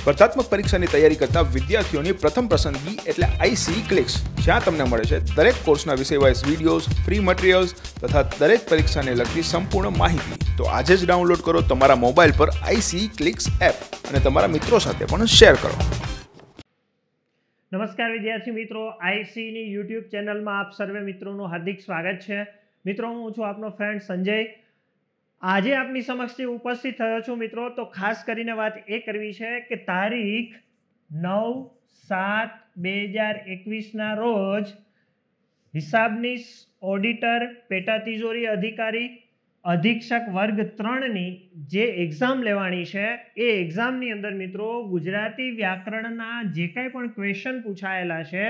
સ્પર્ધાત્મક પરીક્ષાની તૈયારી કરતા વિદ્યાર્થીઓની પ્રથમ પસંદગી એટલે આઈસી ક્લિક્સ, જ્યાં તમને મળે છે દરેક કોર્સના વિષય વાઇઝ વિડીયોઝ, ફ્રી મટીરિયલ્સ તથા દરેક પરીક્ષાને લગતી સંપૂર્ણ માહિતી. તો આજે જ ડાઉનલોડ કરો તમારા મોબાઈલ પર આઈસી ક્લિક્સ એપ અને તમારા મિત્રો સાથે પણ શેર કરો. નમસ્કાર વિદ્યાર્થી મિત્રો, આઈસીની યુટ્યુબ ચેનલમાં આપ સર્વે મિત્રોનું હાર્દિક સ્વાગત છે. મિત્રો, હું છું આપનો ફ્રેન્ડ સંજય. આજે આપની સમક્ષ ઉપસ્થિત થયો છું મિત્રો, તો ખાસ કરીને વાત એ કરવી છે કે તારીખ 9/7/2021 રોજ હિસાબનીશ ઓડિટર પેટા તિજોરી અધિકારી અધિક્ષક વર્ગ 3ની જે એક્ઝામ લેવાની છે એ એક્ઝામની અંદર મિત્રો ગુજરાતી વ્યાકરણના જે કાંઈ પણ ક્વેશ્ચન પૂછાયેલા છે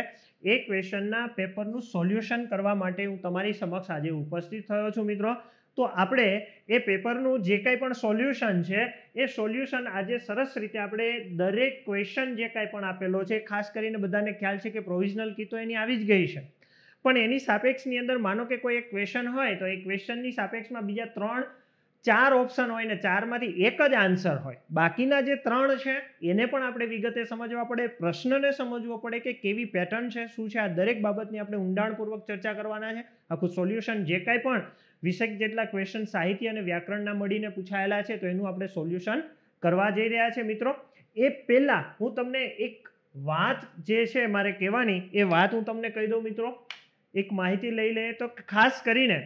એ ક્વેશ્ચનના પેપરનું સોલ્યુશન કરવા માટે હું તમારી સમક્ષ આજે ઉપસ્થિત થયો છું મિત્રો. તો આપણે એ પેપરનું જે કાંઈ પણ સોલ્યુશન છે એ સોલ્યુશન આજે સરસ રીતે આપણે દરેક ક્વેશ્ચન જે કાંઈ પણ આપેલો છે, ખાસ કરીને બધાને ખ્યાલ છે કે પ્રોવિઝનલ કી તો એની આવી જ ગઈ છે, પણ એની સાપેક્ષની અંદર માનો કે કોઈ એક ક્વેશ્ચન હોય તો એ ક્વેશ્ચનની સાપેક્ષમાં બીજા 3-4 ઓપ્શન હોય ને 4માંથી એક જ આન્સર હોય. બાકીના જે 3 છે એને પણ આપણે વિગતે સમજવા પડે, પ્રશ્નને સમજવો પડે કે કેવી પેટર્ન છે, શું છે, આ દરેક બાબતની આપણે ઊંડાણપૂર્વક ચર્ચા કરવાના છે. આખું સોલ્યુશન જે કાંઈ પણ 20 જેટલા ક્વેશ્ચન સાહિત્ય અને વ્યાકરણના મળીને પૂછાયેલા છે તો એનું આપણે સોલ્યુશન કરવા જઈ રહ્યા છે મિત્રો. એ પહેલાં હું તમને એક વાત જે છે મારે કહેવાની એ વાત હું તમને કહી દઉં મિત્રો. એક માહિતી લઈ લઈએ તો ખાસ કરીને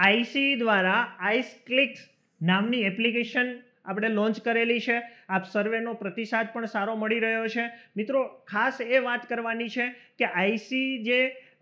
આઈસી દ્વારા આઈસ ક્લિક્સ નામની એપ્લિકેશન આપણે લોન્ચ કરેલી છે. આપ સર્વેનો પ્રતિસાદ પણ સારો મળી રહ્યો છે મિત્રો. ખાસ એ વાત કરવાની છે કે આઈસી જે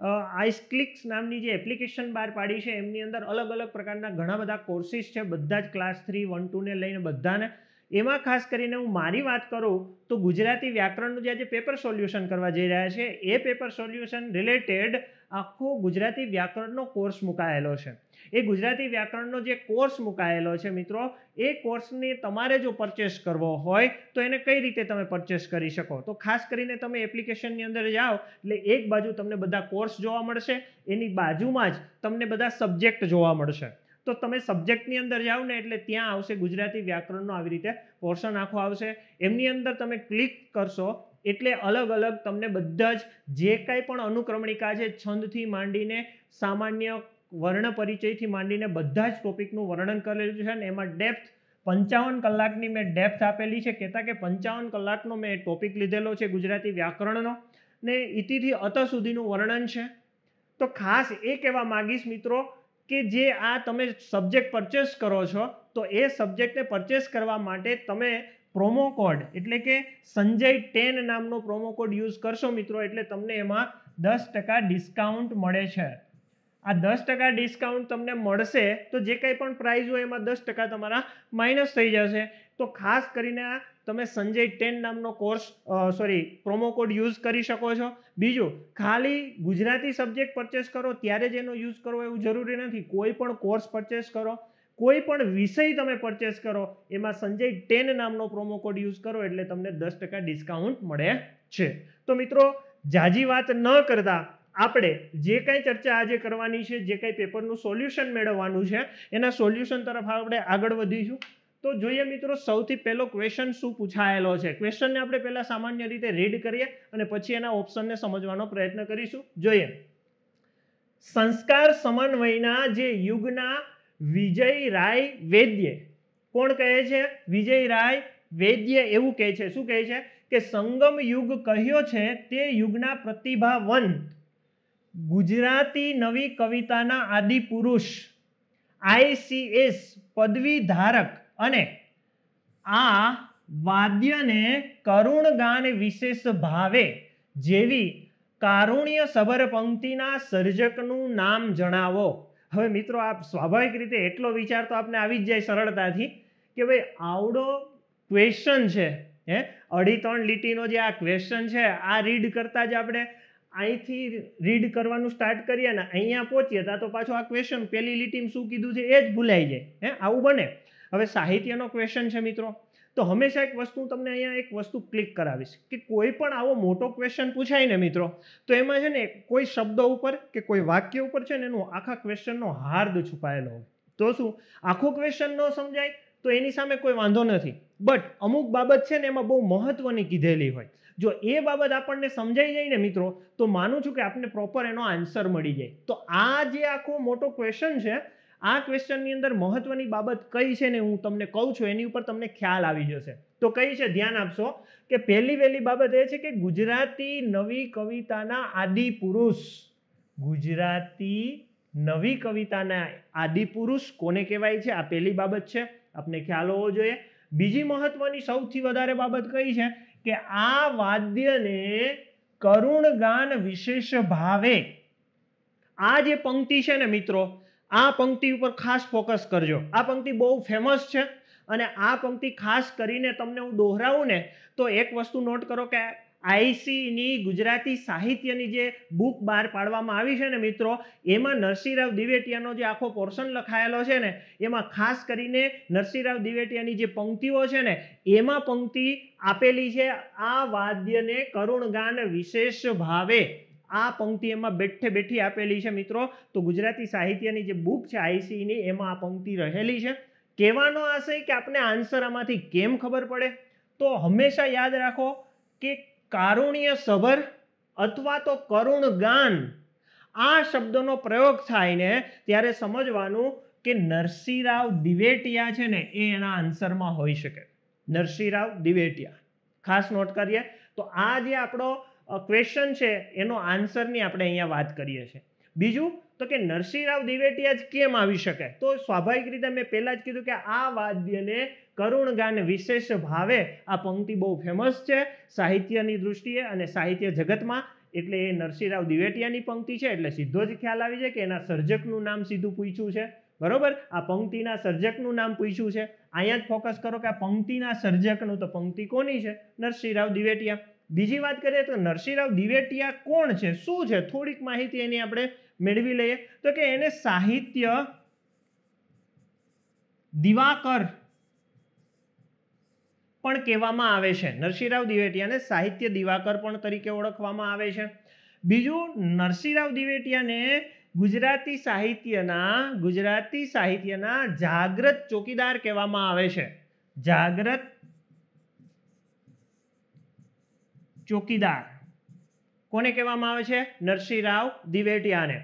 આઈસ ક્લિક્સ નામની જે એપ્લિકેશન બહાર પાડી છે એમની અંદર અલગ અલગ પ્રકારના ઘણા બધા કોર્સિસ છે, બધા જ ક્લાસ 3, 1, 2 ને લઈને બધાને. એમાં ખાસ કરીને હું મારી વાત કરું તો ગુજરાતી વ્યાકરણનું જે આજે પેપર સોલ્યુશન કરવા જઈ રહ્યા છે એ પેપર સોલ્યુશન રિલેટેડ આખો ગુજરાતી વ્યાકરણનો કોર્સ મુકાયેલો છે. એ ગુજરાતી વ્યાકરણનો જે કોર્સ મુકાયેલો છે મિત્રો, એ કોર્સને તમારે જો પરચેસ કરવો હોય તો એને કઈ રીતે તમે પરચેસ કરી શકો, તો ખાસ કરીને તમે એપ્લિકેશનની અંદર જાઓ એટલે એક બાજુ તમને બધા કોર્સ જોવા મળશે, એની બાજુમાં જ તમને બધા સબ્જેક્ટ જોવા મળશે. તો તમે સબ્જેક્ટની અંદર જાઓ ને એટલે ત્યાં આવશે ગુજરાતી વ્યાકરણનો આવી રીતે પોર્શન આખો આવશે. એમની અંદર તમે ક્લિક કરશો એટલે અલગ અલગ તમને બધા જ જે કાંઈ પણ અનુક્રમણિકા છે, છંદથી માંડીને સામાન્ય વર્ણ પરિચયથી માંડીને બધા જ ટોપિકનું વર્ણન કરેલું છે. અને એમાં ડેપ્થ 55 કલાકની મેં ડેપ્થ આપેલી છે. કહેતા કે 55 કલાકનો મેં ટોપિક લીધેલો છે ગુજરાતી વ્યાકરણનો ને ઇતિથી અત સુધીનું વર્ણન છે. તો ખાસ એ કહેવા માંગીશ મિત્રો કે જે આ તમે સબ્જેક્ટ પરચેસ કરો છો તો એ સબ્જેક્ટને પરચેસ કરવા માટે તમે પ્રોમો કોડ એટલે કે સંજય 10 નામનો પ્રોમો કોડ યુઝ કરશો મિત્રો, એટલે તમને એમાં 10% ડિસ્કાઉન્ટ મળે છે. આ 10% ડિસ્કાઉન્ટ તમને મળશે તો જે કંઈ પણ પ્રાઇઝ હોય એમાં 10% તમારા માઇનસ થઈ જશે. તો ખાસ કરીને આ તમે સંજય 10 નામનો પ્રોમો કોડ યુઝ કરી શકો છો. બીજું, ખાલી ગુજરાતી સબ્જેક્ટ પરચેસ કરો ત્યારે જ એનો યુઝ કરવો એવું જરૂરી નથી. કોઈ પણ કોર્સ પરચેસ કરો, કોઈ પણ વિષય તમે પરચેસ કરો, એમાં સંજય 10 નામનો પ્રોમો કોડ યુઝ કરો એટલે તમને 10% ડિસ્કાઉન્ટ મળે છે. તો મિત્રો, જાજી વાત ન કરતા આપણે જે કાંઈ ચર્ચા આજે કરવાની છે, જે કાંઈ પેપરનું સોલ્યુશન મેળવવાનું છે એના સોલ્યુશન તરફ આપણે આગળ વધીશું. તો જોઈએ મિત્રો, સૌથી પહેલો ક્વેશ્ચન શું પૂછાયેલો છે. ક્વેશ્ચનને આપણે પહેલા સામાન્ય રીતે રીડ કરીએ અને પછી એના ઓપ્શનને સમજવાનો પ્રયત્ન કરીશું. જોઈએ, સંસ્કાર સમન્વયના જે યુગના વિજય રાય વૈદ્ય, કોણ કહે છે? વિજય રાય વૈદ્ય એવું કહે છે. શું કહે છે કે સંગમ યુગ કહ્યો છે તે યુગના પ્રતિભાવંત ગુજરાતી નવી કવિતાના આદિ પુરુષ, આઈસીએસ પદવી ધારક અને આ વાદ્યને કરુણ ગાન વિશેષ ભાવે જેવી કારુણ્ય સભર પંક્તિના સર્જકનું નામ જણાવો. હવે મિત્રો, આપ સ્વાભાવિક રીતે એટલો વિચાર તો આપને આવી જ જાય સરળતાથી કે ભાઈ આવડો ક્વેશ્ચન છે, 2.5-3 લીટીનો જે આ ક્વેશ્ચન છે, આ રીડ કરતા જ આપણે અહીંથી રીડ કરવાનું સ્ટાર્ટ કરીએ ને અહીંયા પહોંચીએ તો પાછો આ ક્વેશ્ચન પહેલી લીટીમાં શું કીધું છે એ જ ભૂલાઈ જાય. આવું બને. હવે સાહિત્યનો ક્વેશ્ચન છે મિત્રો, તો હંમેશા એક વસ્તુ તમને અહીંયા એક વસ્તુ ક્લિક કરાવીશ કે કોઈ પણ આવો મોટો ક્વેશ્ચન પૂછાય ને મિત્રો, તો એમાં છે ને કોઈ શબ્દ ઉપર કે કોઈ વાક્ય ઉપર છે ને એનું આખા ક્વેશ્ચનનો હાર્દ છુપાયેલો હોય. તો શું આખો ક્વેશ્ચન ન સમજાય તો એની સામે કોઈ વાંધો નથી, બટ અમુક બાબત છે ને એમાં બહુ મહત્વની કીધેલી હોય, જો એ બાબત આપણને સમજાઈ જાય ને મિત્રો, તો માનું છું કે આપણને પ્રોપર એનો આન્સર મળી જાય. તો આ જે આખો મોટો ક્વેશ્ચન છે, આ ક્વેશ્ચનની અંદર મહત્વની બાબત કઈ છે ને હું તમને કહું છું, એની ઉપર તમને ખ્યાલ આવી જશે. તો કઈ છે ધ્યાન આપશો કે પહેલી બાબત એ છે કે ગુજરાતી નવી કવિતાના આદિ પુરુષ, ગુજરાતી નવી કવિતાના આદિ પુરુષ કોને કહેવાય છે, આ પહેલી બાબત છે, આપને ખ્યાલ હોવો જોઈએ. બીજી મહત્વની સૌથી વધારે બાબત કઈ છે કે આ વાદ્યને કરુણ ગાન વિશેષ ભાવે, આ જે પંક્તિ છે ને મિત્રો, આ પંક્તિ ઉપર ખાસ ફોકસ કરજો. આ પંક્તિ બહુ ફેમસ છે અને આ પંક્તિ ખાસ કરીને તમને હું દોહરાવું ને તો એક વસ્તુ નોટ કરો કે આઈસીની ગુજરાતી સાહિત્યની જે બુક બહાર પાડવામાં આવી છે ને મિત્રો, એમાં નરસિંહરાવ દિવેટિયાનો જે આખો પોર્શન લખાયેલો છે ને, એમાં ખાસ કરીને નરસિંહરાવ દિવેટિયાની જે પંક્તિઓ છે ને, એમાં પંક્તિ આપેલી છે, આ વાદ્યને કરુણ ગાન વિશેષ ભાવે. આ પંક્તિ એમાં બેઠે બેઠી આપેલી છે મિત્રો. તો ગુજરાતી સાહિત્યની જે બુક છે આઈસીની, એમાં આ પંક્તિ રહેલી છે. કહેવાનો આશય કે આપણે આન્સર આમાંથી કેમ ખબર પડે, તો હંમેશા યાદ રાખો કે કારુણ્ય સભર અથવા તો કરુણ ગાન, આ શબ્દનો પ્રયોગ થાય ને ત્યારે સમજવાનું કે નરસિંહરાવ દિવેટિયા છે ને એ એના આન્સરમાં હોઈ શકે. નરસિંહરાવ દિવેટિયા ખાસ નોટ કરીએ. તો આ જે આપણો ક્વેશ્ચન છે એનો આન્સરની આપણે અહીંયા વાત કરીએ છીએ. બીજું તો કે નરસિંહરાવ દિવેટિયા જ કેમ આવી શકે, તો સ્વાભાવિક રીતે મેં પહેલા જ કીધું કે આ વાદ્યને કરુણ ગાન વિશેષ ભાવે, આ પંક્તિ બહુ ફેમસ છે સાહિત્યની દૃષ્ટિએ અને સાહિત્ય જગતમાં, એટલે એ નરસિંહરાવ દિવેટિયાની પંક્તિ છે, એટલે સીધો જ ખ્યાલ આવી જાય કે એના સર્જકનું નામ સીધું પૂછ્યું છે, બરોબર. આ પંક્તિના સર્જકનું નામ પૂછ્યું છે, અહીંયા જ ફોકસ કરો કે આ પંક્તિના સર્જકનું, તો પંક્તિ કોની છે, નરસિંહરાવ દિવેટિયા. બીજી વાત કરીએ તો નરસિંહરાવ દિવેટિયા કોણ છે, શું છે, થોડીક માહિતી એની આપણે મેળવી લઈએ. તો કે એને સાહિત્ય દિવાકર પણ કહેવામાં આવે છે. નરસિંહરાવ દિવેટિયાને સાહિત્ય દિવાકર પણ તરીકે ઓળખવામાં આવે છે. બીજું, નરસિંહરાવ દિવેટિયાને ગુજરાતી સાહિત્યના જાગ્રત ચોકીદાર કહેવામાં આવે છે. જાગ્રત ચોકીદાર કોને કહેવામાં આવે છે, નરસિંહરાવ દિવેટિયાને.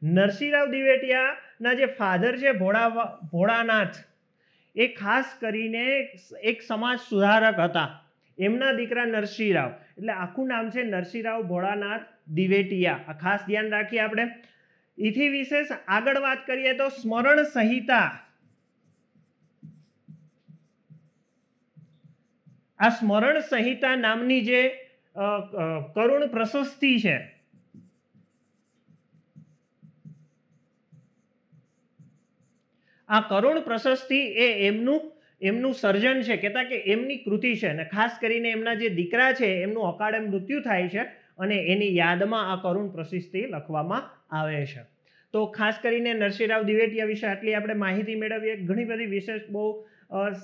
નરસિંહરાવ દિવેટિયાના જે ફાધર છે ભોળાનાથ, એ ખાસ કરીને એક સમાજ સુધારક હતા, એમના દીકરા નરસિંહરાવ, એટલે આખું નામ છે નરસિંહરાવ ભોળાનાથ દિવેટિયા. આ ખાસ ધ્યાન રાખીએ આપણે. એથી વિશેષ આગળ વાત કરીએ તો સ્મરણ સંહિતા, આ સ્મરણ સંહિતા નામની જે કરુણ પ્રશસ્તિ છે, આ કરુણ પ્રશસ્તિ એ એમનું સર્જન છે, કહેતા કે એમની કૃતિ છે, અને ખાસ કરીને એમના જે દીકરા છે એમનું અકાળે મૃત્યુ થાય છે અને એની યાદમાં આ કરુણ પ્રશસ્તિ લખવામાં આવે છે. તો ખાસ કરીને નરસિંહરાવ દિવેટિયા વિશે આટલી આપણે માહિતી મેળવીએ. ઘણી બધી વિશેષ બહુ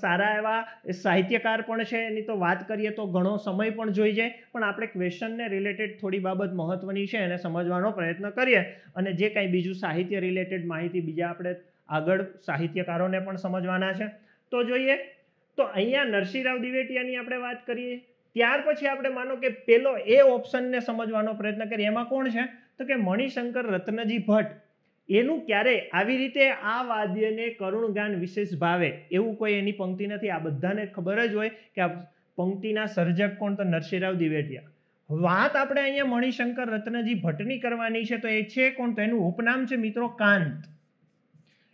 સારા એવા સાહિત્યકાર પણ છે, એની તો વાત કરીએ તો ઘણો સમય પણ જોઈ જાય, પણ આપણે ક્વેશ્ચનને રિલેટેડ થોડી બાબત મહત્વની છે એને સમજવાનો પ્રયત્ન કરીએ, અને જે કાંઈ બીજું સાહિત્ય રિલેટેડ માહિતી બીજા આપણે આગળ સાહિત્યકારોને પણ સમજવાના છે. તો જોઈએ તો અહીંયા નરસિંહરાવ દિવેટિયાની આપણે વાત કરીએ, ત્યાર પછી આપણે માનો કે પેલો એ ઓપ્શનને સમજવાનો પ્રયત્ન કરીએ. એમાં કોણ છે, તો કે મણિશંકર રત્નજી ભટ્ટ. એનું ક્યારેય આવી રીતે આ વાદ્યને કરુણ ગાન વિશેષ ભાવે એવું કોઈ એની પંક્તિ નથી. આ બધાને ખબર જ હોય કે આ પંક્તિના સર્જક કોણ, તો નરસિંહરાવ દિવેટિયા. વાત આપણે અહીંયા મણિશંકર રત્નજી ભટ્ટની કરવાની છે, તો એ છે કોણ, તો એનું ઉપનામ છે મિત્રો કાંત.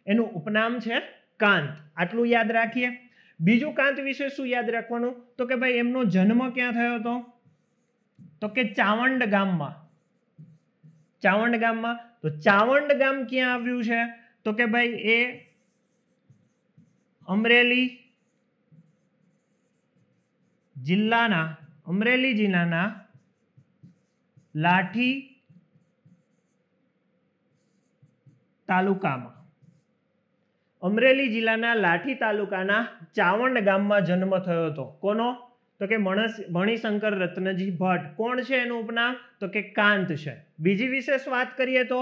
એનું ઉપનામ છે કાંત, આટલું યાદ રાખીએ. બીજું કાંત વિશે શું યાદ રાખવાનું, તો કે ભાઈ એમનો જન્મ ક્યાં થયો હતો, તો કે ચાવંડ ગામમાં. ચાવંડ ગામમાં, તો ચાવંડ ગામ ક્યાં આવ્યું છે, તો કે ભાઈ એ અમરેલી જિલ્લાના લાઠી તાલુકામાં, અમરેલી જિલ્લાના લાઠી તાલુકાના ચાવંડ ગામમાં જન્મ થયો હતો. કોનો, તો કે મણિશંકર રત્નજી ભટ્ટ. કોણ છે એનું ઉપનામ, તો કે કાંત છે. બીજી વિશેષ વાત કરીએ તો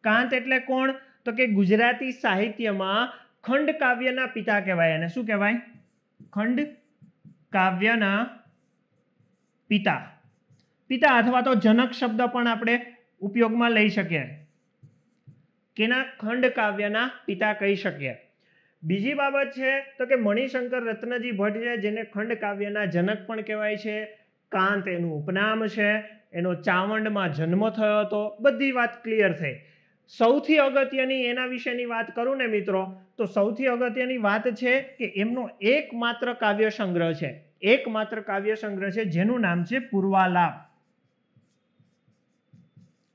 કાંત એટલે કોણ, તો કે ગુજરાતી સાહિત્યમાં ખંડ કાવ્યના પિતા કહેવાય. અને શું કહેવાય? ખંડ કાવ્યના પિતા. પિતા અથવા તો જનક શબ્દ પણ આપણે ઉપયોગમાં લઈ શકીએ. કેના? ખંડ કાવ્યના પિતા કહી શકીએ. બીજી બાબત છે તો કે મણિશંકર રત્નજી ભટ્ટ છે, જેને ખંડ કાવ્યના જનક પણ કહેવાય છે. કાંત એનું ઉપનામ છે. એનો ચાવંડમાં જન્મ થયો હતો. બધી વાત ક્લિયર થઈ. સૌથી અગત્યની એના વિશેની વાત કરું ને મિત્રો, તો સૌથી અગત્યની વાત છે કે એમનો એકમાત્ર કાવ્ય સંગ્રહ છે. એકમાત્ર કાવ્ય સંગ્રહ છે જેનું નામ છે પૂર્વાલાપ.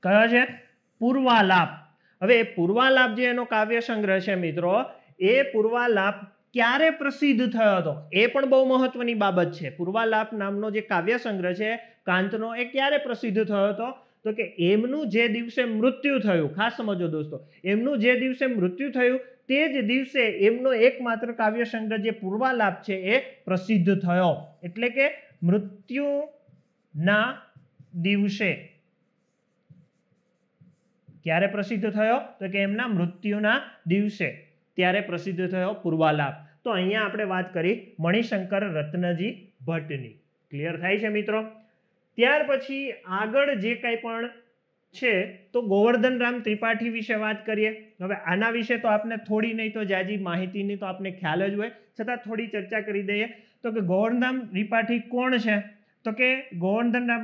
કયો છે? પૂર્વાલાપ. હવે એ પૂર્વાલાપ જે એનો કાવ્ય સંગ્રહ છે મિત્રો, એ પૂર્વાલાપ ક્યારે પ્રસિદ્ધ થયો હતો એ પણ બહુ મહત્વની બાબત છે. પૂર્વાલાપ નામનો જે કાવ્ય સંગ્રહ છે કાંતનો, એ ક્યારે પ્રસિદ્ધ થયો હતો? તો કે એમનું જે દિવસે મૃત્યુ થયું, ખાસ સમજો દોસ્તો, એમનું જે દિવસે મૃત્યુ થયું તે જ દિવસે એમનો એકમાત્ર કાવ્ય સંગ્રહ જે પૂર્વાલાપ છે એ પ્રસિદ્ધ થયો. એટલે કે મૃત્યુના દિવસે. ક્યારે પ્રસિદ્ધ થયો? તો કે એમના મૃત્યુના દિવસે, ત્યારે પ્રસિદ્ધ થયો પૂર્વાલાપ. તો અહીંયા આપણે વાત કરી મણિશંકર રત્નજી ભટ્ટની. ક્લિયર થાય છે મિત્રો? ત્યાર પછી આગળ જે કંઈ પણ છે તો ગોવર્ધનરામ ત્રિપાઠી વિશે વાત કરીએ. હવે આના વિશે તો આપને થોડી નહીં તો જાજી માહિતીની તો આપને ખ્યાલ જ હોય, છતાં થોડી ચર્ચા કરી દઈએ. તો કે ગોવર્ધનરામ ત્રિપાઠી કોણ છે? તો કે ગોવર્ધનરામ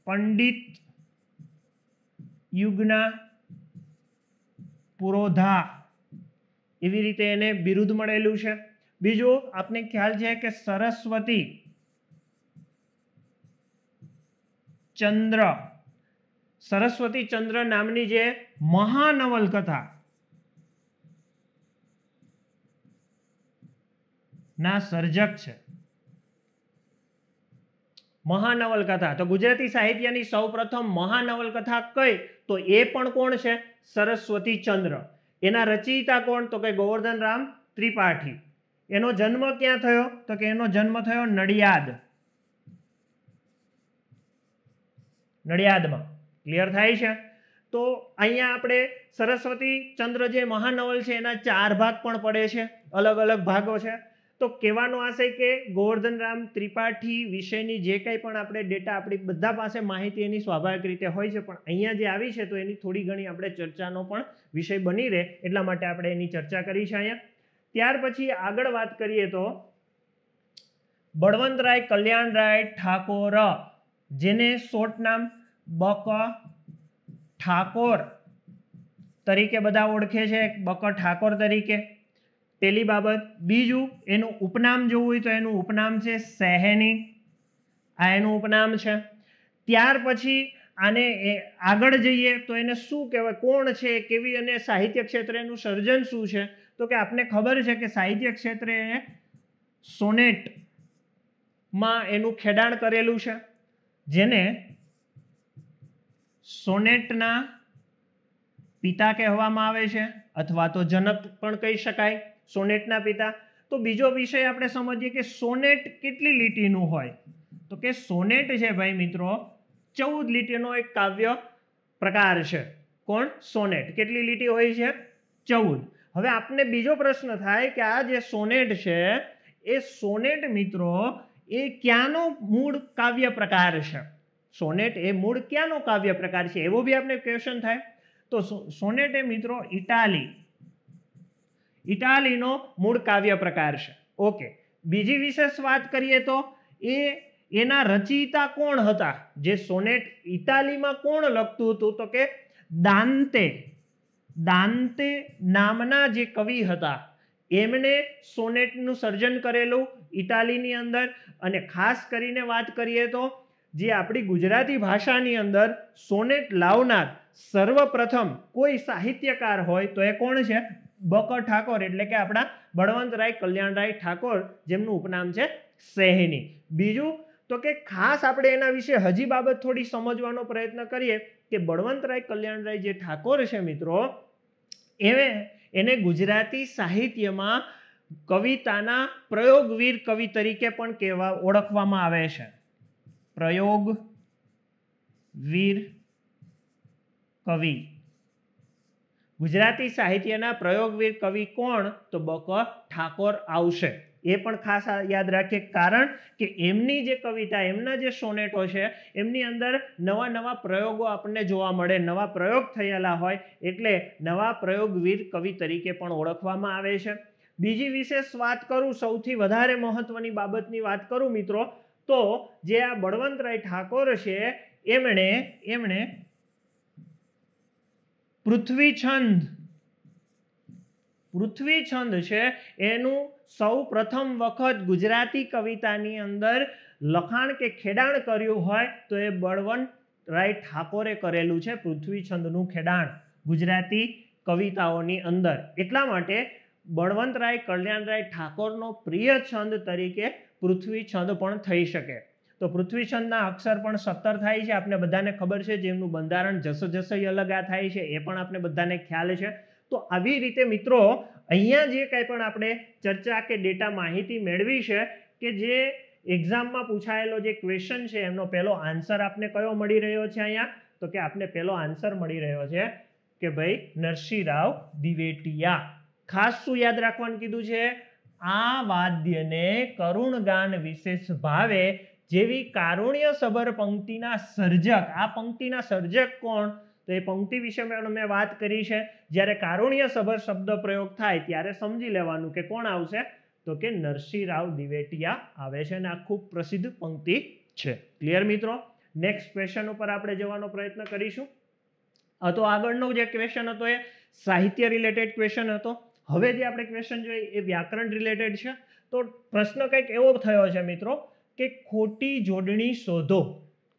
પંડિત યુગના પુરોધા, એવી રીતે એને બિરુદ મળેલું છે. બીજું આપને ખ્યાલ છે કે સરસ્વતી ચંદ્ર, સરસ્વતી ચંદ્ર નામની જે મહાનવલકથા ના સર્જક છે. મહાનવલકથા, તો ગુજરાતી સાહિત્યની સૌપ્રથમ મહાનવલકથા કઈ? તો એ પણ કોણ છે? સરસ્વતી ચંદ્ર. એના રચયિતા કોણ? તો કે ગોવર્ધનરામ ત્રિપાઠી. એનો જન્મ ક્યાં થયો? તો કે એનો જન્મ થયો નડિયાદ. નડિયાદમાં. ક્લિયર થાય છે? તો અહીંયા આપણે સરસ્વતી ચંદ્ર જે મહાનવલ છે એના 4 ભાગ પણ પડે છે, અલગ અલગ ભાગો છે. તો કહેવાનો આશય કે ગોવર્ધનરામ ત્રિપાઠી વિશેની જે કંઈ પણ આપણે ડેટા, આપણી બધા પાસે માહિતી એની સ્વાભાવિક રીતે હોય છે, પણ અહીંયા જે આવી છે તો એની થોડી ઘણી આપણે ચર્ચાનો પણ વિષય બની રહે એટલા માટે આપણે એની ચર્ચા કરી છે અહીંયા. ત્યાર પછી આગળ વાત કરીએ તો બળવંતરાય કલ્યાણરાય ઠાકોર, જેને શોર્ટ નામ બક ઠાકોર તરીકે બધા ઓળખે છે, બક ઠાકોર તરીકે. પેલી બાબત. બીજું, એનું ઉપનામ જોવું હોય તો એનું ઉપનામ છે સહેની. આ એનું ઉપનામ છે. ત્યાર પછી આને આગળ જઈએ તો એને શું કહેવાય, કોણ છે, કેવી, અને સાહિત્ય ક્ષેત્રે એનું સર્જન શું છે? તો કે આપને ખબર છે કે સાહિત્ય ક્ષેત્રે સોનેટ માં એનું ખેડાણ કરેલું છે, જેને સોનેટના પિતા કહેવામાં આવે છે, અથવા તો જનક પણ કહી શકાય, સોનેટના પિતા. તો બીજો વિષય આપણે સમજીએ કે સોનેટ કેટલી લીટીનું હોય? તો કે સોનેટ છે ભાઈ મિત્રો 14 લીટીનો એક કાવ્ય પ્રકાર છે. કોણ? સોનેટ. કેટલી લીટી હોય છે? 14. હવે આપને બીજો પ્રશ્ન થાય કે આ જે સોનેટ છે એ સોનેટ મિત્રો એ ક્યાંનો મૂળ કાવ્ય પ્રકાર છે? સોનેટ એ મૂળ ક્યાંનો કાવ્ય પ્રકાર છે એવો બી આપણે ક્વેશ્ચન થાય. તો સોનેટ એ મિત્રો ઇટાલીનો મૂળ કાવ્ય પ્રકાર છે. ઓકે. બીજી વિશેષ વાત કરીએ તો એના રચયિતા કોણ હતા? જે સોનેટ ઇટાલીમાં કોણ લખતું હતું? તો કે દાંતે નામના જે કવિ હતા એમણે સોનેટનું સર્જન કરેલું ઇટાલીની અંદર. અને ખાસ કરીને વાત કરીએ તો જે આપણી ગુજરાતી ભાષાની અંદર સોનેટ લાવનાર સર્વપ્રથમ કોઈ સાહિત્યકાર હોય તો એ કોણ છે? બક ઠાકોર, એટલે કે આપણા બળવંતરાય કલ્યાણરાય ઠાકોર, જેમનું ઉપનામ છે સહેની. બીજું તો કે ખાસ આપણે એના વિશે હજી બાબત થોડી સમજવાનો પ્રયત્ન કરીએ કે બળવંતરાય કલ્યાણરાય જે ઠાકોર છે મિત્રો, એને ગુજરાતી સાહિત્યમાં કવિતાના પ્રયોગવીર કવિ તરીકે પણ ઓળખવામાં આવે છે. પ્રયોગવીર કવિ ગુજરાતી સાહિત્યના પ્રયોગવીર કવિ કોણ? તો બક ઠાકોર આવશે. એ પણ ખાસ યાદ રાખીએ, કારણ કે એમની જે કવિતા, એમના જે સોનેટો છે, એમની અંદર નવા નવા પ્રયોગો આપણને જોવા મળે, નવા પ્રયોગ થયેલા હોય, એટલે નવા પ્રયોગવીર કવિ તરીકે પણ ઓળખવામાં આવે છે. બીજી વિશેષ વાત કરું, સૌથી વધારે મહત્વની બાબતની વાત કરું મિત્રો, તો જે આ બળવંતરાય ઠાકોર છે, એમણે પૃથ્વીછંદ છે એનું સૌ પ્રથમ વખત ગુજરાતી કવિતાની અંદર લખાણ કે ખેડાણ કર્યું હોય તો એ બળવંતરાય ઠાકોરે કરેલું છે. પૃથ્વીછંદનું ખેડાણ ગુજરાતી કવિતાઓની અંદર. એટલા માટે બળવંતરાય કલ્યાણરાય ઠાકોરનો પ્રિય છંદ તરીકે પૃથ્વીછંદ પણ થઈ શકે. તો પૃથ્વીછંદના અક્ષર પણ 17 થાય છે, આપણે બધાને ખબર છે. જેમનું બંધારણ જસ અલગ આ થાય છે એ પણ આપણે બધાને ખ્યાલ છે. તો આવી રીતે મિત્રો અહીંયા જે કંઈ પણ આપણે ચર્ચા કે ડેટા માહિતી મેળવી છે, કે જે એક્ઝામમાં પૂછાયેલો જે ક્વેશ્ચન છે એમનો પહેલો આન્સર આપને કયો મળી રહ્યો છે અહીંયા? તો કે આપને પહેલો આન્સર મળી રહ્યો છે કે ભાઈ નરસિંહ રાવ દિવેટિયા. ખાસ શું યાદ રાખવાનું કીધું છે? આ વાદ્યને કરુણ ગાન વિશેષ ભાવે, જેવી કારુણ્ય સબર પંક્તિના સર્જક. આ પંક્તિના સર્જક કોણ? તો એ પંક્તિ વિશે મેં વાત કરી છે. જ્યારે કારુણ્ય સબર શબ્દ પ્રયોગ થાય ત્યારે સમજી લેવાનું કે કોણ આવશે? તો કે નરસિંહ રાવ દિવેટિયા આવે છે, અને આ ખૂબ પ્રસિદ્ધ પંક્તિ છે. ક્લિયર મિત્રો? નેક્સ્ટ ક્વેશ્ચન ઉપર આપણે જવાનો પ્રયત્ન કરીશું. તો આગળનો જે ક્વેશ્ચન હતો એ સાહિત્ય રિલેટેડ ક્વેશ્ચન હતો. હવે જે આપણે ક્વેશ્ચન જોઈએ એ વ્યાકરણ રિલેટેડ છે. તો પ્રશ્ન કંઈક એવો થયો છે મિત્રો કે ખોટી જોડણી શોધો.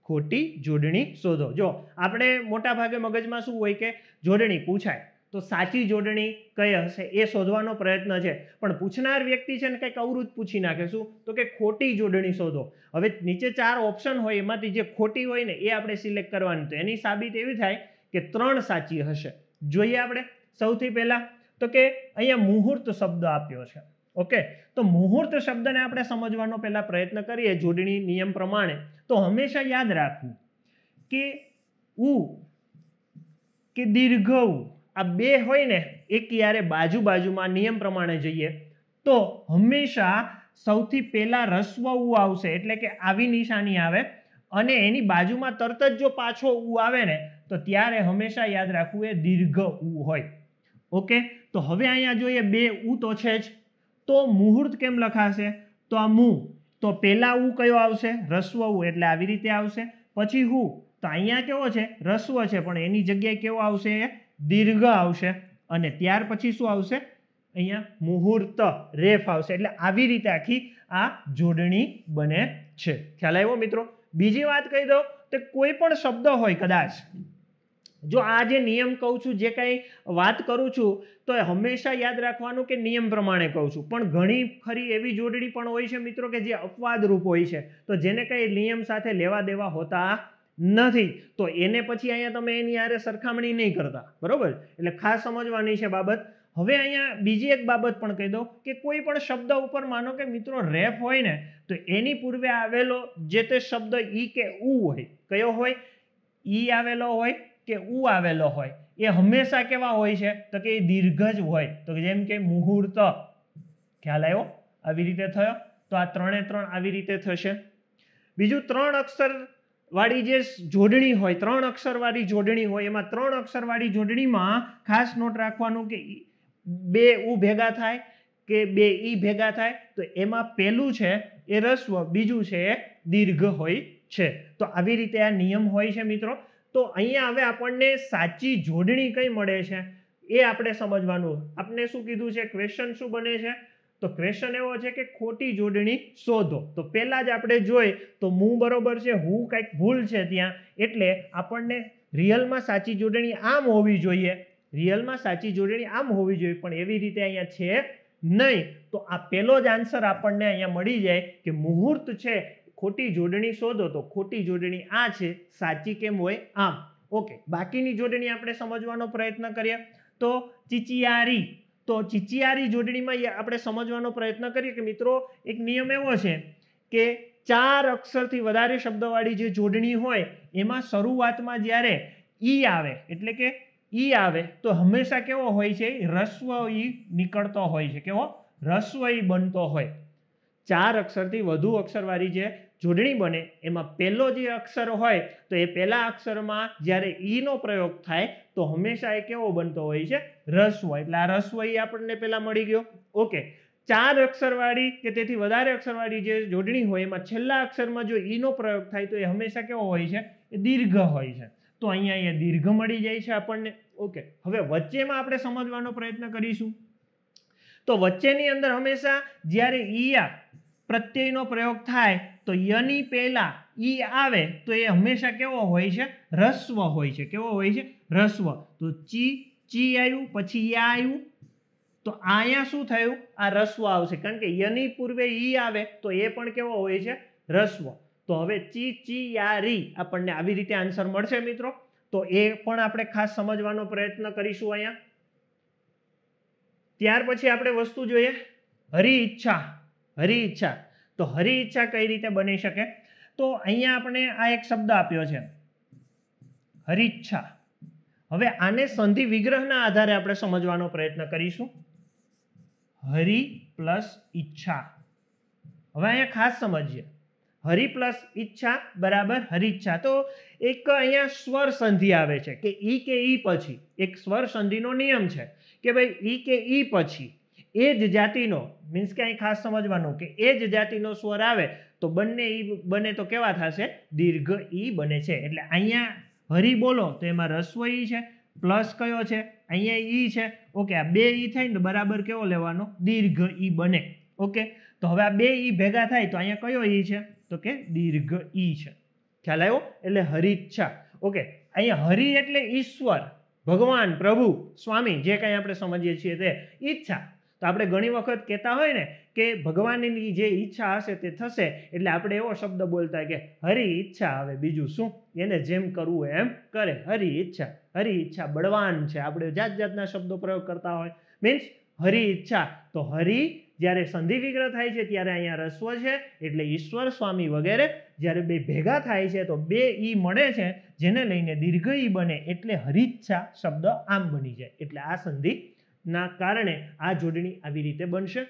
ખોટી જોડણી શોધો. જો આપણે મોટા ભાગે મગજમાં શું હોય કે જોડણી પૂછાય તો સાચી જોડણી કઈ હશે એ શોધવાનો પ્રયત્ન છે, પણ પૂછનાર વ્યક્તિ છે ને કંઈક અવરું પૂછી નાખે. શું? તો કે ખોટી જોડણી શોધો. હવે નીચે 4 ઓપ્શન હોય, એમાંથી જે ખોટી હોય ને એ આપણે સિલેક્ટ કરવાની. તો એની સાબિત એવી થાય કે 3 સાચી હશે. જોઈએ આપણે સૌથી પહેલા તો કે અહીંયા મુહૂર્ત શબ્દ આપ્યો છે. ઓકે, તો મુહૂર્ત શબ્દને આપણે સમજવાનો પહેલા પ્રયત્ન કરીએ જોડણી નિયમ પ્રમાણે. તો હંમેશા યાદ રાખવું કે ઉ કે દીર્ઘ ઉ આ બે હોય ને એક યારે બાજુમાં નિયમ પ્રમાણે જઈએ તો હંમેશા સૌથી પહેલા રસ્વ ઉ આવશે, એટલે કે આવી નિશાની આવે, અને એની બાજુમાં તરત જ જો પાછો ઉ આવે ને તો ત્યારે હંમેશા યાદ રાખવું એ દીર્ઘ ઉ હોય. ઓકે, તો હવે અહીંયા જોઈએ 2 ઉ તો છે જ, તો મુહૂર્ત કેમ લખાશે? તો આ મુ, તો પહેલા ઉ કયો આવશે? રસ્વ ઉ, એટલે આવી રીતે આવશે. પછી હુ, તો અહીંયા કેવો છે? રસ્વ છે, પણ એની જગ્યાએ કેવો આવશે? દીર્ઘ આવશે. અને ત્યાર પછી શું આવશે? અહીંયા મુહૂર્ત રેફ આવશે. એટલે આવી રીતે આખી આ જોડણી બને છે. ખ્યાલ આવ્યો મિત્રો? બીજી વાત કહી દો તો કોઈ પણ શબ્દ હોય, કદાચ જો આ જે નિયમ કહું છું, જે કંઈ વાત કરું છું, તો હંમેશા યાદ રાખવાનું કે નિયમ પ્રમાણે કહું છું. પણ ઘણી ખરી એવી જોડણી પણ હોય છે મિત્રો કે જે અપવાદરૂપ હોય છે, તો જેને કંઈ નિયમ સાથે લેવા દેવા હોતા નથી, તો એને પછી અહીંયા તમે એની હારે સરખામણી નહીં કરતા. બરોબર? એટલે ખાસ સમજવાની છે બાબત. હવે અહીંયા બીજી એક બાબત પણ કહી દો કે કોઈ પણ શબ્દ ઉપર માનો કે મિત્રો રેફ હોય ને, તો એની પૂર્વે આવેલો જે તે શબ્દ ઈ કે ઉ હોય, કયો હોય? ઈ આવેલો હોય કે ઉ આવેલો હોય, એ હંમેશા કેવા હોય છે? તો કે એ દીર્ઘ જ હોય. તો જેમ કે મુહૂર્ત. ખ્યાલ આવ્યો? આવી રીતે થયો. તો આ 3 એ 3 આવી રીતે થશે. બીજું 3 અક્ષર વાળી જે જોડણી હોય, 3 અક્ષર વાળી જોડણી હોય, એમાં 3 અક્ષર વાળી જોડણીમાં ખાસ નોટ રાખવાનું કે 2 ઉ ભેગા થાય કે 2 ઈ ભેગા થાય, તો એમાં પહેલું છે એ રસ્વ, બીજું છે એ દીર્ઘ હોય છે. તો આવી રીતે આ નિયમ હોય છે મિત્રો. તો અહીંયા હવે આપણને સાચી જોડણી કઈ મળે છે એ આપણે સમજવાનું. આપણે શું કીધું છે? ક્વેશ્ચન શું બને છે? તો ક્વેશ્ચન એવો છે કે ખોટી જોડણી શોધો. તો પહેલા જ આપણે જોઈ તો મુ બરોબર છે, હું કંઈક ભૂલ છે ત્યાં, એટલે આપણને રિયલમાં સાચી જોડણી આમ હોવી જોઈએ, રિયલમાં સાચી જોડણી આમ હોવી જોઈએ, પણ એવી રીતે અહીંયા છે નહીં. તો આ પહેલો જ આન્સર આપણને અહીંયા મળી જાય કે મુહૂર્ત છે, ખોટી જોડણી શોધો. તો ખોટી જોડણી આ છે, સાચી કેમ હોય? આમ. ઓકે, બાકીની જોડણી આપણે સમજવાનો પ્રયત્ન કરીએ. તો ચિચિયારી, તો ચિચિયારી જોડણીમાં આપણે સમજવાનો પ્રયત્ન કરીએ કે મિત્રો એક નિયમ એવો છે કે 4 અક્ષરથી વધારે શબ્દવાળી જે જોડણી હોય એમાં શરૂઆતમાં જ્યારે ઈ આવે, એટલે કે ઈ આવે તો હંમેશા કેવો હોય છે? રસ્વ ઈ નીકળતો હોય છે. કેવો? રસ્વ ઈ બનતો હોય. 4 અક્ષરથી વધુ અક્ષરવાળી જે જોડણી બને એમાં પહેલો જે અક્ષર હોય તો એ પહેલા અક્ષરમાં જ્યારે ઈ નો પ્રયોગ થાય તો હંમેશા એ કેવો બનતો હોય છે? રસ્વ. એટલે આ રસ્વ ઈ આપણને પહેલા મળી ગયો. ઓકે, 4 અક્ષરવાળી કે તેથી વધારે અક્ષરવાળી જે જોડણી હોય એમાં છેલ્લા અક્ષરમાં જો ઈ નો પ્રયોગ થાય તો એ હંમેશા કેવો હોય છે? એ દીર્ઘ હોય છે. તો અહીંયા એ દીર્ઘ મળી જાય છે આપણને. ઓકે, હવે વચ્ચેમાં આપણે સમજવાનો પ્રયત્ન કરીશું. તો વચ્ચેની અંદર હંમેશા જ્યારે ઈયા પ્રત્યયનો પ્રયોગ થાય તો યની પહેલા ઈ આવે તો એ હંમેશા કેવો હોય છે? રસ્વ હોય છે. કેવો હોય છે? રસ્વ. તો ચી આવ્યું, પછી યા આવ્યું, તો અહીંયા શું થયું? આ રસ્વ આવશે, કારણ કે યની પૂર્વે ઈ આવે તો એ પણ કેવો હોય છે? રસ્વ. તો હવે ચી યા રી આપણને આવી રીતે આન્સર મળશે મિત્રો. તો એ પણ આપણે ખાસ સમજવાનો પ્રયત્ન કરીશું અહીંયા. ત્યાર પછી આપણે વસ્તુ જોઈએ હરી ઈચ્છા. હરી ઈચ્છા. તો હરી ઈચ્છા કઈ રીતે બની શકે? તો અહીંયા આપણે આ એક શબ્દ આપ્યો છે હરી ઈચ્છા. હવે આને સંધિ વિગ્રહના આધારે આપણે સમજવાનો પ્રયત્ન કરીશું. હરી પ્લસ ઈચ્છા. હવે અહીંયા ખાસ સમજીએ. હરી પ્લસ ઈચ્છા બરાબર હરીચ્છા. તો એક અહીંયા સ્વર સંધિ આવે છે કે ઈ પછી એક સ્વર સંધિનો નિયમ છે કે ભાઈ ઈ કે ઈ પછી એ જ જાતિનો, મીન્સ કે અહીં ખાસ સમજવાનું કે એ જ જાતિનો સ્વર આવે તો બંને ઈ બને તો કેવા થશે? દીર્ઘ ઈ બને છે. એટલે અહીંયા હરી બોલો તો એમાં રસ્વ ઈ છે, પ્લસ કયો છે? અહીંયા ઈ છે. ઓકે, આ બે ઈ થાય ને તો બરાબર કેવો લેવાનો? દીર્ઘ ઈ બને. ઓકે, તો હવે આ બે ઈ ભેગા થાય તો અહીંયા કયો ઈ છે? તો કે દીર્ઘ ઈ છે. ખ્યાલ આવ્યો? એટલે હરીચ્છા. ઓકે, અહીંયા હરિ એટલે ઈશ્વર, ભગવાન, પ્રભુ, સ્વામી, જે કંઈ આપણે સમજીએ છીએ તે. ઈચ્છા તો આપણે ઘણી વખત કહેતા હોય ને કે ભગવાનની જે ઈચ્છા હશે તે થશે, એટલે આપણે એવો શબ્દ બોલતા કે હરી ઈચ્છા. હવે બીજું શું? એને જેમ કરવું એમ કરે. હરી ઈચ્છા. હરી ઈચ્છા બળવાન છે. આપણે જાત જાતના શબ્દો પ્રયોગ કરતા હોય. મીન્સ હરી ઈચ્છા. તો હરી જ્યારે સંધિ વિગ્રહ થાય છે ત્યારે અહીંયા રસ્વ છે એટલે ઈશ્વર, સ્વામી વગેરે. જ્યારે બે ભેગા થાય છે તો બે ઈ મળે છે જેને લઈને દીર્ઘ ઈ બને એટલે હરીચ્છા શબ્દ આમ બની જાય. એટલે આ સંધિના કારણે આ જોડણી આવી રીતે બનશે.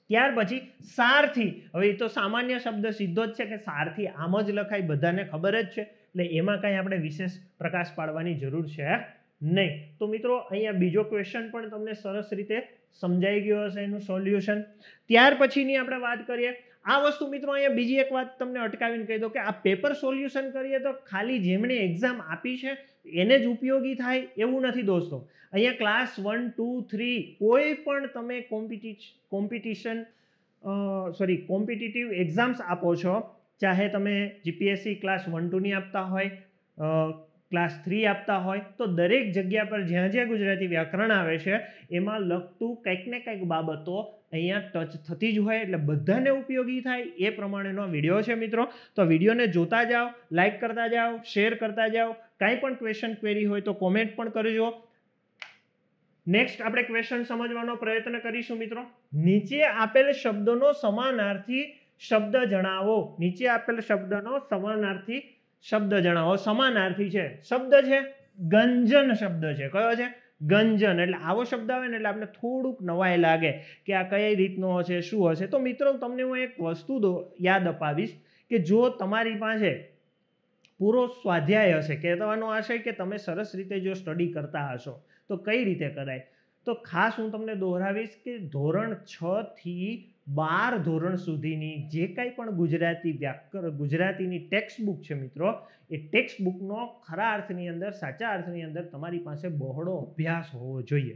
ત્યાર પછી સારથી. હવે એ તો સામાન્ય શબ્દ સીધો જ છે કે સારથી આમ જ લખાય, બધાને ખબર જ છે. એટલે એમાં કાંઈ આપણે વિશેષ પ્રકાશ પાડવાની જરૂર છે નહીં. તો મિત્રો અહીંયા બીજો ક્વેશ્ચન પણ તમને સરસ રીતે સમજાઈ ગયો હશે, એનું સોલ્યુશન. ત્યાર પછીની આપણે વાત કરીએ. આ વસ્તુ મિત્રો અહીંયા બીજી એક વાત તમને અટકાવીને કહી દો કે આ પેપર સોલ્યુશન કરીએ તો ખાલી જેમણે એક્ઝામ આપી છે એને જ ઉપયોગી થાય એવું નથી દોસ્તો. અહીંયા ક્લાસ 1, 2, 3 કોઈ પણ તમે કોમ્પિટિટિવ એક્ઝામ્સ આપો છો, ચાહે તમે જીપીએસસી ક્લાસ 1, 2 ની આપતા હોય, ક્લાસ 3 આપતા હોય, તો દરેક જગ્યા પર જ્યાં જ્યાં ગુજરાતી વ્યાકરણ આવે છે એમાં લગતું કંઈક ને કંઈક બાબતો અહીંયા ટચ થતી જ હોય. એટલે બધાને ઉપયોગી થાય એ પ્રમાણેનો વિડીયો છે મિત્રો. તો વિડીયોને જોતા જાઓ, લાઈક કરતા જાઓ, શેર કરતા જાઓ. કાંઈ પણ ક્વેશ્ચન ક્વેરી હોય તો કોમેન્ટ પણ કરજો. નેક્સ્ટ આપણે ક્વેશ્ચન સમજવાનો પ્રયત્ન કરીશું મિત્રો. નીચે આપેલ શબ્દનો સમાનાર્થી શબ્દ જણાવો. નીચે આપેલ શબ્દનો સમાનાર્થી શબ્દ જણાવો. સમાનાર્થી છે, શબ્દ છે ગંજન શબ્દ છે. કયો છે? ગંજન. એટલે આવો શબ્દ આવે ને એટલે આપણે થોડુંક નવાઈ લાગે કે આ કઈ રીતનો હશે, શું હશે. તો મિત્રો તમને હું એક વસ્તુ યાદ અપાવીશ કે જો તમારી પાસે પૂરો સ્વાધ્યાય હશે, કહેવાનો આશય કે તમે સરસ રીતે જો સ્ટડી કરતા હશો તો કઈ રીતે કરાય, તો ખાસ હું તમને દોહરાવીશ કે ધોરણ 6 થી 12 ધોરણ સુધીની જે કાંઈ પણ ગુજરાતીની ટેક્સ્ટ બુક છે મિત્રો, એ ટેક્સ્ટ બુકનો ખરા અર્થની અંદર, સાચા અર્થની અંદર તમારી પાસે બહોળો અભ્યાસ હોવો જોઈએ.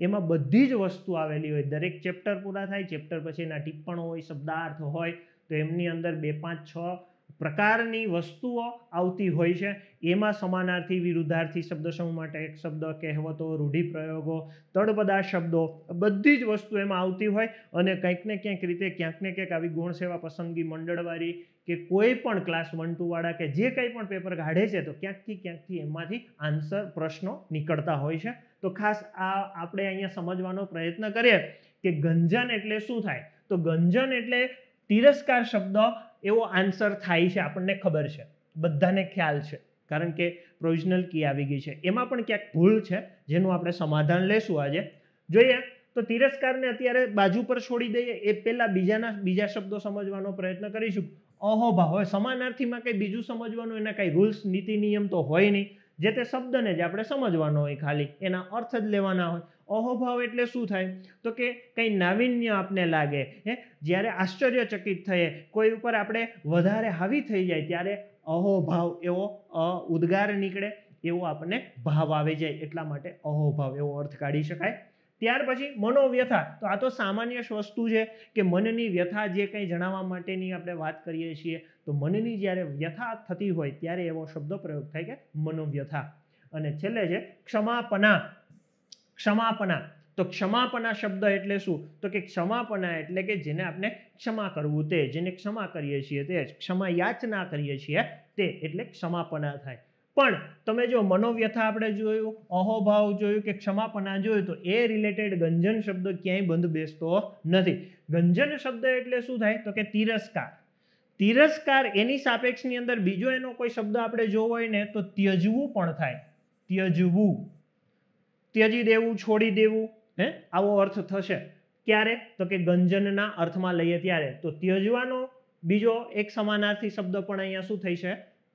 એમાં બધી જ વસ્તુ આવેલી હોય. દરેક ચેપ્ટર પૂરા થાય, ચેપ્ટર પછી એના ટિપ્પણો હોય, શબ્દાર્થ હોય, તો એમની અંદર 2, 5, 6 પ્રકારની વસ્તુઓ આવતી હોય છે. એમાં સમાનાર્થી, વિરુદ્ધાર્થી શબ્દસમૂહ માટે એક શબ્દ, કહેવતો, રૂઢિપ્રયોગો, તળપદા શબ્દો, બધી જ વસ્તુ એમાં આવતી હોય. અને કંઈક ને ક્યાંક રીતે ક્યાંક ને ક્યાંક આવી ગુણ સેવા પસંદગી મંડળવાળી કે કોઈ પણ ક્લાસ 1, 2 વાળા કે જે કંઈ પણ પેપર કાઢે છે તો ક્યાંકથી એમાંથી આન્સર, પ્રશ્નો નીકળતા હોય છે. તો ખાસ આ આપણે અહીંયા સમજવાનો પ્રયત્ન કરીએ કે ગંજન એટલે શું થાય. તો ગંજન એટલે તિરસ્કાર શબ્દ એવો આન્સર થાય છે, આપણને ખબર છે, બધાને ખ્યાલ છે. કારણ કે પ્રોવિઝનલ કી આવી ગઈ છે. એમાં પણ ક્યાંક ભૂલ છે જેનું આપણે સમાધાન લેશું આજે. જોઈએ તો તિરસ્કારને અત્યારે બાજુ પર છોડી દઈએ એ પહેલાં બીજા શબ્દો સમજવાનો પ્રયત્ન કરીશું. અહોભાવ, હવે સમાનાર્થીમાં કંઈ બીજું સમજવાનું, એના કંઈ રૂલ્સ નીતિ નિયમ તો હોય નહીં, જે તે શબ્દને જ આપણે સમજવાનો હોય, ખાલી એના અર્થ જ લેવાના હોય. અહોભાવ એટલે શું થાય તો કે કંઈ નાવીન્ય આપને લાગે, જ્યારે આશ્ચર્યચકિત થઈએ, કોઈ ઉપર આપણે વધારે હાવી થઈ જાય ત્યારે અહોભાવ એવો ઉદ્ગાર નીકળે, એવો આપણને ભાવ આવી જાય, એટલા માટે અહોભાવ એવો અર્થ કાઢી શકાય. ત્યાર પછી મનોવ્યથા, તો આ તો સામાન્ય વસ્તુ છે કે મનની વ્યથા જે કંઈ જણાવવા માટેની આપણે વાત કરીએ છીએ, તો મનની જ્યારે વ્યથા થતી હોય ત્યારે એવો શબ્દ પ્રયોગ થાય કે મનોવ્યથા. અને છેલ્લે છે ક્ષમાપના. ક્ષમાપના, તો ક્ષમાપના શબ્દ એટલે શું તો કે ક્ષમાપના એટલે કે જેને આપણે ક્ષમા કરવું તે, જેને ક્ષમા કરીએ છીએ તે, ક્ષમા યાચના કરીએ છીએ તે, એટલે ક્ષમાપના થાય. પણ તમે જો મનોવ્યથા આપણે જોયું, અહોભાવ જોયું કે ક્ષમાપના જોયું, તો એ રિલેટેડ ગંજન શબ્દ ક્યાંય બંધ બેસતો નથી. ગંજન શબ્દ એટલે શું થાય તો કે તિરસ્કાર. તિરસ્કાર એની સાપેક્ષની અંદર બીજો એનો કોઈ શબ્દ આપણે જોવો હોય ને તો ત્યજવું પણ થાય. ત્યજવું, ત્યજી દેવું, છોડી દેવું, આવો અર્થ થશે. ક્યારે તો કે ગંજનના અર્થમાં લઈએ ત્યારે. તો ત્યજવાનો બીજો એક સમાનાર્થી શબ્દ પણ અહીંયા શું થઈ છે?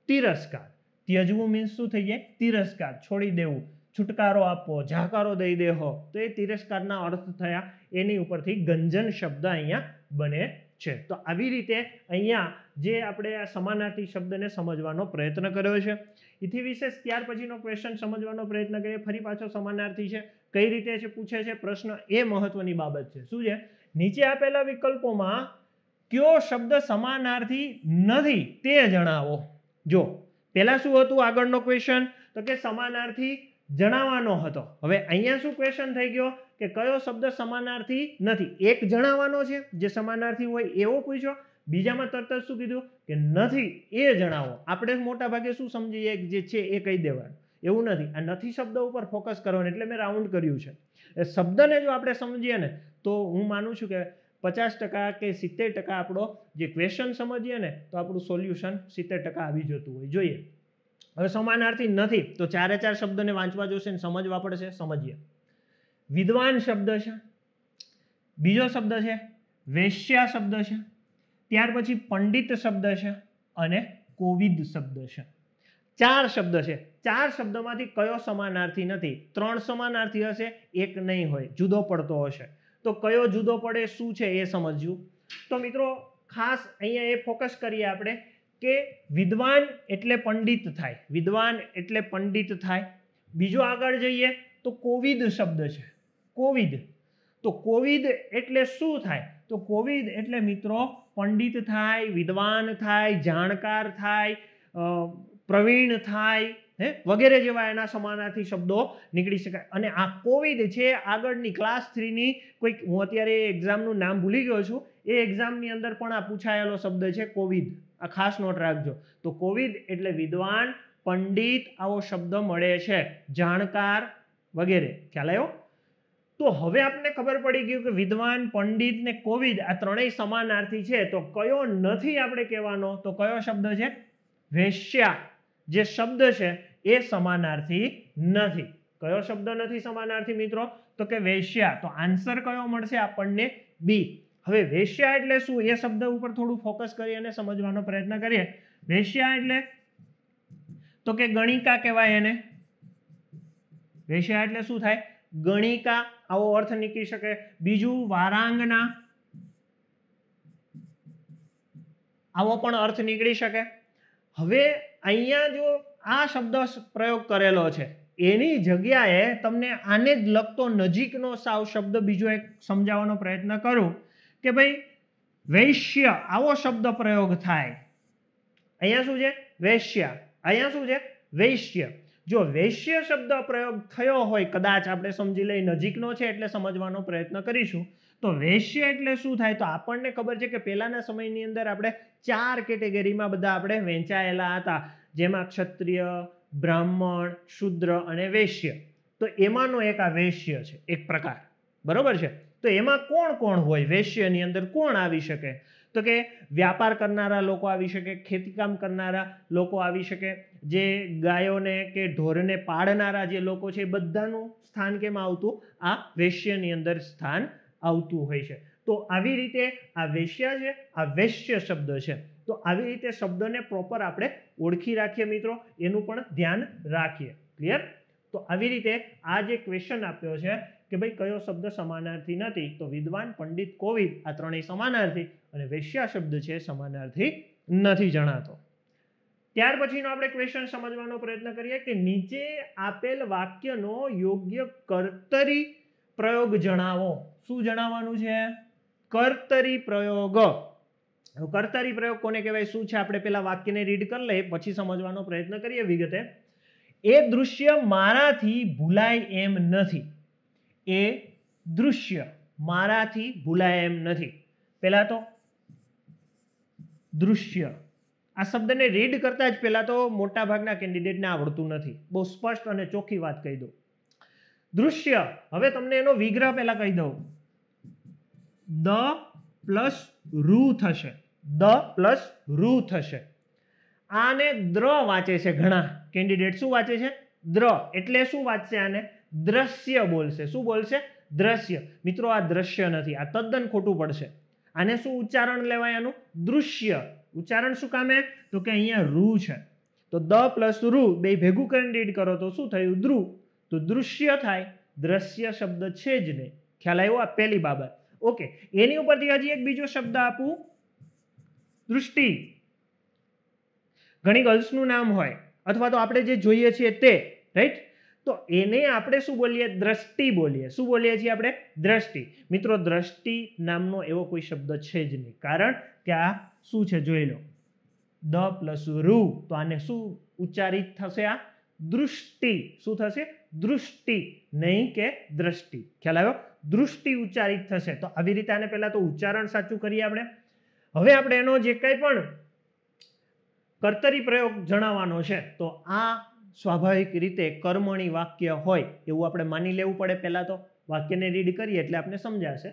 તિરસ્કાર. ત્યજવું મીન્સ શું થઈ જાય? તિરસ્કાર, છોડી દેવું, છુટકારો આપવો, જાકારો દઈ દેવો, તો એ તિરસ્કારના અર્થ થયા. એની ઉપરથી ગંજન શબ્દ અહીંયા બને છે. તો આવી રીતે અહીંયા જે આપણે આ સમાનાર્થી શબ્દને સમજવાનો પ્રયત્ન કર્યો છે. એથી વિશેષ ત્યાર પછીનો ક્વેશ્ચન સમજવાનો પ્રયત્ન કરીએ. ફરી પાછો સમાનાર્થી છે, કઈ રીતે છે પૂછે છે પ્રશ્ન, એ મહત્વની બાબત છે. શું છે? નીચે આપેલા વિકલ્પોમાં કયો શબ્દ સમાનાર્થી નથી તે જણાવો. જો પહેલા શું હતું આગળનો ક્વેશ્ચન તો કે સમાનાર્થી જણાવવાનો હતો. હવે અહીંયા શું ક્વેશ્ચન થઈ ગયો કે કયો શબ્દ સમાનાર્થી નથી? એક જણાવવાનો છે જે સમાનાર્થી હોય એવો પૂછ્યો, બીજામાં તરત જ શું કીધું કે નથી એ જણાવો. આપણે મોટા ભાગે શું સમજીએ જે છે એ કહી દેવાનું, એવું નથી. આ નથી શબ્દ ઉપર ફોકસ કરવાનું, એટલે મેં રાઉન્ડ કર્યું છે. એ શબ્દને જો આપણે સમજીએ ને તો હું માનું છું કે 50% કે 70% આપણો જે ક્વેશ્ચન સમજીએ ને તો આપણું સોલ્યુશન 70% આવી જતું હોય. જોઈએ હવે સમાનાર્થી નથી તો 4 શબ્દને વાંચવા જોશે ને સમજવા પડશે. સમજીએ. વિદ્વાન શબ્દ છે, બીજો શબ્દ છે વેશ્યા શબ્દ છે, ત્યાર પછી પંડિત શબ્દ છે અને કોવિદ શબ્દ છે. 4 શબ્દ છે. 4 શબ્દમાંથી કયો સમાનાર્થી નથી? 3 સમાનાર્થી હશે, એક નહીં હોય, જુદો પડતો હશે. તો કયો જુદો પડે, શું છે એ સમજવું. તો મિત્રો ખાસ અહીંયા એ ફોકસ કરીએ આપણે કે વિદ્વાન એટલે પંડિત થાય, વિદ્વાન એટલે પંડિત થાય. બીજો આગળ જઈએ તો કોવિદ શબ્દ છે, કોવિદ. તો કોવિદ એટલે શું થાય? તો કોવિદ એટલે મિત્રો પંડિત થાય, વિદ્વાન થાય, જાણકાર થાય, પ્રવીણ થાય, વગેરે જેવા એના સમાનાર્થી શબ્દો નીકળી શકાય. અને આ કોવિદ છે આગળની ક્લાસ 3ની કોઈક, હું અત્યારે એક્ઝામનું નામ ભૂલી ગયો છું, એ એક્ઝામની અંદર પણ આ પૂછાયેલો શબ્દ છે કોવિદ. આ ખાસ નોટ રાખજો. તો કોવિદ એટલે વિદ્વાન, પંડિત આવો શબ્દ મળે છે, જાણકાર વગેરે. ખ્યાલ આવ્યો? તો હવે આપને ખબર પડી ગયું કે વિદ્વાન, પંડિત ને કોવિદ આ ત્રણેય સમાનાર્થી છે. તો કયો નથી આપણે કહેવાનો? તો કયો શબ્દ છે? વેશ્યા જે શબ્દ છે એ સમાનાર્થી નથી. કયો શબ્દ નથી સમાનાર્થી મિત્રો? તો કે વેશ્યા. તો આન્સર કયો મળશે આપણને? બી. હવે વેશ્યા એટલે શું એ શબ્દ ઉપર થોડું ફોકસ કરી અને સમજવાનો પ્રયત્ન કરીએ. વેશ્યા એટલે તો કે ગણિકા કહેવાય એને. વેશ્યા એટલે શું થાય? ગણિકા, આવો અર્થ નીકળી શકે. બીજું વારાંગના, આવો પણ અર્થ નીકળી શકે. હવે અહીંયા જો આ શબ્દ પ્રયોગ કરેલો છે એની જગ્યાએ તમને આને જ લગતો નજીકનો સાવ શબ્દ બીજો એક સમજાવવાનો પ્રયત્ન કરું કે ભાઈ વૈશ્ય આવો શબ્દ પ્રયોગ થાય. અહીંયા શું છે? વૈશ્ય. અહીંયા શું છે? વૈશ્ય. જો વૈશ્ય શબ્દ પ્રયોગ થયો હોય, કદાચ આપણે સમજી લઈ નજીકનો છે એટલે સમજવાનો પ્રયત્ન કરીશું. તો વૈશ્ય એટલે શું થાય? તો આપણને ખબર છે કે પહેલાના સમયની અંદર આપણે 4 કેટેગરીમાં બધા આપણે વહેંચાયેલા હતા, જેમાં ક્ષત્રિય, બ્રાહ્મણ, શૂદ્ર અને વૈશ્ય. તો એમાંનો એક આ વૈશ્ય છે, એક પ્રકાર. બરોબર છે? તો એમાં કોણ કોણ હોય? વેશ્યની અંદર કોણ આવી શકે? તો કે વ્યાપાર કરનારા લોકો આવી શકે, ખેતીકામ કરનારા લોકો આવી શકે, જે ગાયોને કે ઢોરને પાળનારા જે લોકો છે એ બધાનું સ્થાન કેમ આવતું? આ વેશ્યની અંદર સ્થાન આવતું હોય છે. તો આવી રીતે આ વેશ્યા છે, આ વેશ્ય શબ્દ છે. તો આવી રીતે શબ્દને પ્રોપર આપણે ઓળખી રાખીએ મિત્રો, એનું પણ ધ્યાન રાખીએ. ક્લિયર? તો આવી રીતે આ જે ક્વેશ્ચન આપ્યો છે કે ભાઈ કયો શબ્દ સમાનાર્થી નથી, તો વિદ્વાન, પંડિત, કોવિદ આ ત્રણેય સમાનાર્થી, અને વેશ્યા શબ્દ છે સમાનાર્થી નથી જણાતો. ત્યાર પછીનો આપણે ક્વેશ્ચન સમજવાનો પ્રયત્ન કરીએ કે નીચે આપેલ વાક્યનો યોગ્ય કર્તરી પ્રયોગ જણાવો. શું જણાવવાનું છે? કર્તરી પ્રયોગ. કર્તરી પ્રયોગ કોને કહેવાય, શું છે? આપણે પેલા વાક્યને રીડ કરી લઈએ, પછી સમજવાનો પ્રયત્ન કરીએ વિગતે. એ દૃશ્ય મારાથી ભૂલાય એમ નથી. એ દૃશ્ય મારાથી ભૂલાય એમ નથી. પહેલા તો દૃશ્ય આ શબ્દને રીડ કરતા જ પહેલા તો મોટા ભાગના કેન્ડિડેટને આવડતું નથી. બહુ સ્પષ્ટ અને ચોખ્ખી વાત કહી દઉં. દૃશ્ય, હવે તમને એનો વિગ્રહ પહેલા કહી દઉં. દ પ્લસ રૂ થશે. દ પ્લસ રૂ થશે. આને દ્ર વાંચે છે ઘણા કેન્ડિડેટ. શું વાંચે છે? દ્ર. એટલે શું વાંચશે? આને દ્રશ્ય બોલશે. શું બોલશે? દ્રશ્ય. મિત્રો આ દ્રશ્ય નથી, આ તદ્દન ખોટું પડશે. આને શું ઉચ્ચારણ લેવાય? આનું દૃશ્ય. ઉચ્ચારણ શું કામે? તો કે અહીંયા રૂ છે, તો દ પ્લસ રૂ બે ભેગું કરીને રીડ કરો તો શું થયું? દ્રુ. તો દૃશ્ય થાય, દ્રશ્ય શબ્દ છે જ નહીં. ખ્યાલ આવ્યો? આ પહેલી બાબત. ઓકે, એની ઉપરથી હજી એક બીજો શબ્દ આપું, દૃષ્ટિ. ઘણી ગર્લ્સનું નામ હોય, અથવા તો આપણે જે જોઈએ છીએ તે, રાઈટ? તો એને આપણે શું બોલીએ? દ્રષ્ટિ બોલીએ. શું બોલીએ છીએ આપણે? દ્રષ્ટિ. મિત્રો દ્રષ્ટિ નામનો એવો કોઈ શબ્દ છે જ નહીં, કારણ કે આ શું છે જોઈ લો, દ પ્લસ રૂ. તો આને શું ઉચ્ચારિત થશે? આ દૃષ્ટિ. શું થશે? દૃષ્ટિ, નહીં કે દ્રષ્ટિ. ખ્યાલ આવ્યો? દૃષ્ટિ ઉચ્ચારિત થશે. તો આવી રીતે આને પહેલા તો ઉચ્ચારણ સાચું કરીએ આપણે. હવે આપણે એનો જે કંઈ પણ કર્તરી પ્રયોગ જણાવવાનો છે, તો આ સ્વાભાવિક રીતે કર્મણી વાક્ય હોય એવું આપણે માની લેવું પડે. પહેલા તો વાક્યને રીડ કરીએ એટલે આપણે સમજાશે.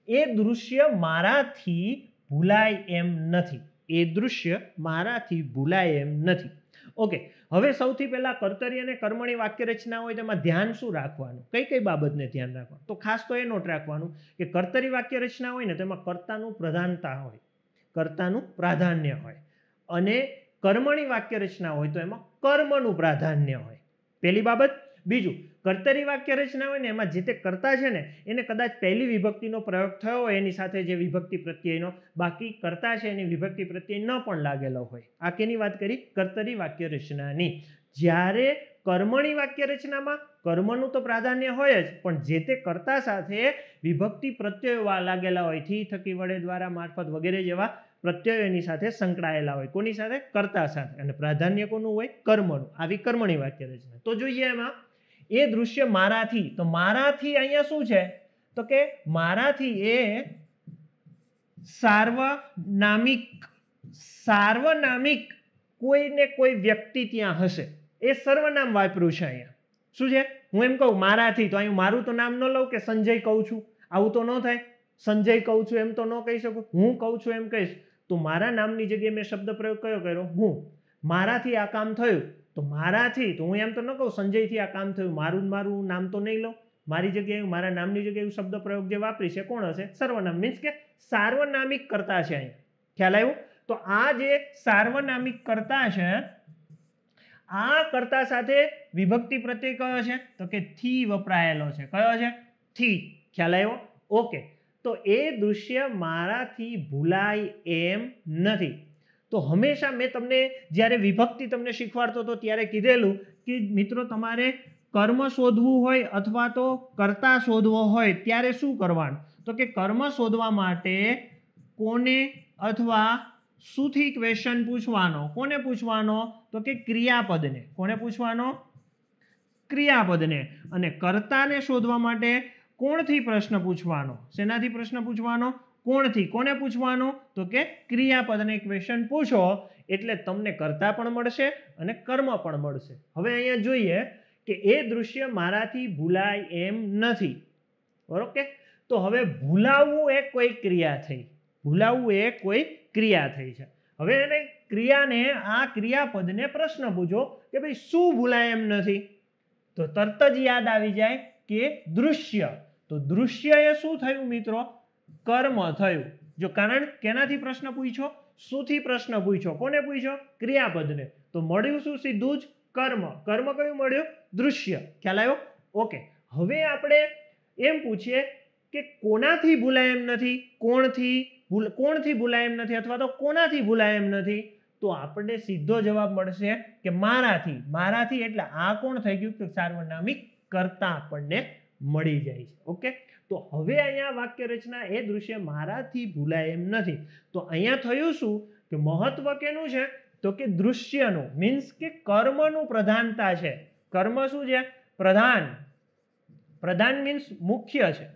એ દૃશ્ય મારાથી ભૂલાય એમ નથી. એ દૃશ્ય મારાથી ભૂલાય એમ નથી. ઓકે, હવે સૌથી પહેલા કર્તરી અને કર્મણી વાક્ય રચના હોય તેમાં ધ્યાન શું રાખવાનું? કઈ કઈ બાબતને ધ્યાન રાખવાનું? તો ખાસ તો એ નોટ રાખવાનું કે કર્તરી વાક્ય રચના હોય ને તેમાં કર્તાનું પ્રધાનતા હોય, કર્તાનું પ્રાધાન્ય હોય, અને કર્મણી વાક્ય રચના હોય તો એમાં કર્મનું પ્રાધાન્ય હોય. પહેલી બાબત. બીજું, કર્તરી વાક્ય રચના હોય ને એમાં જે તે કર્તા છે ને એને કદાચ પહેલી વિભક્તિનો પ્રયોગ થયો હોય એની સાથે જે વિભક્તિ પ્રત્યયનો, બાકી કર્તા છે એની વિભક્તિ પ્રત્યય ન પણ લાગેલો હોય. આ કેની વાત કરી? કર્તરી વાક્ય રચનાની. જ્યારે કર્મણી વાક્ય રચનામાં કર્મનું તો પ્રાધાન્ય હોય જ, પણ જે તે કર્તા સાથે વિભક્તિ પ્રત્યયો લાગેલા હોય, થી, થકી, વડે, દ્વારા, મારફત વગેરે જેવા પ્રત્યયો એની સાથે સંકળાયેલા હોય. કોની સાથે? કર્તા સાથે. અને પ્રાધાન્ય કોનું હોય? કર્મનું. આવી કર્મણી વાક્ય રચના. તો જોઈએ એમાં એ દૃશ્ય મારાથી. તો મારાથી અહીંયા શું છે? તો કે મારાથી એ સાર્વનામિક. સાર્વનામિક કોઈને કોઈ વ્યક્તિ ત્યાં હશે. એ સર્વનામ વાપર્યું છે અહીંયા. શું છે? હું એમ કહું મારાથી, તો અહીં મારું તો નામ ન લઉં કે સંજય કહું છું. આવું તો ન થાય. સંજય કહું છું એમ તો ન કહી શકું. હું કહું છું એમ કહીશ તો મારા નામની જગ્યાએ મેં શબ્દ પ્રયોગ કયો કર્યો? હું. મારાથી આ કામ થયું, તો મારાથી, તો હું એમ તો ન કહું સંજયથી આ કામ થયું. મારું નામ તો નહીં લઉં. મારી જગ્યાએ, મારા નામની જગ્યાએ શબ્દ પ્રયોગ જે વાપરી છે કોણ હશે? સર્વનામ. મીન્સ કે સાર્વનામિક કર્તા છે અહીંયા. ખ્યાલ આવ્યો? તો આ જે સાર્વનામિક કર્તા છે, આ કર્તા સાથે વિભક્તિ પ્રત્યય કયો છે? તો કે થી વપરાયેલો છે. કયો છે? થી. ખ્યાલ આવ્યો? ઓકે. તો એ દૃશ્ય મારાથી ભૂલાય એમ નથી. તો હંમેશા મેં તમને જ્યારે વિભક્તિ તમને શીખવાડતો હતો ત્યારે કીધેલું કે મિત્રો તમારે કર્મ શોધવું હોય અથવા તો કર્તા શોધવો હોય ત્યારે શું કરવાનું? તો કે કર્મ શોધવા માટે કોને અથવા શુંથી ક્વેશ્ચન પૂછવાનો? કોને પૂછવાનો? તો કે ક્રિયાપદને. કોને પૂછવાનો? ક્રિયાપદને. અને કર્તાને શોધવા માટે કોણથી પ્રશ્ન પૂછવાનો? શેનાથી પ્રશ્ન પૂછવાનો? કોણથી. કોને પૂછવાનો? તો કે ક્રિયાપદને ક્વેશ્ચન પૂછો એટલે તમને કર્તા પણ મળશે અને કર્મ પણ મળશે. હવે અહીંયા જોઈએ કે એ દૃશ્ય મારાથી ભૂલાય એમ નથી. ઓકે, તો તો હવે ભૂલાવવું એ કોઈ ક્રિયા થઈ, ભૂલાવવું એ કોઈ ક્રિયા થઈ છે. હવે એને ક્રિયાને આ ક્રિયાપદને પ્રશ્ન પૂછો કે ભાઈ શું ભૂલાય એમ નથી, તો તરત જ યાદ આવી જાય કે દૃશ્ય. તો દૃશ્ય એ શું થયું મિત્રો? કર્મ થયું. જો કારણ કેનાથી પ્રશ્ન પૂછ્યો? શુંથી પ્રશ્ન પૂછ્યો? કોને પૂછ્યો? ક્રિયાપદને. તો મળ્યું શું? સીધું જ કર્મ. કર્મ કયું મળ્યું? દૃશ્ય. ખ્યાલ આવ્યો? ઓકે. હવે આપણે એમ પૂછીએ કે કોનાથી ભૂલાય એમ નથી, કોણથી ભૂલાય એમ નથી અથવા તો કોનાથી ભૂલાય એમ નથી? તો આપણને સીધો જવાબ મળશે કે મારાથી. મારાથી એટલે આ કોણ થઈ ગયું? કે સાર્વનામિક કર્તા આપણને મળી જાય છે. ઓકે. તો હવે અહીંયા વાક્ય રચના એ દૃશ્ય મારાથી ભૂલાય એમ નથી. તો અહીંયા થયું શું કે મહત્વ કેનું છે? તો કે દૃશ્યનું, મીન્સ કે કર્મનું પ્રધાનતા છે. કર્મ શું છે? પ્રધાન. પ્રધાન મીન્સ મુખ્ય છે.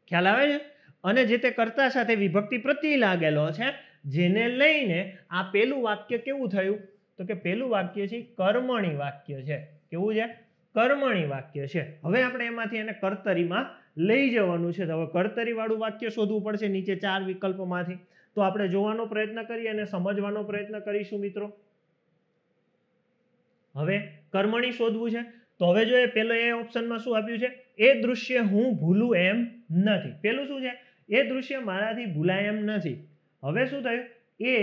ખ્યાલ આવે છે? અને જે તે કર્તા સાથે વિભક્તિ પ્રત્યય લાગેલો છે, જેને લઈને આ પેલું વાક્ય કેવું થયું? તો કે પેલું વાક્ય છે કર્મણી વાક્ય છે. કેવું છે? કર્મણી વાક્ય છે. હવે આપણે એમાંથી એને કર્તરીમાં લઈ જવાનું છે. તો હવે કર્તરી વાળું વાક્ય શોધવું પડશે નીચે 4 વિકલ્પોમાંથી. તો આપણે જોવાનો પ્રયત્ન કરીએ અને સમજવાનો પ્રયત્ન કરીશું મિત્રો. હવે કર્મણી શોધવું છે. તો હવે જો પેલો એ ઓપ્શનમાં શું આપ્યું છે? એ દૃશ્ય હું ભૂલું એમ નથી. પેલું શું છે? એ દૃશ્ય મારાથી ભૂલાય એમ નથી. હવે શું થયું? એ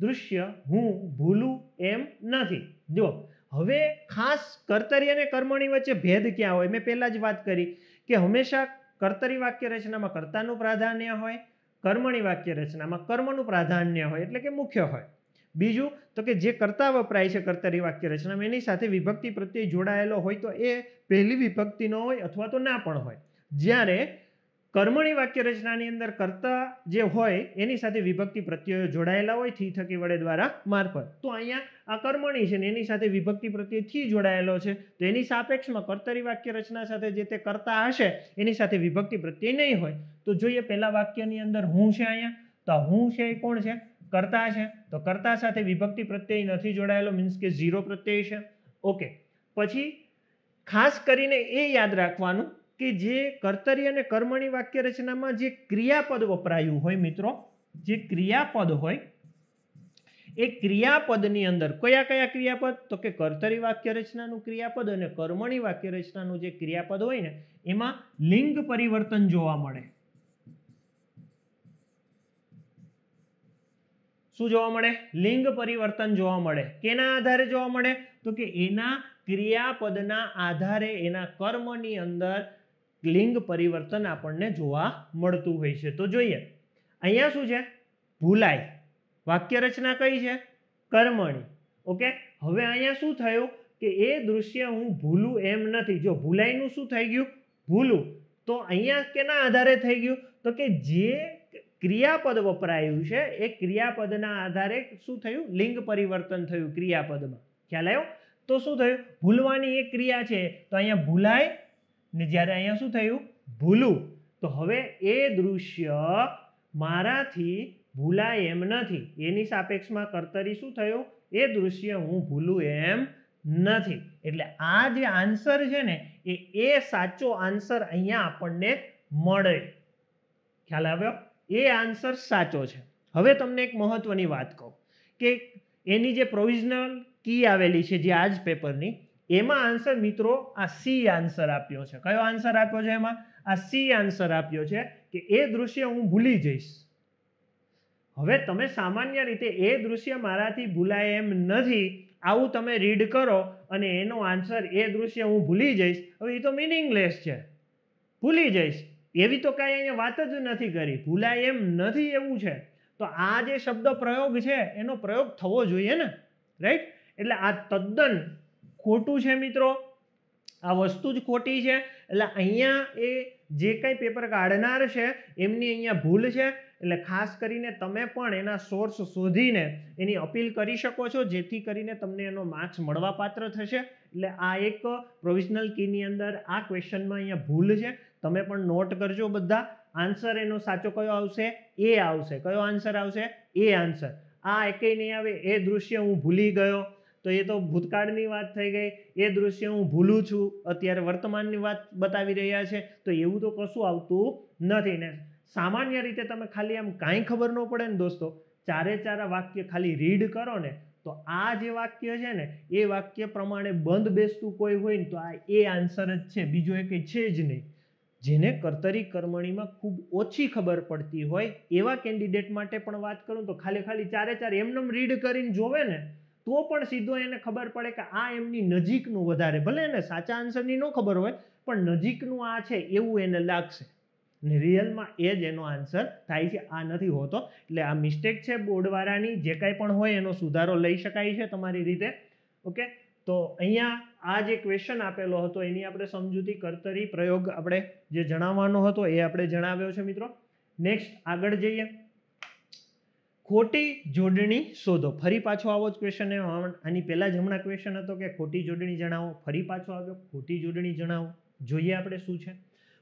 દૃશ્ય હું ભૂલું એમ નથી. જો હવે ખાસ કર્તરી અને કર્મણી વચ્ચે ભેદ ક્યાં હોય? મેં પહેલા જ વાત કરી કે હંમેશા કર્તરી વાક્ય રચનામાં કર્તાનું પ્રાધાન્ય હોય, કર્મણી વાક્ય રચનામાં કર્મનું પ્રાધાન્ય હોય, એટલે કે મુખ્ય હોય. બીજું તો કે જે કર્તા વપરાય છે કર્તરી વાક્ય રચનામાં એની સાથે વિભક્તિ પ્રત્યય જોડાયેલો હોય તો એ પહેલી વિભક્તિનો હોય અથવા તો ના પણ હોય. જ્યારે કર્મણી વાક્ય રચનાની અંદર કર્તા જે હોય એની સાથે વિભક્તિ પ્રત્યયો જોડાયેલા હોય થી થકી વડે દ્વારા મારફત. તો અહીંયા આ કર્મણી છે ને એની સાથે વિભક્તિ પ્રત્યય થી જોડાયેલો છે, તો એની સાપેક્ષમાં કર્તરી વાક્ય રચના સાથે જે તે કર્તા હશે એની સાથે વિભક્તિ પ્રત્યય નહીં હોય. તો જોઈએ પહેલા વાક્યની અંદર હું છે અહીંયા, તો હું છે એ કોણ છે? કર્તા છે. તો કર્તા સાથે વિભક્તિ પ્રત્યય નથી જોડાયેલો, મીન્સ કે 0 પ્રત્યય છે. ઓકે. પછી ખાસ કરીને એ યાદ રાખવાનું કે જે કર્તરી અને કર્મણી વાક્ય રચનામાં જે ક્રિયાપદ વપરાયું હોય મિત્રો, જે ક્રિયાપદ હોય એ ક્રિયાપદની અંદર કયા કયા ક્રિયાપદ? તો કે કર્તરી વાક્ય રચનાનું ક્રિયાપદ અને કર્મણી વાક્ય રચનાનું જે ક્રિયાપદ હોય ને એમાં લિંગ પરિવર્તન જોવા મળે. શું જોવા મળે? લિંગ પરિવર્તન જોવા મળે. કેના આધારે જોવા મળે? તો કે એના ક્રિયાપદના આધારે એના કર્મની અંદર લિંગ પરિવર્તન આપણને જોવા મળતું હોય છે. તો જોઈએ અહીંયા શું છે? ભૂલાય. વાક્ય રચના કઈ છે? કર્મણી. ઓકે. હવે અહીંયા શું થયું કે એ દૃશ્ય હું ભૂલું એમ નથી. જો ભૂલાયનું શું થઈ ગયું? ભૂલું. તો અહીંયા કેના આધારે થઈ ગયું? તો કે જે ક્રિયાપદ વપરાયું છે એ ક્રિયાપદના આધારે શું થયું? લિંગ પરિવર્તન થયું ક્રિયાપદમાં. ખ્યાલ આવ્યો? તો શું થયું? ભૂલવાની એક ક્રિયા છે, તો અહીંયા ભૂલાય ને જ્યારે અહીંયા શું થયું? ભૂલું. તો હવે એ દૃશ્ય મારાથી ભૂલાય એમ નથી, એની સાપેક્ષમાં કર્તરી શું થયું? એ દૃશ્ય હું ભૂલું એમ નથી. એટલે આ જે આન્સર છે ને એ સાચો આન્સર અહીંયા આપણને મળે. ખ્યાલ આવ્યો? એ આન્સર સાચો છે. હવે તમને એક મહત્વની વાત કહું કે એની જે પ્રોવિઝનલ કી આવેલી છે જે આજ પેપરની, એમાં આન્સર મિત્રો આ સી આન્સર આપ્યો છે. કયો આન્સર આપ્યો છે? એમાં આ સી આન્સર આપ્યો છે કે એ દૃશ્ય હું ભૂલી જઈશ. હવે તમે સામાન્ય રીતે એ દૃશ્ય મારાથી ભૂલાય એમ નથી આવું તમે રીડ કરો અને એનો આન્સર એ દૃશ્ય હું ભૂલી જઈશ. હવે એ તો મિનિંગલેસ છે. ભૂલી જઈશ એવી તો કાંઈ અહીંયા વાત જ નથી કરી. ભૂલાય એમ નથી એવું છે. તો આ જે શબ્દ પ્રયોગ છે એનો પ્રયોગ થવો જોઈએ ને, રાઈટ? એટલે આ તદ્દન ખોટું છે મિત્રો. આ વસ્તુ જ ખોટી છે. એટલે અહીંયા એ જે કંઈ પેપર કાઢનાર છે એમની અહીંયા ભૂલ છે. એટલે ખાસ કરીને તમે પણ એના સોર્સ શોધીને એની અપીલ કરી શકો છો, જેથી કરીને તમને એનો માર્ક્સ મળવા પાત્ર થશે. એટલે આ એક પ્રોવિઝનલ કીની અંદર આ ક્વેશ્ચનમાં અહીંયા ભૂલ છે. તમે પણ નોટ કરજો બધા. આન્સર એનો સાચો કયો આવશે? એ આવશે. કયો આન્સર આવશે? એ આન્સર. આ એકેય નહીં આવે. એ દૃશ્ય હું ભૂલી ગયો. તો એ તો ભૂતકાળની વાત થઈ ગઈ. એ દૃશ્ય હું ભૂલું છું, અત્યારે વર્તમાનની વાત બતાવી રહ્યા છે, તો એવું તો કશું આવતું નથી ને. સામાન્ય રીતે તમે ખાલી આમ કાંઈ ખબર ન પડે ને દોસ્તો, ચારે ચાર વાક્ય ખાલી રીડ કરો ને, તો આ જે વાક્ય છે ને એ વાક્ય પ્રમાણે બંધ બેસતું કોઈ હોય ને તો આ એ આન્સર જ છે, બીજો એ કંઈ છે જ નહીં. જેને કર્તરી કર્મણીમાં ખૂબ ઓછી ખબર પડતી હોય એવા કેન્ડિડેટ માટે પણ વાત કરું તો ખાલી ચારે ચાર એમનેમ રીડ કરીને જોવે ને તો પણ સીધો એને ખબર પડે કે આ એમની નજીકનું વધારે, ભલે એને સાચા આન્સરની ન ખબર હોય પણ નજીકનું આ છે એવું એને લાગશે ને રિયલમાં એ જ એનો આન્સર થાય છે, આ નથી હોતો. એટલે આ મિસ્ટેક છે બોર્ડવાળાની, જે કાંઈ પણ હોય એનો સુધારો લઈ શકાય છે તમારી રીતે. ઓકે, તો અહીંયા આ જે ક્વેશ્ચન આપેલો હતો એની આપણે સમજૂતી કર્તરી પ્રયોગ આપણે જે જણાવવાનો હતો એ આપણે જણાવ્યો છે મિત્રો. નેક્સ્ટ આગળ જઈએ. ખોટી જોડણી શોધો. ફરી પાછો આવો જ ક્વેશ્ચન. આની પહેલા જ હમણાં ક્વેશ્ચન હતો કે ખોટી જોડણી જણાવો, ફરી પાછો આવ્યો ખોટી જોડણી જણાવો. જોઈએ આપણે શું છે.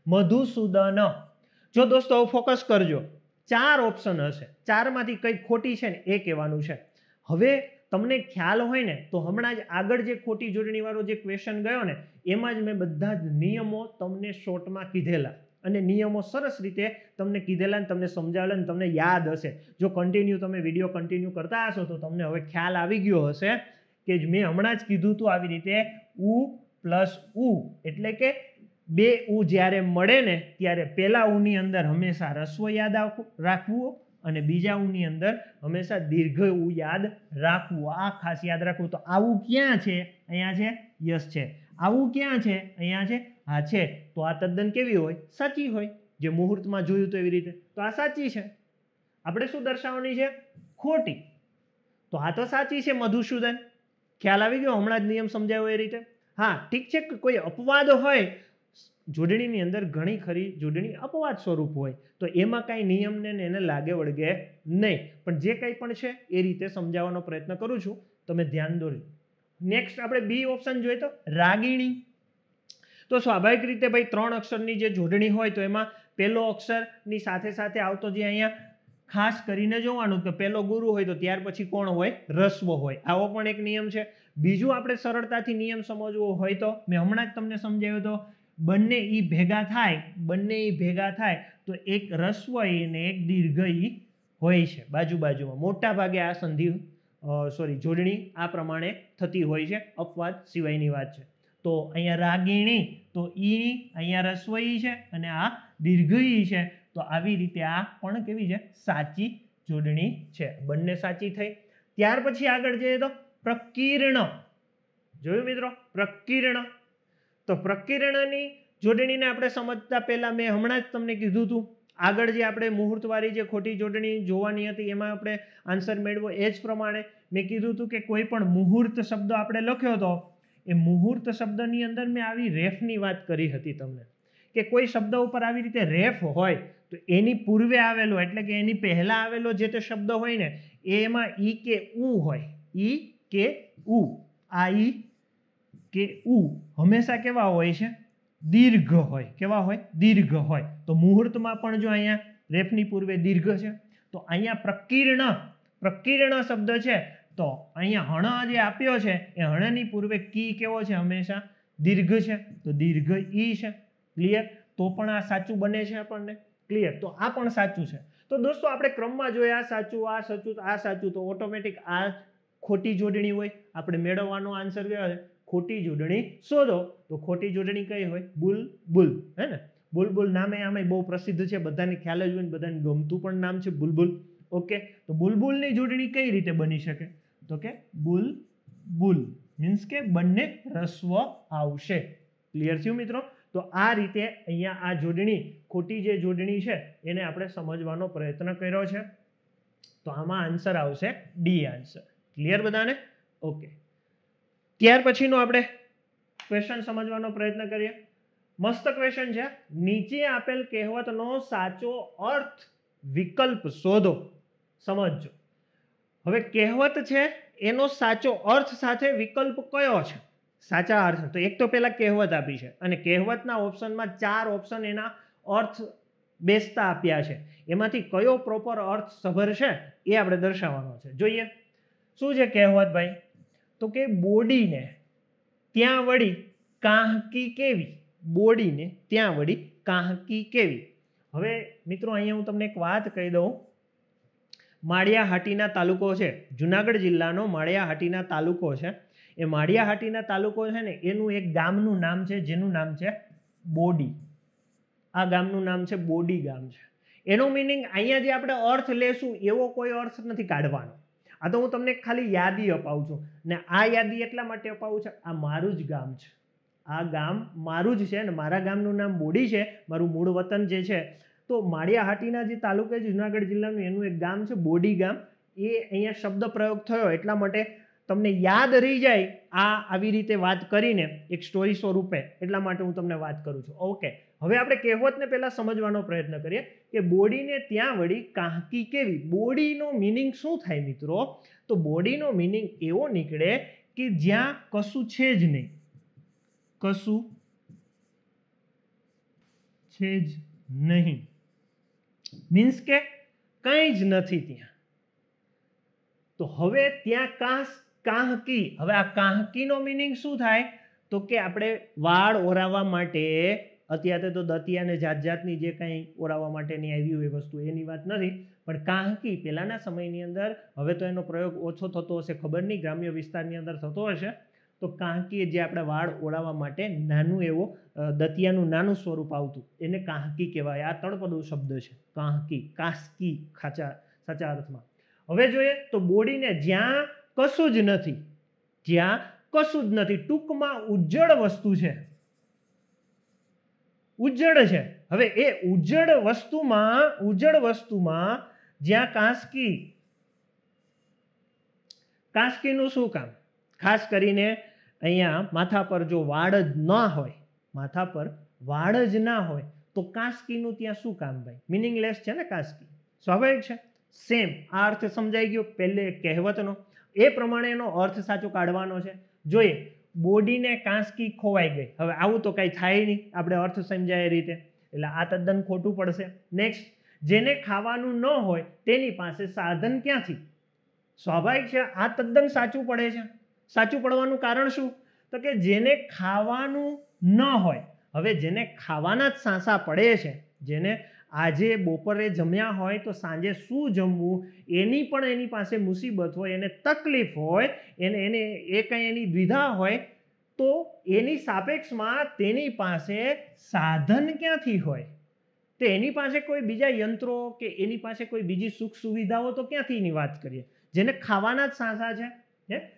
મધુસૂદન. જો દોસ્તો ફોકસ કરજો, 4 ઓપ્શન હશે, 4માંથી કઈ ખોટી છે ને એ કહેવાનું છે. હવે તમને ખ્યાલ હોય ને તો હમણાં જ આગળ જે ખોટી જોડણી વાળો જે ક્વેશ્ચન ગયો ને એમાં જ મેં બધા જ નિયમો તમને શોર્ટમાં કીધેલા અને નિયમો સરસ રીતે તમને કીધેલા ને તમને સમજાવેલા ને તમને યાદ હશે. જો કન્ટિન્યુ તમે વિડીયો કન્ટિન્યુ કરતા હશો તો તમને હવે ખ્યાલ આવી ગયો હશે કે મેં હમણાં જ કીધું હતું આવી રીતે ઉ પ્લસ ઉ એટલે કે 2 ઉ જ્યારે મળે ને ત્યારે પહેલા ઉની અંદર હંમેશા રસ્વ યાદ રાખવું અને બીજા ઉની અંદર હંમેશા દીર્ઘ ઉ યાદ રાખવું. આ ખાસ યાદ રાખવું. તો આવું ક્યાં છે? અહીંયા છે, યસ છે. આવું ક્યાં છે? અહીંયા છે, હા છે. તો આ તદ્દન કેવી હોય? સાચી હોય. જે મુહૂર્તમાં જોયું તો એવી રીતે. તો આ સાચી છે. આપણે શું દર્શાવવાની છે? ખોટી. તો આ તો સાચી છે મધુસૂદન. ખ્યાલ આવી ગયો? હમણાં જ નિયમ સમજાવ્યો એ રીતે. હા ઠીક છે, કોઈ અપવાદ હોય જોડણીની અંદર, ઘણી ખરી જોડણી અપવાદ સ્વરૂપ હોય તો એમાં કાંઈ નિયમને એને લાગે વળગે નહીં, પણ જે કંઈ પણ છે એ રીતે સમજાવવાનો પ્રયત્ન કરું છું, તમે ધ્યાન દોરજો. નેક્સ્ટ આપણે બી ઓપ્શન જોઈએ તો રાગીણી. તો સ્વાભાવિક રીતે ભાઈ 3 અક્ષરની જે જોડણી હોય તો એમાં પહેલો અક્ષરની સાથે સાથે આવતો જે અહીંયા ખાસ કરીને જોવાનું કે પહેલો ગુરુ હોય તો ત્યાર પછી કોણ હોય? રસ્વ હોય. આવો પણ એક નિયમ છે. બીજું આપણે સરળતાથી નિયમ સમજવો હોય તો મેં હમણાં જ તમને સમજાવ્યો તો બંને ઈ ભેગા થાય તો એક રસ્વ ઈ અને એક દીર્ઘ ઈ હોય છે બાજુમાં. મોટા ભાગે આ જોડણી આ પ્રમાણે થતી હોય છે, અપવાદ સિવાયની વાત છે. તો અહીંયા રાગીણી તો ઈ અહીંયા રસ્વ ઈ છે અને આ દીર્ઘ ઈ છે. તો આવી રીતે આ પણ કેવી છે? સાચી જોડણી છે. બંને સાચી થઈ. ત્યાર પછી આગળ જઈએ તો પ્રકીર્ણ. જોયું મિત્રો? પ્રકીર્ણ. તો પ્રકીર્ણની જોડણીને આપણે સમજતા પહેલા મેં હમણાં જ તમને કીધું હતું, આગળ જે આપણે મુહૂર્તવાળી જે ખોટી જોડણી જોવાની હતી એમાં આપણે આન્સર મેળવો એ જ પ્રમાણે મેં કીધું હતું કે કોઈ પણ મુહૂર્ત શબ્દ આપણે લખ્યો હતો એ મુહૂર્ત શબ્દની અંદર મેં આવી રેફની વાત કરી હતી તમને કે કોઈ શબ્દ ઉપર આવી રીતે રેફ હોય તો એની પૂર્વે આવેલો એટલે કે એની પહેલા આવેલો જે તે શબ્દ હોય ને એમાં ઈ કે ઉ હોય. ઈ કે ઉ. આ ઈ કે ઉ હંમેશા કેવા હોય છે? દીર્ઘ હોય. કેવા હોય? દીર્ઘ હોય. તો મુહૂર્તમાં પણ જો અહીંયા રેફની પૂર્વે દીર્ઘ છે તો અહીંયા પ્રકીર્ણ શબ્દ છે તો અહીંયા હણ જે આપ્યો છે એ હણની પૂર્વે કી કેવો છે? હંમેશા દીર્ઘ છે. તો દીર્ઘ ઈ છે. ક્લિયર? તો પણ આ સાચું બને છે આપણને. ક્લિયર? તો આ પણ સાચું છે. તો દોસ્તો આપણે ક્રમમાં જોઈએ આ સાચું તો ઓટોમેટિક આ ખોટી જોડણી હોય. આપણે મેળવવાનો આન્સર કયો છે? ખોટી જોડણી શોધો. તો ખોટી જોડણી કઈ હોય? બુલબુલ. હે ને? બુલબુલ નામે આમે બહુ પ્રસિદ્ધ છે, બધાને ખ્યાલ જ હોય ને બધાને ગમતું પણ નામ છે બુલબુલ. ઓકે, તો બુલબુલની જોડણી કઈ રીતે બની શકે? તો કે બુલબુલ મીન્સ કે બંને રસ્વ આવશે. ક્લિયર થયું મિત્રો? તો આ રીતે અહીંયા આ જોડણી ખોટી જે જોડણી છે એને આપણે સમજવાનો પ્રયત્ન કર્યો છે. તો આમાં આન્સર આવશે ડી આન્સર. ક્લિયર બધાને? ઓકે, ત્યાર પછીનો આપણે ક્વેશ્ચન સમજવાનો પ્રયત્ન કરીએ. મસ્ત ક્વેશ્ચન છે. નીચે આપેલ કહેવતનો સાચો અર્થ વિકલ્પ શોધો. સમજજો. હવે કહેવત છે એનો સાચો અર્થ સાથે વિકલ્પ કયો છે? સાચા અર્થ. તો એક તો પહેલા કહેવત આપી છે અને કહેવતના ઓપ્શનમાં 4 ઓપ્શન એના અર્થ બેસતા આપ્યા છે. એમાંથી કયો પ્રોપર અર્થ સભર છે એ આપણે દર્શાવવાનો છે. જોઈએ શું છે કહેવત ભાઈ? તો કે બોડીને ત્યાં વળી કાહકી કેવી, બોડીને ત્યાં વળી કાહકી કેવી. હવે મિત્રો અહીંયા હું તમને એક વાત કહી દઉં. માળિયાહાટીના તાલુકો છે, જુનાગઢ જિલ્લાનો માળિયાહાટીના તાલુકો છે. એ માળિયાહાટીના તાલુકો છે ને એનું એક ગામનું નામ છે જેનું નામ છે બોડી. આ ગામનું નામ છે બોડી ગામ છે. એનો મિનિંગ અહીંયા જે આપણે અર્થ લેશું એવો કોઈ અર્થ નથી કાઢવાનો. આ તો હું તમને ખાલી યાદી અપાવું છું ને આ યાદી એટલા માટે અપાવું છે, આ મારું જ ગામ છે, આ ગામ મારું જ છે ને મારા ગામનું નામ બોડી છે, મારું મૂળ વતન જે છે. તો માળિયાહાટીના જે તાલુકે જુનાગઢ જિલ્લાનું એનું એક ગામ છે બોડી ગામ. એ અહીંયા શબ્દ પ્રયોગ થયો એટલા માટે તમને યાદ રહી જાય આ આવી રીતે વાત કરીને એક સ્ટોરી સ્વરૂપે, એટલા માટે હું તમને વાત કરું છું. ઓકે, હવે આપણે કહેવતને પહેલા સમજવાનો પ્રયત્ન કરીએ કે બોડીને ત્યાં વળી કાહકી કેવી. બોડીનો મિનિંગ શું થાય મિત્રો? તો બોડીનો મિનિંગ એવો નીકળે કે જ્યાં કશું છે જ નહીં, કશું છે જ નહીં, મીન્સ કે કંઈ જ નથી ત્યાં. તો હવે ત્યાં કાહકી, હવે આ કાહકીનો મિનિંગ શું થાય? તો કે આપણે વાળ ઓરાવવા માટે, અત્યારે તો દતિયાને જાત જાતની જે કંઈ ઓરાવવા માટેની આવી હોય વસ્તુ એની વાત નથી, પણ કાહકી પહેલાના સમયની અંદર, હવે તો એનો પ્રયોગ ઓછો થતો હશે, ખબર નહીં, ગ્રામ્ય વિસ્તારની અંદર થતો હશે. તો કાહકી જે આપણે વાળ ઓળાવવા માટે નાનું એવો દતિયાનું નાનું સ્વરૂપ આવતું એને કાહકી કહેવાય. આ તળપદો શબ્દ છે કાહકી, કાસ્કી સાચા અર્થમાં. હવે જોઈએ તો બોડીને જ્યાં કશું જ નથી, જ્યાં કશું જ નથી, ટૂંકમાં ઉજ્જડ વસ્તુ છે, ઉજ્જડ છે. હવે એ ઉજ્જડ વસ્તુમાં જ્યાં કાસ્કીનું શું કામ? ખાસ કરીને અહીંયા માથા પર જો વાળ જ ના હોય, માથા પર વાળ જ ના હોય તો કાસ્કીનું ત્યાં શું કામ ભાઈ? મિનિંગલેસ છે ને કાસ્કી, સ્વાભાવિક છે. સેમ આ અર્થ સમજાઈ ગયો પહેલે કહેવતનો. એ પ્રમાણે એનો અર્થ સાચો કાઢવાનો છે. જોઈએ, બોડીને કાસ્કી ખોવાઈ ગઈ. હવે આવું તો કંઈ થાય નહીં, આપણે અર્થ સમજાય એ રીતે, એટલે આ તદ્દન ખોટું પડશે. નેક્સ્ટ, જેને ખાવાનું ન હોય તેની પાસે સાધન ક્યાંથી? સ્વાભાવિક છે, આ તદ્દન સાચું પડે છે. સાચું પડવાનું કારણ શું? તો કે જેને ખાવાનું ન હોય, હવે જેને ખાવાના જ સાંસા પડે છે, જેને આજે બપોરે જમ્યા હોય તો સાંજે શું જમવું એની પણ એની પાસે મુસીબત હોય, એને તકલીફ હોય, એને એ કંઈ એની દ્વિધા હોય, તો એની સાપેક્ષમાં તેની પાસે સાધન ક્યાંથી હોય? તો એની પાસે કોઈ બીજા યંત્રો કે એની પાસે કોઈ બીજી સુખ સુવિધાઓ તો ક્યાંથી એની વાત કરીએ? જેને ખાવાના જ સાંસા છે,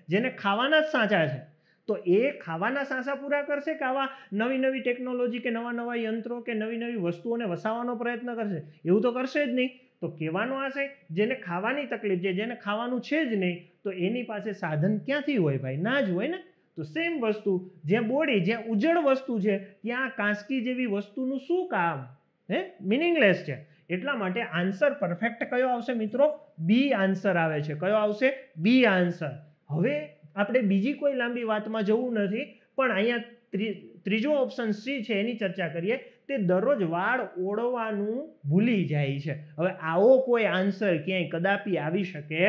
જેને ખાવાના જ સાચા છે, તો એ ખાવાના સાંસા પૂરા કરશે કે આવા નવી નવી ટેકનોલોજી કે નવા નવા યંત્રો કે નવી નવી વસ્તુઓને વસાવવાનો પ્રયત્ન કરશે? એવું તો કરશે જ નહીં. તો કહેવાનો આ છે જેને ખાવાની તકલીફ છે, જેને ખાવાનું છે જ નહીં, તો એની પાસે સાધન ક્યાંથી હોય ભાઈ? ના જ હોય ને. તો સેમ વસ્તુ, જ્યાં બોડી, જ્યાં ઉજ્જડ વસ્તુ છે ત્યાં કાસ્કી જેવી વસ્તુનું શું કામ? મિનિંગલેસ છે. એટલા માટે આન્સર પરફેક્ટ કયો આવશે મિત્રો? બી આન્સર આવે છે. કયો આવશે? B answer. હવે આપણે બીજી કોઈ લાંબી વાતમાં જવું નથી, પણ અહીંયા ત્રીજો ઓપ્શન સી છે એની ચર્ચા કરીએ. તે દરરોજ વાળ ઓળવાનું ભૂલી જાય છે. હવે આવો કોઈ આન્સર ક્યાંય કદાપી આવી શકે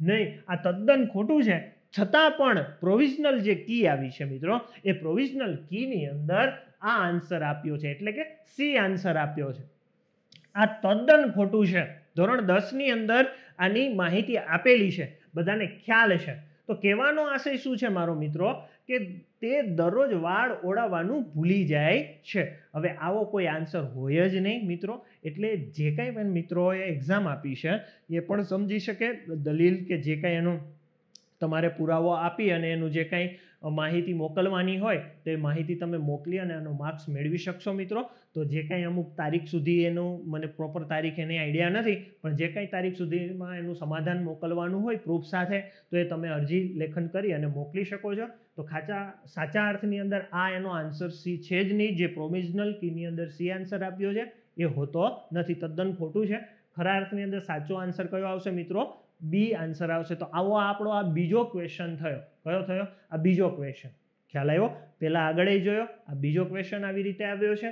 નહીં. આ તદ્દન ખોટું છે. છતાં પણ પ્રોવિઝનલ જે કી આવી છે મિત્રો, એ પ્રોવિઝનલ કીની અંદર આ આન્સર આપ્યો છે, એટલે કે સી આન્સર આપ્યો છે. આ તદ્દન ખોટું છે. ધોરણ 10 ની અંદર આની માહિતી આપેલી છે, બધાને ખ્યાલ છે. તો કહેવાનો આશય શું છે મારો મિત્રો? કે તે દરરોજ વાળ ઓળાવવાનું ભૂલી જાય છે. હવે આવો કોઈ આન્સર હોય જ નહીં મિત્રો. એટલે જે કંઈ પણ મિત્રોએ એક્ઝામ આપી છે એ પણ સમજી શકે, દલીલ કે જે કંઈ એનો તમારે પુરાવો આપી અને એનું જે કંઈ માહિતી મોકલવાની હોય તો એ માહિતી તમે મોકલી અને એનો માર્ક્સ મેળવી શકશો મિત્રો. તો જે કંઈ અમુક તારીખ સુધી એનું, મને પ્રોપર તારીખ એની આઈડિયા નથી, પણ જે કંઈ તારીખ સુધીમાં એનું સમાધાન મોકલવાનું હોય પ્રૂફ સાથે, તો એ તમે અરજી લેખન કરી અને મોકલી શકો છો. તો સાચા અર્થની અંદર આ એનો આન્સર સી છે જ નહીં. જે પ્રોવિઝનલ કીની અંદર સી આન્સર આપ્યો છે એ હોતો નથી, તદ્દન ખોટું છે. ખરા અર્થની અંદર સાચો આન્સર કયો આવશે મિત્રો? બી આન્સર આવશે. તો આવો આપણો આ બીજો ક્વેશ્ચન થયો. કયો થયો? આ બીજો ક્વેશ્ચન. ખ્યાલ આવ્યો? પહેલા આગળ જોયો, આ બીજો ક્વેશ્ચન આવી રીતે આવ્યો છે.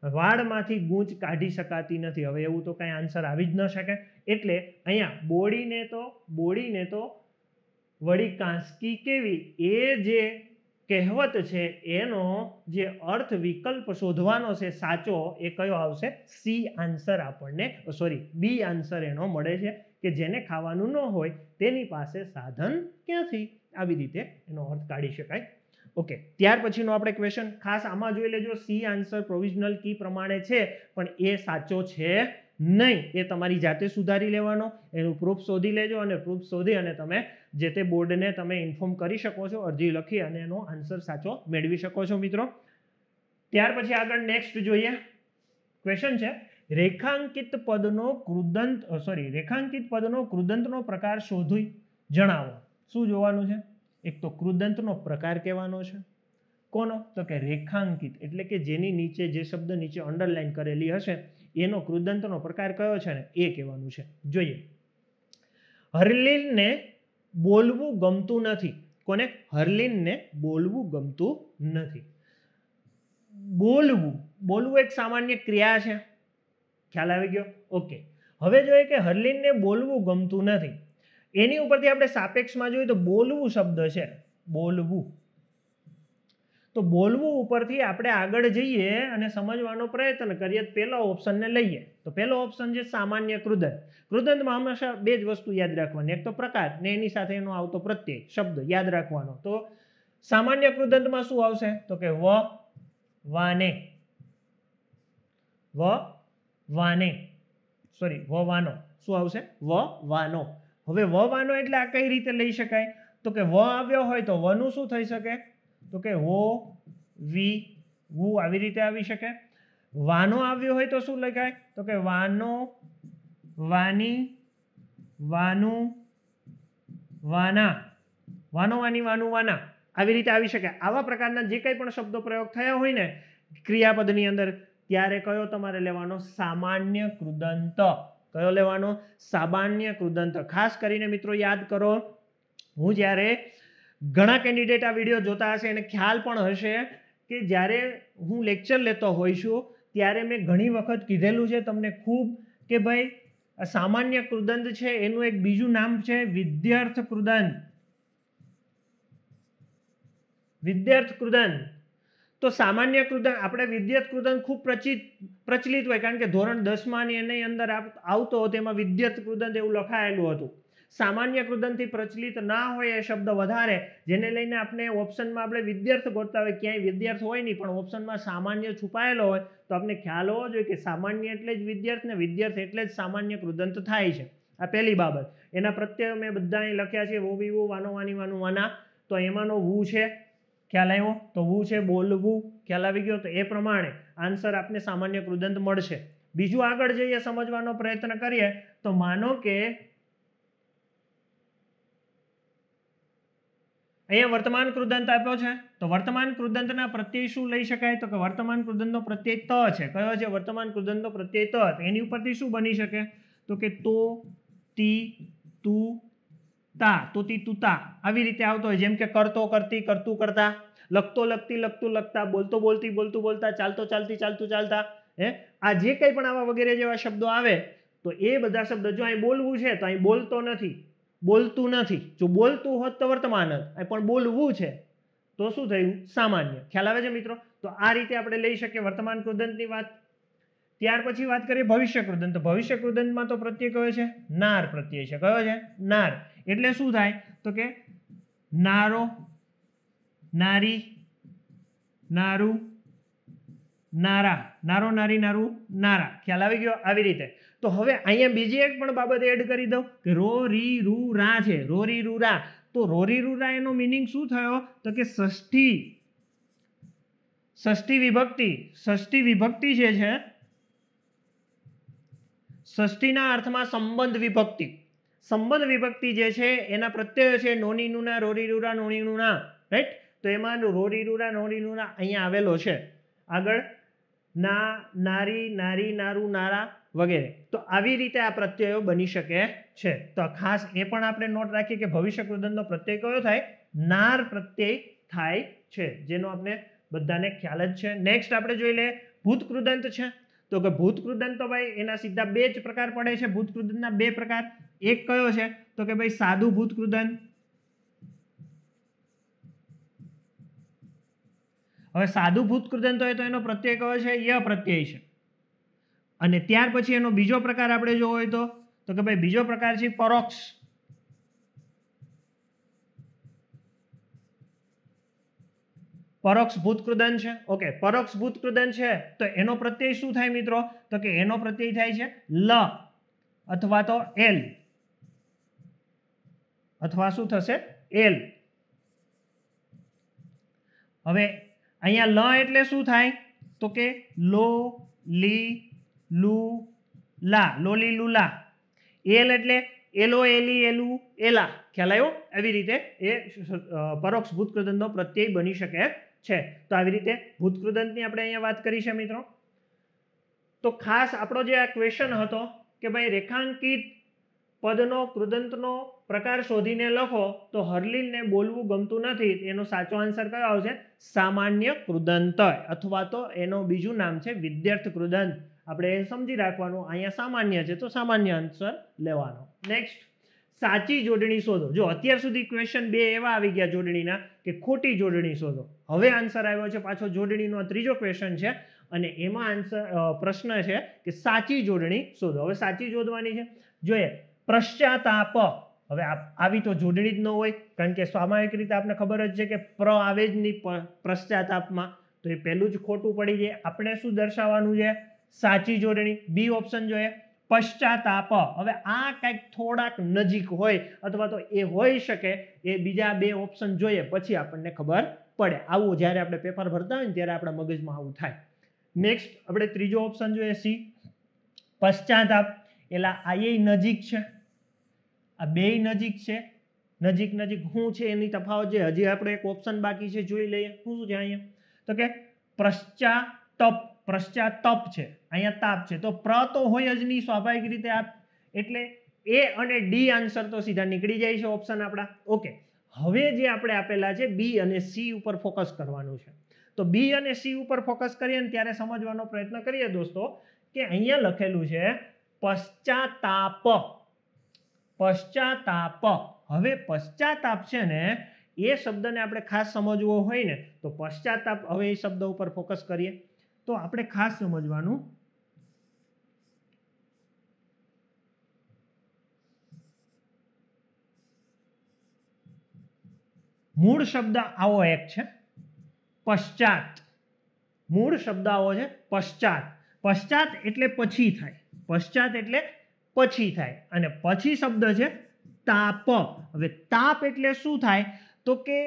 વાળમાંથી ગૂંચ કાઢી શકાતી નથી. હવે એવું તો કાંઈ આન્સર આવી જ ન શકે. એટલે અહીંયા બોડીને તો વળી કાંસકી કેવી એ જે કહેવત છે એનો જે અર્થ વિકલ્પ શોધવાનો છે સાચો એ કયો આવશે? સી આન્સર આપણને બી આન્સર એનો મળે છે કે જેને ખાવાનું ન હોય તેની પાસે સાધન ક્યાંથી, આવી રીતે એનો અર્થ કાઢી શકાય. ઓકે, ત્યાર પછીનો આપણે ક્વેશ્ચન ખાસ આમાં જોઈ લેજો. સી આન્સર પ્રોવિઝનલ કી પ્રમાણે છે પણ એ સાચો છે નહીં, એ તમારી જાતે સુધારી લેવાનો, એનું પ્રૂફ શોધી લેજો અને પ્રૂફ શોધી અને તમે જે તે બોર્ડને તમે ઇન્ફોર્મ કરી શકો છો, અરજી લખી અને એનો આન્સર સાચો મેળવી શકો છો મિત્રો. ત્યાર પછી આગળ નેક્સ્ટ જોઈએ ક્વેશ્ચન છે રેખાંકિત પદનો કૃદંતનો પ્રકાર શોધી જણાવો. શું જોવાનું છે? એક તો કૃદંતનો પ્રકાર કહેવાનો છે. કોનો? તો કે રેખાંકિત, એટલે કે જેની નીચે જે શબ્દ નીચે અંડરલાઈન કરેલી હશે એનો કૃદંતનો પ્રકાર કયો છે ને એ કહેવાનું છે. જોઈએ, હરલીનને બોલવું ગમતું નથી. કોને? હરલીનને બોલવું ગમતું નથી. બોલવું એક સામાન્ય ક્રિયા છે, ખ્યાલ આવી ગયો? ઓકે, હવે જોઈએ કે હરલીનને બોલવું ગમતું નથી, એની ઉપરથી આપણે સાપેક્ષમાં જોઈએ તો બોલવું શબ્દ છે, બોલવું. તો બોલવું ઉપરથી આપણે આગળ જઈએ અને સમજવાનો પ્રયત્ન કરીએ. પહેલા ઓપ્શનને લઈએ તો પહેલો ઓપ્શન છે સામાન્ય કૃદંત. કૃદંતમાં હંમેશા બે જ વસ્તુ યાદ રાખવાની, એક તો પ્રકાર ને એની સાથે એનો આવતો પ્રત્યય શબ્દ યાદ રાખવાનો. તો સામાન્ય કૃદંતમાં શું આવશે? તો કે વાનો. શું આવશે? વાનો. હવે વાનો એટલે આ કઈ રીતે લઈ શકાય? તો કે આવ્યો હોય તો વનું શું થઈ શકે? તો કે વુ આવી રીતે આવી શકે. વાનો આવ્યો હોય તો શું લખાય? તો કે વાનો, વાની, વાનું, વાના, વાનો, વાની, વાનું, વાના, આવી રીતે આવી શકે. આવા પ્રકારના જે કંઈ પણ શબ્દો પ્રયોગ થયા હોય ને ક્રિયાપદની અંદર ત્યારે કયો તમારે લેવાનો? સામાન્ય કૃદંત. કયો લેવાનો? સામાન્ય કૃદંત. ખાસ કરીને મિત્રો યાદ કરો, હું જ્યારે ઘણા કેન્ડિડેટ આ વિડીયો જોતા હશે એને ખ્યાલ પણ હશે કે જ્યારે હું લેક્ચર લેતો હોઉં છું ત્યારે મેં ઘણી વખત કીધેલું છે તમને ખૂબ કે ભાઈ સામાન્ય કૃદંત છે એનું એક બીજું નામ છે વિદ્યાર્થ કૃદંત. તો સામાન્ય કૃદંત આપણે વિદ્યાર્થ કૃદંત ખૂબ પ્રચલિત હોય, કારણ કે ધોરણ 10માં એની અંદર આવતો તેમાં વિદ્યાર્થ કૃદંત એવું લખાયેલું હતું. સામાન્ય કૃદંતથી પ્રચલિત ના હોય એ શબ્દ વધારે, જેને લઈને આપણે ઓપ્શનમાં આપણે વિદ્યાર્થ ગોતતા હોય, ક્યાંય વિદ્યાર્થ હોય નહીં પણ ઓપ્શનમાં સામાન્ય છુપાયેલો હોય તો આપણે ખ્યાલ હોવો જોઈએ કે સામાન્ય એટલે જ વિદ્યાર્થ ને વિદ્યાર્થ એટલે જ સામાન્ય કૃદંત થાય છે. આ પહેલી બાબત. એના પ્રત્યય મેં બધા અહીં લખ્યા છે, વો, વી, વાનો, વાની, વાનું, વાના. તો એમાંનો વુ છે, ખ્યાલ આવ્યો? તો વુ છે બોલવું, ખ્યાલ આવી ગયો? તો એ પ્રમાણે આન્સર આપને સામાન્ય કૃદંત મળશે. બીજું આગળ જઈએ સમજવાનો પ્રયત્ન કરીએ તો માનો કે અહીંયા વર્તમાન કૃદંત આપ્યો છે તો વર્તમાન કૃદંતના પ્રત્યય શું લઈ શકાય? તો કે વર્તમાન કૃદંતનો પ્રત્યય ત છે. કયો છે? વર્તમાન કૃદંતનો પ્રત્યય ત. એની ઉપરથી શું બની શકે? તો કે તો, તી, તું, તા, તોતી, તુતા, આવી રીતે આવતો હોય. જેમ કે કરતો, કરતી, કરતું, કરતા, લખતો, લખતી, લખતું, લખતા, બોલતો, બોલતી, બોલતું, બોલતા, ચાલતો, ચાલતી, ચાલતું, ચાલતા. આ જે કંઈ પણ આવા વગેરે જેવા શબ્દો આવે તો એ બધા શબ્દો જો અહીં બોલવું છે તો અહીં બોલતો નથી, બોલતું નથી. જો બોલતું હોત તો વર્તમાન જ, પણ બોલવું છે તો શું થયું? સામાન્ય. ખ્યાલ આવે છે મિત્રો? તો આ રીતે આપણે લઈ શકીએ વર્તમાન કૃદંતની વાત. ત્યાર પછી વાત કરીએ ભવિષ્ય કૃદંત. ભવિષ્ય કૃદંતમાં તો પ્રત્યય કયો છે? નાર પ્રત્યય છે. કયો છે? નાર. એટલે શું થાય? તો કે નારો, નારી, નારું, નારા, નારો, નારી, નારું, નારા. ખ્યાલ આવી ગયો? આવી રીતે. તો હવે અહીંયા બીજી એક પણ બાબત એડ કરી દઉં કે રો, રી, રૂ, રા છે. રો, રી, રૂ, રા. તો રો, રી, રૂ, રા એનો મિનિંગ શું થયો? તો કે ષષ્ઠી વિભક્તિ. ષષ્ઠી વિભક્તિ જે છે ષષ્ઠીના અર્થમાં સંબંધ વિભક્તિ. સંબંધ વિભક્તિ જે છે એના પ્રત્યય છે નોની, નુના, રોરી, રૂરા, નોની, નુના. રાઈટ? તો એમાં રોરી, રૂરા, નોની, નુના અહીંયા આવેલો છે. આગળ ના, નારી, નારી, નારું, નારા વગેરે. તો આવી રીતે આ પ્રત્યયો બની શકે છે. તો ખાસ એ પણ આપણે નોટ રાખીએ કે ભવિષ્ય કૃદંતનો પ્રત્યય કયો થાય? નાર પ્રત્યય થાય છે, જેનો આપણે બધાને ખ્યાલ જ છે. નેક્સ્ટ આપણે જોઈ લે ભૂત કૃદંત છે. તો કે ભૂત કૃદંત તો ભાઈ એના સીધા બે જ પ્રકાર પડે છે. ભૂત કૃદંતના બે પ્રકાર. એક કયો છે? તો કે ભાઈ સાદું ભૂત કૃદંત. હવે સાદું ભૂતકૃદંત હોય તો એનો પ્રત્યય કયો છે? ય પ્રત્યય છે. અને ત્યાર પછી એનો બીજો પ્રકાર આપણે જો હોય તો કે ભાઈ બીજો પ્રકાર છે પરોક્ષ. પરોક્ષ ભૂતકૃદંત છે. ઓકે, પરોક્ષ ભૂતકૃદંત છે તો એનો પ્રત્યય શું થાય મિત્રો? તો કે એનો પ્રત્યય થાય છે લ અથવા તો એલ, અથવા શું થશે? એલ. હવે અહીંયા લ એટલે શું થાય? તો કે લો લી લુ લા, લોલી લુલા. એલ એટલે એલો એલી એલુ એલા. ખ્યાલ આવ્યો? આવી રીતે એ પરોક્ષ ભૂતકૃદંતનો પ્રત્યય બની શકે છે. તો આવી રીતે ભૂતકૃદંતની આપણે અહીંયા વાત કરી છે મિત્રો. તો ખાસ આપણો જે આ ક્વેશ્ચન હતો કે ભાઈ રેખાંકિત પદનો કૃદંતનો પ્રકાર શોધીને લખો, તો હર્લિનને બોલવું ગમતું નથી. એનો સાચો આન્સર કયો આવશે? સામાન્ય કૃદંત, અથવા તો એનો બીજું નામ છે વિદ્યાર્થ કૃદંત. આપણે એ સમજી રાખવાનું, અહીંયા સામાન્ય છે તો સામાન્ય આન્સર લેવાનો. નેક્સ્ટ, સાચી જોડણી શોધો. જો અત્યાર સુધી ક્વેશ્ચન 2 એવા આવી ગયા જોડણીના કે ખોટી જોડણી શોધો. હવે આન્સર આવ્યો છે પાછો જોડણીનો ત્રીજો ક્વેશ્ચન છે અને એમાં આન્સર પ્રશ્ન છે કે સાચી જોડણી શોધો. હવે સાચી શોધવાની છે. જોઈએ, પશ્ચાતાપ. હવે આવી તો જોડણી જ ન હોય, કારણ કે સ્વાભાવિક રીતે આપણે ખબર જ છે કે પ્ર આવે જ નહીં પશ્ચાતાપમાં, તો એ પહેલું જ ખોટું પડી જાય. આપણે શું દર્શાવવાનું છે? સાચી જોડણી. બી ઓપ્શન જોઈએ, પશ્ચાતાપ. હવે આ કંઈક થોડાક નજીક હોય અથવા તો એ હોઈ શકે, એ બીજા 2 ઓપ્શન જોઈએ પછી આપણને ખબર પડે. આવું જ્યારે આપણે પેપર ભરતા હોય ને ત્યારે આપણા મગજમાં આવું થાય. નેક્સ્ટ આપણે ત્રીજો ઓપ્શન જોઈએ, સી, પશ્ચાતાપ. એટલે આ એ નજીક છે, આ બેય નજીક છે. નજીક નજીક શું છે એની તફાવત છે. હજી આપણે એક ઓપ્શન બાકી છે, જોઈ લઈએ શું છે અહીંયા. તો કે પશ્ચાતપ. પશ્ચાતપ છે, અહીંયા તાપ છે, તો પ્ર તો હોય જ નહીં સ્વાભાવિક રીતે. આ એટલે એ અને ડી આન્સર તો સીધા નીકળી જાય છે ઓપ્શન આપણા. ઓકે, હવે જે આપણે આપેલા છે બી અને સી ઉપર ફોકસ કરવાનું છે. તો બી અને સી ઉપર ફોકસ કરીએ ને ત્યારે સમજવાનો પ્રયત્ન કરીએ દોસ્તો કે અહીંયા લખેલું છે પશ્ચાતાપ. પશ્ચાતાપ. હવે પશ્ચાતાપ છે ને એ શબ્દને આપણે ખાસ સમજવો હોય ને તો પશ્ચાતાપ, હવે એ શબ્દ ઉપર ફોકસ કરીએ તો આપણે ખાસ સમજવાનું મૂળ શબ્દ આવો એક છે પશ્ચાત. મૂળ શબ્દ આવો છે પશ્ચાત. પશ્ચાત એટલે પછી થાય. પશ્ચાત એટલે પછી થાય. અને પછી શબ્દ છે તાપ. હવે તાપ એટલે શું થાય? તો કે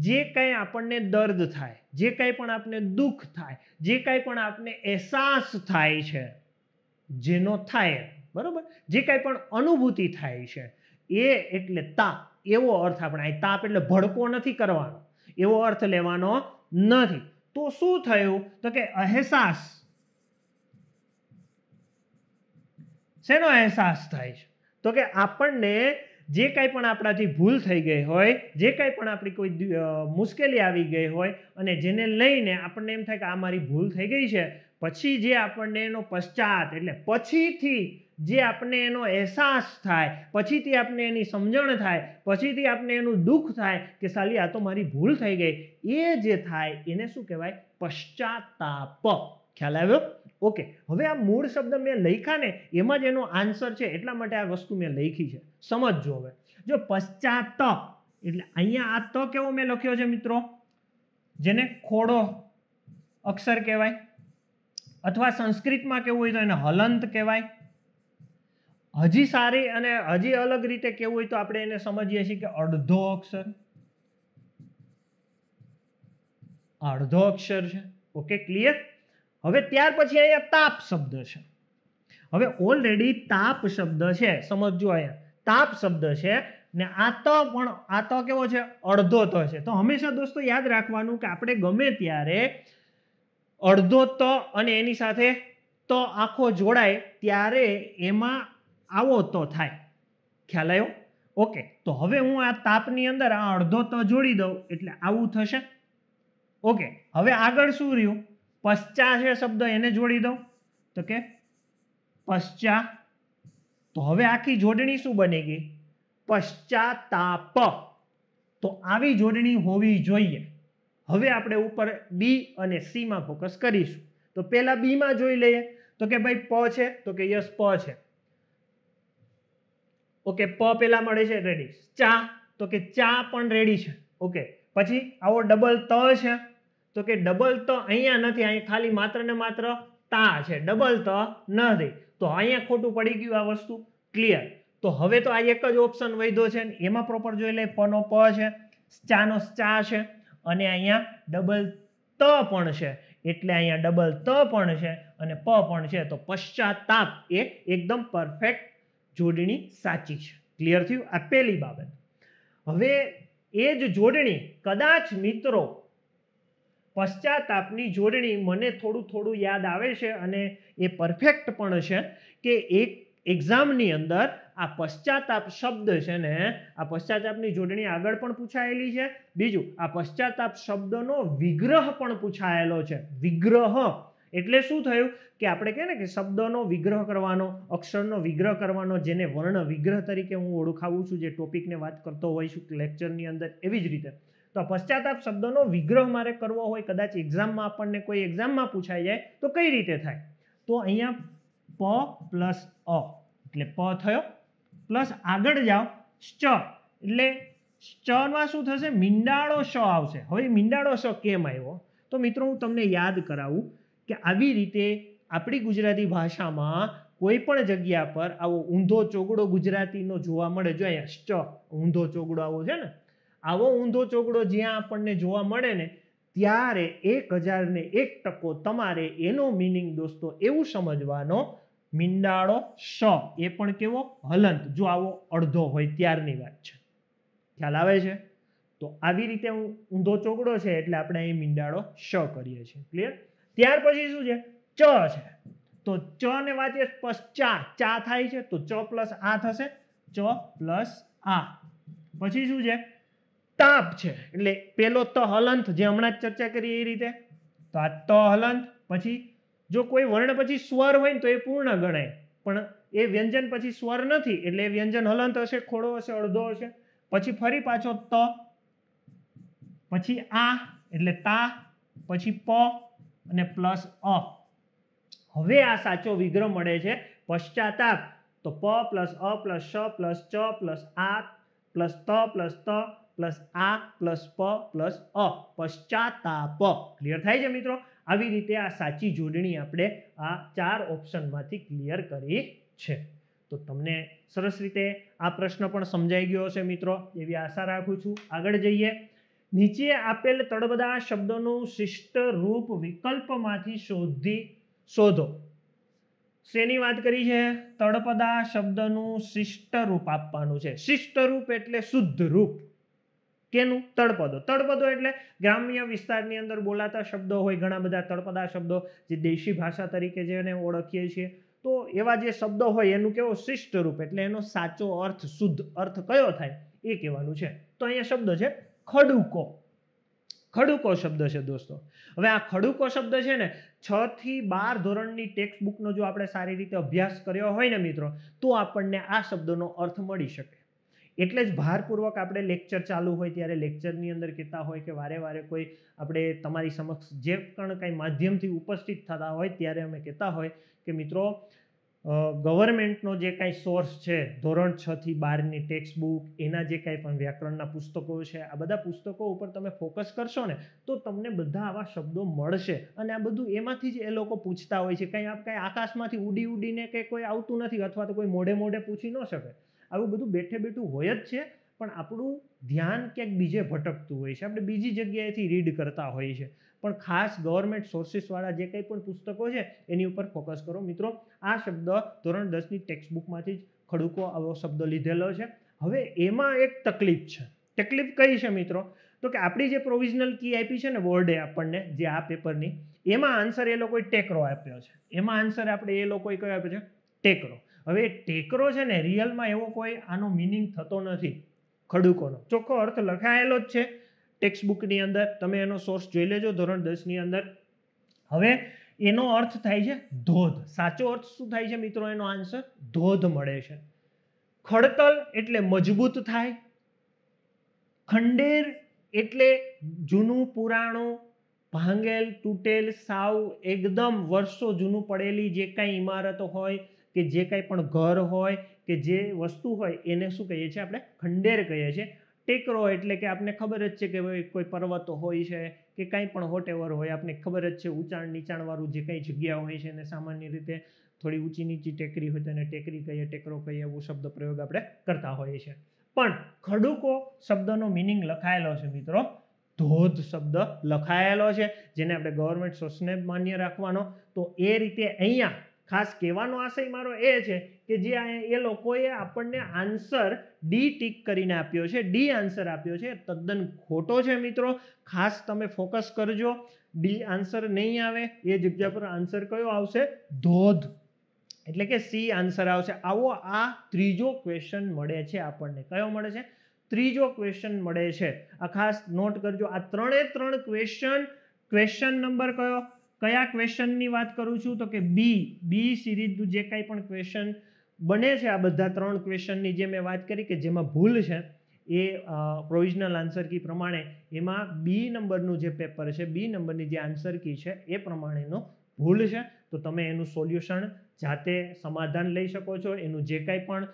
જે કંઈ આપણને દર્દ થાય, જે કંઈ પણ આપણને દુઃખ થાય, જે કંઈ પણ આપણને અહેસાસ થાય છે, જેનો થાય, બરોબર, જે કંઈ પણ અનુભૂતિ થાય છે એ એટલે તાપ. એવો અર્થ આપણે અહીં તાપ એટલે ભડકો નથી કરવાનો, એવો અર્થ લેવાનો નથી. તો શું થયું? તો કે અહેસાસ. શેનો અહેસાસ થાય છે? તો કે આપણને જે કંઈ પણ આપણાથી ભૂલ થઈ ગઈ હોય, જે કંઈ પણ આપણી કોઈ મુશ્કેલી આવી ગઈ હોય અને જેને લઈને આપણને એમ થાય કે આ મારી ભૂલ થઈ ગઈ છે, પછી જે આપણને એનો પશ્ચાત એટલે પછીથી જે આપણને એનો અહેસાસ થાય, પછીથી આપણને એની સમજણ થાય, પછીથી આપણને એનું દુઃખ થાય કે સાલી આ તો મારી ભૂલ થઈ ગઈ, એ જે થાય એને શું કહેવાય? પશ્ચાતાપ. ખ્યાલ આવ્યો? ઓકે, હવે આ મૂળ શબ્દ મેં લખ્યા ને એમાં જ એનો આન્સર છે, એટલા માટે આ વસ્તુ મેં લખી છે. સમજજો. હવે જો પશ્ચાત એટલે અહીંયા આ ત કેવો મેં લખ્યો છે મિત્રો, જેને ખોડો અક્ષર કહેવાય, અથવા સંસ્કૃતમાં કેવું હોય તો એને હલંત કહેવાય. હજી સારી અને હજી અલગ રીતે કેવું હોય તો આપણે એને સમજીએ છીએ કે અડધો અક્ષર. અડધો અક્ષર છે. Okay, clear? હવે ત્યાર પછી અહીંયા તાપ શબ્દ છે. હવે ઓલરેડી તાપ શબ્દ છે, સમજજો. અહીંયા તાપ શબ્દ છે ને આ ત પણ, આ ત કેવો છે? અડધો ત છે. તો હંમેશા દોસ્તો યાદ રાખવાનું કે આપણે ગમે ત્યારે અડધો ત અને એની સાથે ત આખો જોડાય ત્યારે એમાં આવો ત થાય. ખ્યાલ આવ્યો? ઓકે, તો હવે હું આ તાપની અંદર આ અડધો ત જોડી દઉં એટલે આવું થશે. ઓકે, હવે આગળ શું રહ્યું? પશ્ચા છે શબ્દ, એને જોડી દઉં તો કે પશ્ચા. તો હવે આખી જોડણી શું બની ગઈ? પશ્ચાતાપ. તો આવી જોડણી હોવી જોઈએ. હવે આપણે ઉપર બી અને સી માં ફોકસ કરીશું. તો પહેલા બી માં જોઈ લઈએ. તો કે ભાઈ પ છે, તો કે યસ પ છે. ઓકે, પ પેલા મળે છે, રેડી. ચા, તો કે ચા પણ રેડી છે. ઓકે, પછી આવો ડબલ ત છે, તો કે ડબલ ત અહીંયા નથી, અહીંયા ખાલી માત્ર ને માત્ર તા છે, ડબલ ત નથી. તો અહીંયા ખોટું પડી ગયું આ વસ્તુ. ક્લિયર. તો હવે તો આ એક જ ઓપ્શન વધ્યો છે, એમાં પ્રોપર જોઈ લે. પ નો પ છે, ચા નો ચા છે, અને અહીંયા ડબલ ત પણ છે, એટલે અહીંયા ડબલ ત પણ છે અને પ પણ છે. તો પશ્ચાતાપ એ એકદમ પરફેક્ટ જોડણી સાચી છે. ક્લિયર થયું? આ પહેલી બાબત. હવે એ જ જોડણી કદાચ મિત્રો પશ્ચાતાપની જોડણી મને થોડું યાદ આવે છે અને એ પરફેક્ટ પણ છે કે એક એક્ઝામની અંદર આ પશ્ચાતાપ શબ્દ છે ને, આ પશ્ચાતાપની જોડણી આગળ પણ પૂછાયેલી છે. બીજું, આ પશ્ચાતાપ શબ્દનો વિગ્રહ પણ પૂછાયેલો છે. વિગ્રહ એટલે શું થયું કે આપણે કહે ને કે શબ્દનો વિગ્રહ કરવાનો, અક્ષરનો વિગ્રહ કરવાનો, જેને વર્ણ વિગ્રહ તરીકે હું ઓળખાવું છું, જે ટોપિકને વાત કરતો હોઈશું લેક્ચરની અંદર, એવી જ રીતે તો પશ્ચાતાપ શબ્દનો વિગ્રહ મારે કરવો હોય, કદાચ એક્ઝામમાં આપણને કોઈ એક્ઝામમાં પૂછાઈ જાય તો કઈ રીતે થાય? તો અહીંયા પ પ્લસ અ એટલે પ થયો, પ્લસ આગળ જાઓ ચ એટલે ચમાં શું થશે? મીંડાળો શ આવશે. હવે મીંડાળો શ કેમ આવ્યો? તો મિત્રો હું તમને યાદ કરાવું કે આવી રીતે આપણી ગુજરાતી ભાષામાં કોઈ પણ જગ્યા પર આવો ઊંધો ચોગડો ગુજરાતીનો જોવા મળે. જો અહીંયા ચ ઊંધો ચોગડો આવો છે ને, આવો ઊંધો ચોગડો જ્યાં આપણને જોવા મળે ને, ત્યારે 1001% તમારે એનો મિનિંગ દોસ્તો એવું સમજવાનો, મીંડાળો શ એ પણ કેવો? હલંત. જો આવો અડધો હોય ત્યારની વાત છે. ખ્યાલ આવે છે? તો આવી રીતે ઊંધો ચોગડો છે એટલે આપણે અહીં મીંડાળો શ કરીએ છીએ. ક્લિયર? ત્યાર પછી શું છે? ચ છે. તો ચ ને વાંચીએ પશ્ચા, ચા થાય છે, તો ચ પ્લસ આ થશે, ચ પ્લસ આ. પછી શું છે? તાપ છે, એટલે પેલો ત હલંત, જે હમણાં જ ચર્ચા કરી એ રીતે. તો આ ત હલંત. પછી જો કોઈ વર્ણ પછી સ્વર હોય ને તો એ પૂર્ણ ગણાય, પણ એ વ્યંજન પછી સ્વર નથી એટલે એ વ્યંજન હલંત હશે, ખોડો હશે, અડધો હશે. પછી ફરી પાછો ત, પછી આ એટલે તા, પછી પ અને પ્લસ અ. હવે આ સાચો વિગ્રહ મળે છે પશ્ચાતાપ. તો પ પ્લસ અ પ્લસ શ પ્લસ ચ પ્લસ આ પ્લસ ત પ્લસ ત પ્લસ આ પ્લસ પ પ્લસ અ, પશ્ચાતાપ. ક્લિયર થાય છે મિત્રો? આવી રીતે આ સાચી જોડણી આપણે આ 4 ઓપ્શનમાંથી ક્લિયર કરી છે. તો તમને સરસ રીતે આ પ્રશ્ન પણ સમજાઈ ગયો હશે મિત્રો, એવી આશા રાખું છું. આગળ જઈએ. નીચે આપેલ તળપદા શબ્દોનું શિષ્ટ રૂપ વિકલ્પમાંથી શોધો. શેની વાત કરી છે? તળપદા શબ્દનું શિષ્ટ રૂપ આપવાનું છે. શિષ્ટ રૂપ એટલે શુદ્ધ રૂપ. કેનું? તળપદો. તળપદો એટલે ગ્રામ્ય વિસ્તારની અંદર બોલાતા શબ્દો હોય, ઘણા બધા તળપદા શબ્દો જે દેશી ભાષા તરીકે જેને ઓળખીએ છીએ. તો એવા જે શબ્દો હોય એનું કેવો? શિષ્ટ રૂપ, એટલે એનો સાચો અર્થ, શુદ્ધ અર્થ કયો થાય એ કહેવાનું છે. તો અહીંયા શબ્દ છે ખડુકો. ખડુકો શબ્દ છે દોસ્તો. હવે આ ખડુકો શબ્દ છે ને, 6 થી 12 ધોરણની ટેક્સ્ટ બુકનો જો આપણે સારી રીતે અભ્યાસ કર્યો હોય ને મિત્રો, તો આપણને આ શબ્દનો અર્થ મળી શકે. એટલે જ ભારપૂર્વક આપણે લેક્ચર ચાલુ હોય ત્યારે લેક્ચરની અંદર કહેતા હોય કે વારે વારે કોઈ આપણે તમારી સમક્ષ જે પણ કંઈ માધ્યમથી ઉપસ્થિત થતા હોય ત્યારે અમે કહેતા હોય કે મિત્રો ગવર્મેન્ટનો જે કાંઈ સોર્સ છે, ધોરણ 6 થી 12ની ટેક્સ્ટ બુક, એના જે કાંઈ પણ વ્યાકરણના પુસ્તકો છે, આ બધા પુસ્તકો ઉપર તમે ફોકસ કરશો ને તો તમને બધા આવા શબ્દો મળશે. અને આ બધું એમાંથી જ એ લોકો પૂછતા હોય છે. કાંઈ આકાશમાંથી ઉડીને કે કોઈ આવતું નથી, અથવા તો કોઈ મોઢે પૂછી ન શકે. આવું બધું બેઠું હોય જ છે, પણ આપણું ધ્યાન ક્યાંક બીજે ભટકતું હોય છે, આપણે બીજી જગ્યાએથી રીડ કરતા હોઈએ છીએ. પણ ખાસ ગવર્મેન્ટ સોર્સિસવાળા જે કંઈ પણ પુસ્તકો છે એની ઉપર ફોકસ કરો મિત્રો. આ શબ્દ ધોરણ 10ની ટેક્સ્ટ બુકમાંથી જ ખડુકો આવો શબ્દ લીધેલો છે. હવે એમાં એક તકલીફ છે. તકલીફ કઈ છે મિત્રો? તો કે આપણી જે પ્રોવિઝનલ કી આપી છે ને બોર્ડે આપણને, જે આ પેપરની, એમાં આન્સર એ લોકોએ ટેકરો આપ્યો છે. એમાં આન્સર આપણે એ લોકોએ કયો આપ્યો છે? ટેકરો. હવે ટેકરો છે ને, રિયલમાં એવો કોઈ આનો મિનિંગ થતો નથી. ખડુકોનો ચોખ્ખો અર્થ લખાયેલો જ છે ટેક્સ્ટ બુકની અંદર, તમે એનો સોર્સ જોઈ લેજો ધોરણ 10ની અંદર. હવે એનો અર્થ થાય છે ધોધ. સાચો અર્થ શું થાય છે મિત્રો? એનો આન્સર ધોધ મળે છે. ખડતલ એટલે મજબૂત થાય. ખંડેર એટલે જૂનું પુરાણું ભાંગેલ તૂટેલ સાવ એકદમ વર્ષો જૂનું પડેલી જે કાંઈ ઇમારતો હોય કે જે કાંઈ પણ ઘર હોય કે જે વસ્તુ હોય એને શું કહીએ છીએ આપણે ખંડેર કહીએ છીએ. ટેકરો એટલે કે આપને ખબર જ છે કે ભાઈ કોઈ પર્વતો હોય છે કે કાંઈ પણ વોટેવર હોય, આપને ખબર જ છે ઊંચાણ નીચાણવાળું જે કંઈ જગ્યા હોય છે એને સામાન્ય રીતે થોડી ઊંચી નીચી ટેકરી હોય તો એને ટેકરી કહીએ, ટેકરો કહીએ, એવું શબ્દ પ્રયોગ આપણે કરતા હોઈએ છીએ. પણ ખડુકો શબ્દનો મિનિંગ લખાયેલો છે મિત્રો, ધોધ શબ્દ લખાયેલો છે, જેને આપણે ગવર્મેન્ટ સોર્સને માન્ય રાખવાનો. તો એ રીતે અહીંયા ખાસ કહેવાનો આશય મારો એ છે કે જે એ લોકોએ આપણને આન્સર ડી ટીક કરીને આપ્યો છે, ડી આન્સર આપ્યો છે, તદ્દન ખોટો છે મિત્રો. ખાસ તમે ફોકસ કરજો, ડી આન્સર નહીં આવે, એ જગ્યા પર આન્સર કયો આવશે? ધોધ, એટલે કે સી આન્સર આવશે. આવો આ ત્રીજો ક્વેશ્ચન મળે છે આપણને. કયો મળે છે? ત્રીજો ક્વેશ્ચન મળે છે. આ ખાસ નોટ કરજો. આ ત્રણે ત્રણ ક્વેશ્ચન નંબર કયો? કયા ક્વેશ્ચનની વાત કરું છું? તો કે બી સિરીઝનું જે કાંઈ પણ ક્વેશ્ચન બને છે, આ બધા ત્રણ ક્વેશ્ચનની જે મેં વાત કરી કે જેમાં ભૂલ છે એ પ્રોવિઝનલ આન્સર કી પ્રમાણે એમાં બી નંબરનું જે પેપર છે, બી નંબરની જે આન્સર કી છે એ પ્રમાણેનો ભૂલ છે. તો તમે એનું સોલ્યુશન જાતે સમાધાન લઈ શકો છો. એનું જે કાંઈ પણ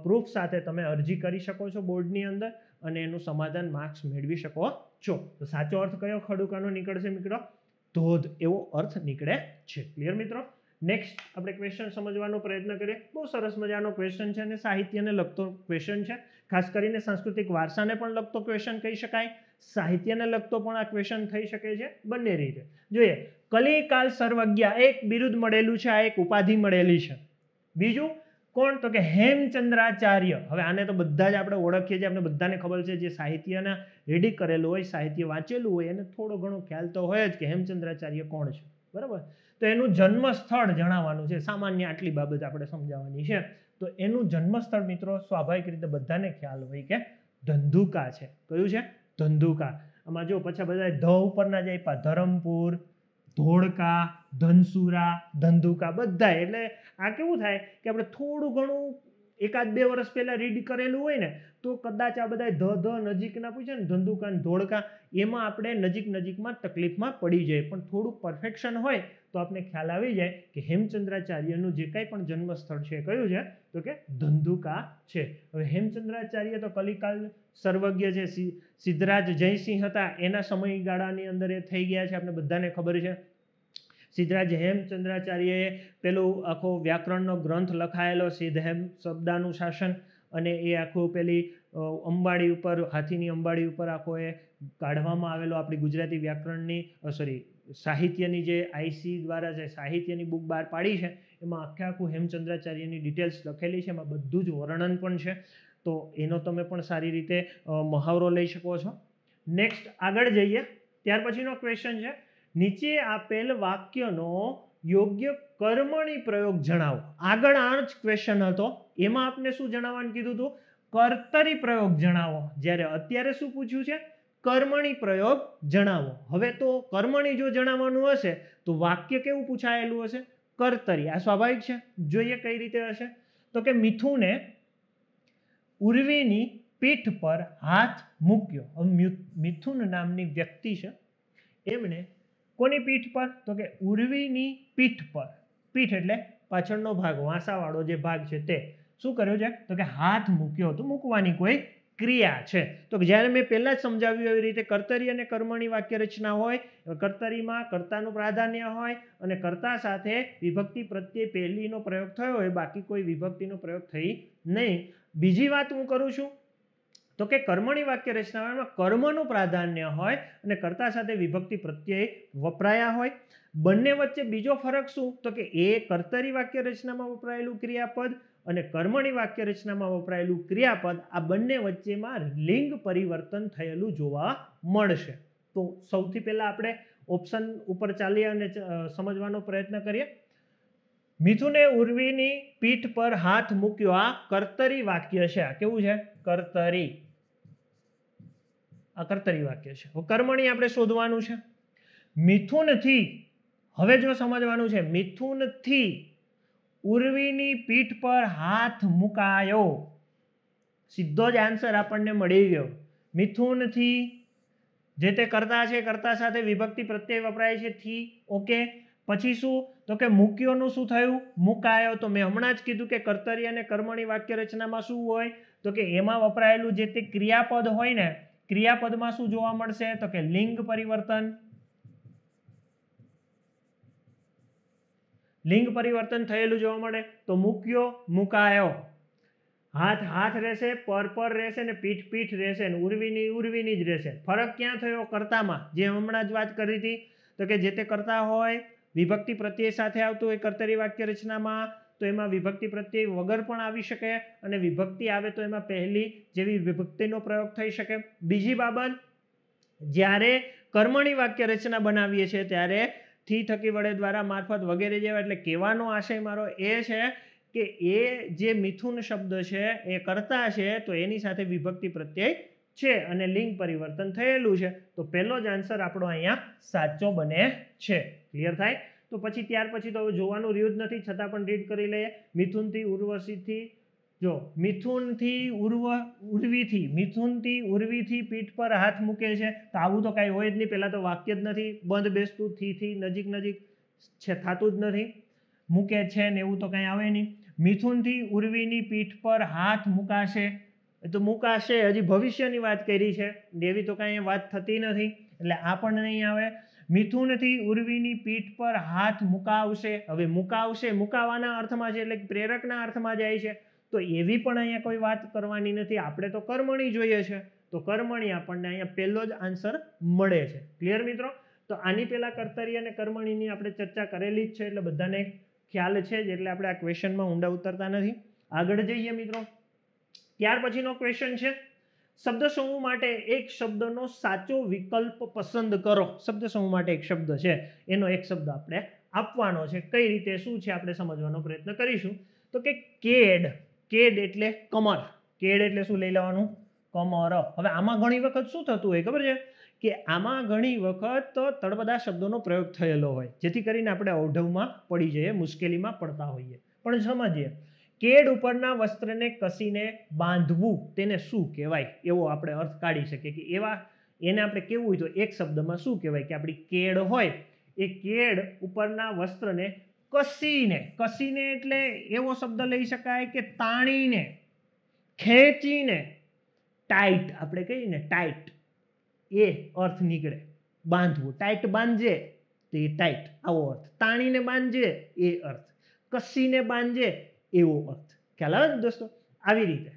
પ્રૂફ સાથે તમે અરજી કરી શકો છો બોર્ડની અંદર અને એનું સમાધાન માર્ક્સ મેળવી શકો છો. તો સાચો અર્થ કયો ખડુકાનો નીકળશે મિત્રો? ધોધ એવો અર્થ નીકળે છે. ક્લિયર મિત્રો? નેક્સ્ટ આપણે ક્વેશ્ચન સમજવાનો પ્રયત્ન કરીએ. બહુ સરસ મજાનો ક્વેશ્ચન છે અને સાહિત્યને લગતો ક્વેશ્ચન છે. ખાસ કરીને સાંસ્કૃતિક વારસાને પણ લગતો ક્વેશ્ચન કહી શકાય, સાહિત્યને લગતો પણ આ ક્વેશ્ચન થઈ શકે છે, બંને રીતે. જોઈએ, કલિકાલ સર્વજ્ઞ એક બિરુદ મળેલું છે, આ એક ઉપાધિ મળેલી છે. બીજું કોણ? તો કે હેમચંદ્રાચાર્ય. હવે આને તો બધા જ આપણે ઓળખીએ છીએ, આપણે બધાને ખબર છે, જે સાહિત્યના રેડી કરેલું હોય, સાહિત્ય વાંચેલું હોય એને થોડો ઘણો ખ્યાલ તો હોય જ કે હેમચંદ્રાચાર્ય કોણ છે, બરાબર? તો એનું જન્મ સ્થળ જણાવવાનું છે. સામાન્ય આટલી બાબત આપણે સમજાવવાની છે. તો એનું જન્મ સ્થળ મિત્રો સ્વાભાવિક રીતે બધાને ખ્યાલ હોય કે ધંધુકા છે. કયું છે? ધંધુકા. આમાં જો પછી બધા ધ ઉપરના જ આપ્યા, ધરમપુર, ધોળકા, ધનસુરા, ધંધુકા, બધા. એટલે આ કેવું થાય કે આપણે થોડું ઘણું એકાદ બે વર્ષ પહેલા રીડ કરેલું હોય ને તો કદાચ આ બધા ધ નજીકના પૂછે ને, ધંધુકા ને ધોળકા, એમાં આપણે નજીકમાં તકલીફમાં પડી જાય. પણ થોડું પરફેક્શન હોય તો આપણે ખ્યાલ આવી જાય કે હેમચંદ્રાચાર્યનું જે કાંઈ પણ જન્મ સ્થળ છે કયું છે? તો કે ધંધુકા છે. હવે હેમચંદ્રાચાર્ય તો કલિકાલ સર્વજ્ઞ છે, સિદ્ધરાજ જયસિંહ હતા એના સમયગાળાની અંદર એ થઈ ગયા છે, આપણે બધાને ખબર છે. સિદ્ધરાજ હેમચંદ્રાચાર્યએ પેલું આખો વ્યાકરણનો ગ્રંથ લખાયેલો, સિદ્ધહેમ શબ્દાનુશાસન, અને એ આખું પેલી અંબાડી ઉપર, હાથીની અંબાડી ઉપર આખો એ કાઢવામાં આવેલો આપણી ગુજરાતી વ્યાકરણની સાહિત્યની જે આઈસી દ્વારા જે સાહિત્યની બુક બહાર પાડી છે એમાં આખું હેમચંદ્રાચાર્યની ડિટેલ્સ લખેલી છે. એમાં બધું જ વર્ણન પણ છે. તો એનો તમે પણ સારી રીતે મહાવરો લઈ શકો છો. નેક્સ્ટ આગળ જઈએ. ત્યાર પછીનો ક્વેશ્ચન છે, નીચે આપેલ વાક્યનો યોગ્ય કર્મણી પ્રયોગ જણાવો. આગળ આ જ ક્વેશ્ચન હતો, એમાં આપને શું જણાવવાનું કીધું હતું? કર્તરી પ્રયોગ જણાવો. જ્યારે અત્યારે શું પૂછ્યું છે? કર્મણી પ્રયોગ જણાવો. હવે તો કર્મણી જો જણાવવાનું હશે તો વાક્ય કેવું પૂછાયેલું હશે? કર્તરી. આ સ્વાભાવિક છે. જોઈએ કઈ રીતે હશે. તો કે મિથુને ઉર્વીની પીઠ પર હાથ મૂક્યો. હવે મિથુન નામની વ્યક્તિ છે, એમણે કોની પીઠ પર? તો કે ઉર્વીની પીઠ પર. પીઠ એટલે પાછળનો ભાગ, વાંસાવાળો જે ભાગ છે તે. શું કર્યું છે? તો કે હાથ મૂક્યો. તો મૂકવાની કોઈ ક્રિયા છે. તો જ્યારે મેં પહેલા જ સમજાવ્યું એવી રીતે કર્તરી અને કર્મણી વાક્ય રચના હોય. કર્તરીમાં કર્તાનું પ્રાધાન્ય હોય અને કર્તા સાથે વિભક્તિ પ્રત્યે પહેલીનો પ્રયોગ થયો હોય, બાકી કોઈ વિભક્તિનો પ્રયોગ થઈ નહીં. બીજી વાત હું કરું છું તો કે કર્મણી વાક્ય રચનામાં કર્મનું પ્રાધાન્ય હોય અને કર્તા સાથે વિભક્તિ પ્રત્યય વપરાયા હોય. બંને વચ્ચે બીજો ફરક શું? તો કે એ કર્તરી વાક્ય રચનામાં વપરાયેલું ક્રિયાપદ અને કર્મણી વાક્ય રચનામાં વપરાયેલું ક્રિયાપદ, આ બંને વચ્ચેમાં લિંગ પરિવર્તન થયેલું જોવા મળશે. તો સૌથી પહેલા આપણે ઓપ્શન ઉપર ચાલીએ અને સમજવાનો પ્રયત્ન કરીએ. મિથુને ઉર્વીની પીઠ પર હાથ મૂક્યો. આ કર્તરી વાક્ય છે. આ કેવું છે? કર્તરી. આ કર્તરી વાક્ય છે. કર્મણી આપણે શોધવાનું છે. મિથુનથી, હવે જો સમજવાનું છે, મિથુનથી ઉર્વીની પીઠ પર હાથ મુકાયો. સીધો જ આન્સર આપણને મળી ગયો. મિથુનથી જે તે કર્તા છે, કર્તા સાથે વિભક્તિ પ્રત્યય વપરાય છે થી. ઓકે, પછી શું તો કે મૂક્યોનું શું થયું, મુકાયો. તો મેં હમણાં જ કીધું કે કર્તરી અને કર્મણી વાક્ય રચનામાં શું હોય તો કે એમાં વપરાયેલું જે તે ક્રિયાપદ હોય ને, ક્રિયાપદમાં શું જોવા મળશે તો કે લિંગ પરિવર્તન. લિંગ પરિવર્તન થયેલું જોવા મળે. તો મૂક્યો, મુકાયો. હાથ હાથ રહેશે, પર રહેશે ને પીઠ પીઠ રહેશે ને ઉર્વીની ઉર્વીની જ રહેશે. ફરક ક્યાં થયો કર્તામાં, જે હમણાં જ વાત કરી હતી તો કે જે તે કર્તા હોય વિભક્તિ પ્રત્યય સાથે આવતું હોય કર્તરી વાક્ય રચનામાં, તો એમાં વિભક્તિ પ્રત્યય વગર પણ આવી શકે અને વિભક્તિ આવે તો એમાં પહેલી જેવી વિભક્તિનો પ્રયોગ થઈ શકે. બીજી બાબત, જ્યારે કર્મણી વાક્ય રચના બનાવીએ છીએ ત્યારે થી થકી વડે દ્વારા મારફત વગેરે જેવા, એટલે કહેવાનો આશય મારો એ છે કે એ જે મિથુન શબ્દ છે એ કર્તા છે તો એની સાથે વિભક્તિ પ્રત્યય છે અને લિંગ પરિવર્તન થયેલું છે. તો પહેલો જ આન્સર આપણો અહીંયા સાચો બને છે. ક્લિયર થાય? તો પછી ત્યાર પછી તો જોવાનું રહ્યું જ નથી, છતાં પણ રીડ કરી લઈએ. મિથુનથી ઉર્વશીથી, જો મિથુનથી ઉર્વીથી, મિથુનથી ઉર્વીથી પીઠ પર હાથ મૂકે છે, તો આવું તો કાંઈ હોય જ નહીં. પહેલાં તો વાક્ય જ નથી, બંધ બેસતું થી નજીક નજીક છે થતું જ નથી. મૂકે છે ને એવું તો કાંઈ આવે નહીં. મિથુનથી ઉર્વીની પીઠ પર હાથ મુકાશે, તો મુકાશે હજી ભવિષ્યની વાત કરી છે, એવી તો કાંઈ વાત થતી નથી, એટલે આ પણ નહીં આવે. મિથુનથી ઉર્વીની પીઠ પર હાથ મુકાવશે, હવે મુકાવશે મુકાવાના અર્થમાં છે, એટલે પ્રેરકના અર્થમાં જાય છે, તો એવી પણ અહીંયા કોઈ વાત કરવાની નથી. આપણે તો કર્મણી જોઈએ છે, તો કર્મણી આપણને અહીંયા પહેલો જ આન્સર મળે છે. ક્લિયર મિત્રો? તો આની પહેલા કર્તરી અને કર્મણીની આપણે ચર્ચા કરેલી જ છે, એટલે બધાને ખ્યાલ છે જ, એટલે આપણે આ ક્વેશ્ચનમાં ઊંડા ઉતરતા નથી. આગળ જઈએ મિત્રો. ત્યાર પછીનો ક્વેશ્ચન છે, શબ્દ સમૂહ માટે એક શબ્દનો સાચો વિકલ્પ પસંદ કરો. શબ્દ સમૂહ માટે એક શબ્દ છે, એનો એક શબ્દ આપણે આપવાનો છે. કઈ રીતે શું છે આપણે સમજવાનો પ્રયત્ન કરીશું. તો કે કેડ, કેડ એટલે કમર. કેડ એટલે શું લઈ લેવાનું? કમર. હવે આમાં ઘણી વખત શું થતું હોય ખબર છે કે આમાં ઘણી વખત તળપદા શબ્દોનો પ્રયોગ થયેલો હોય, જેથી કરીને આપણે અવઢવમાં પડી જઈએ, મુશ્કેલીમાં પડતા હોઈએ. પણ સમજીએ, કેડ ઉપરના વસ્ત્રને કસીને બાંધવું તેને શું કહેવાય, એવો આપણે અર્થ કાઢી શકીએ કે એવા એને આપણે કેવું હોય તો એક શબ્દમાં શું કહેવાય કે આપણી કેડ હોય એ કેડ ઉપરના વસ્ત્રને કસીને, કસીને એટલે એવો શબ્દ લઈ શકાય કે તાણીને, ખેંચીને, ટાઈટ આપણે કહીએ ને ટાઈટ, એ અર્થ નીકળે. બાંધવું, ટાઈટ બાંધજે તો એ ટાઈટ, આવો અર્થ. તાણીને બાંધજે એ અર્થ, કસીને બાંધજે એવો અર્થ. ખ્યાલ આવે ને દોસ્તો? આવી રીતે.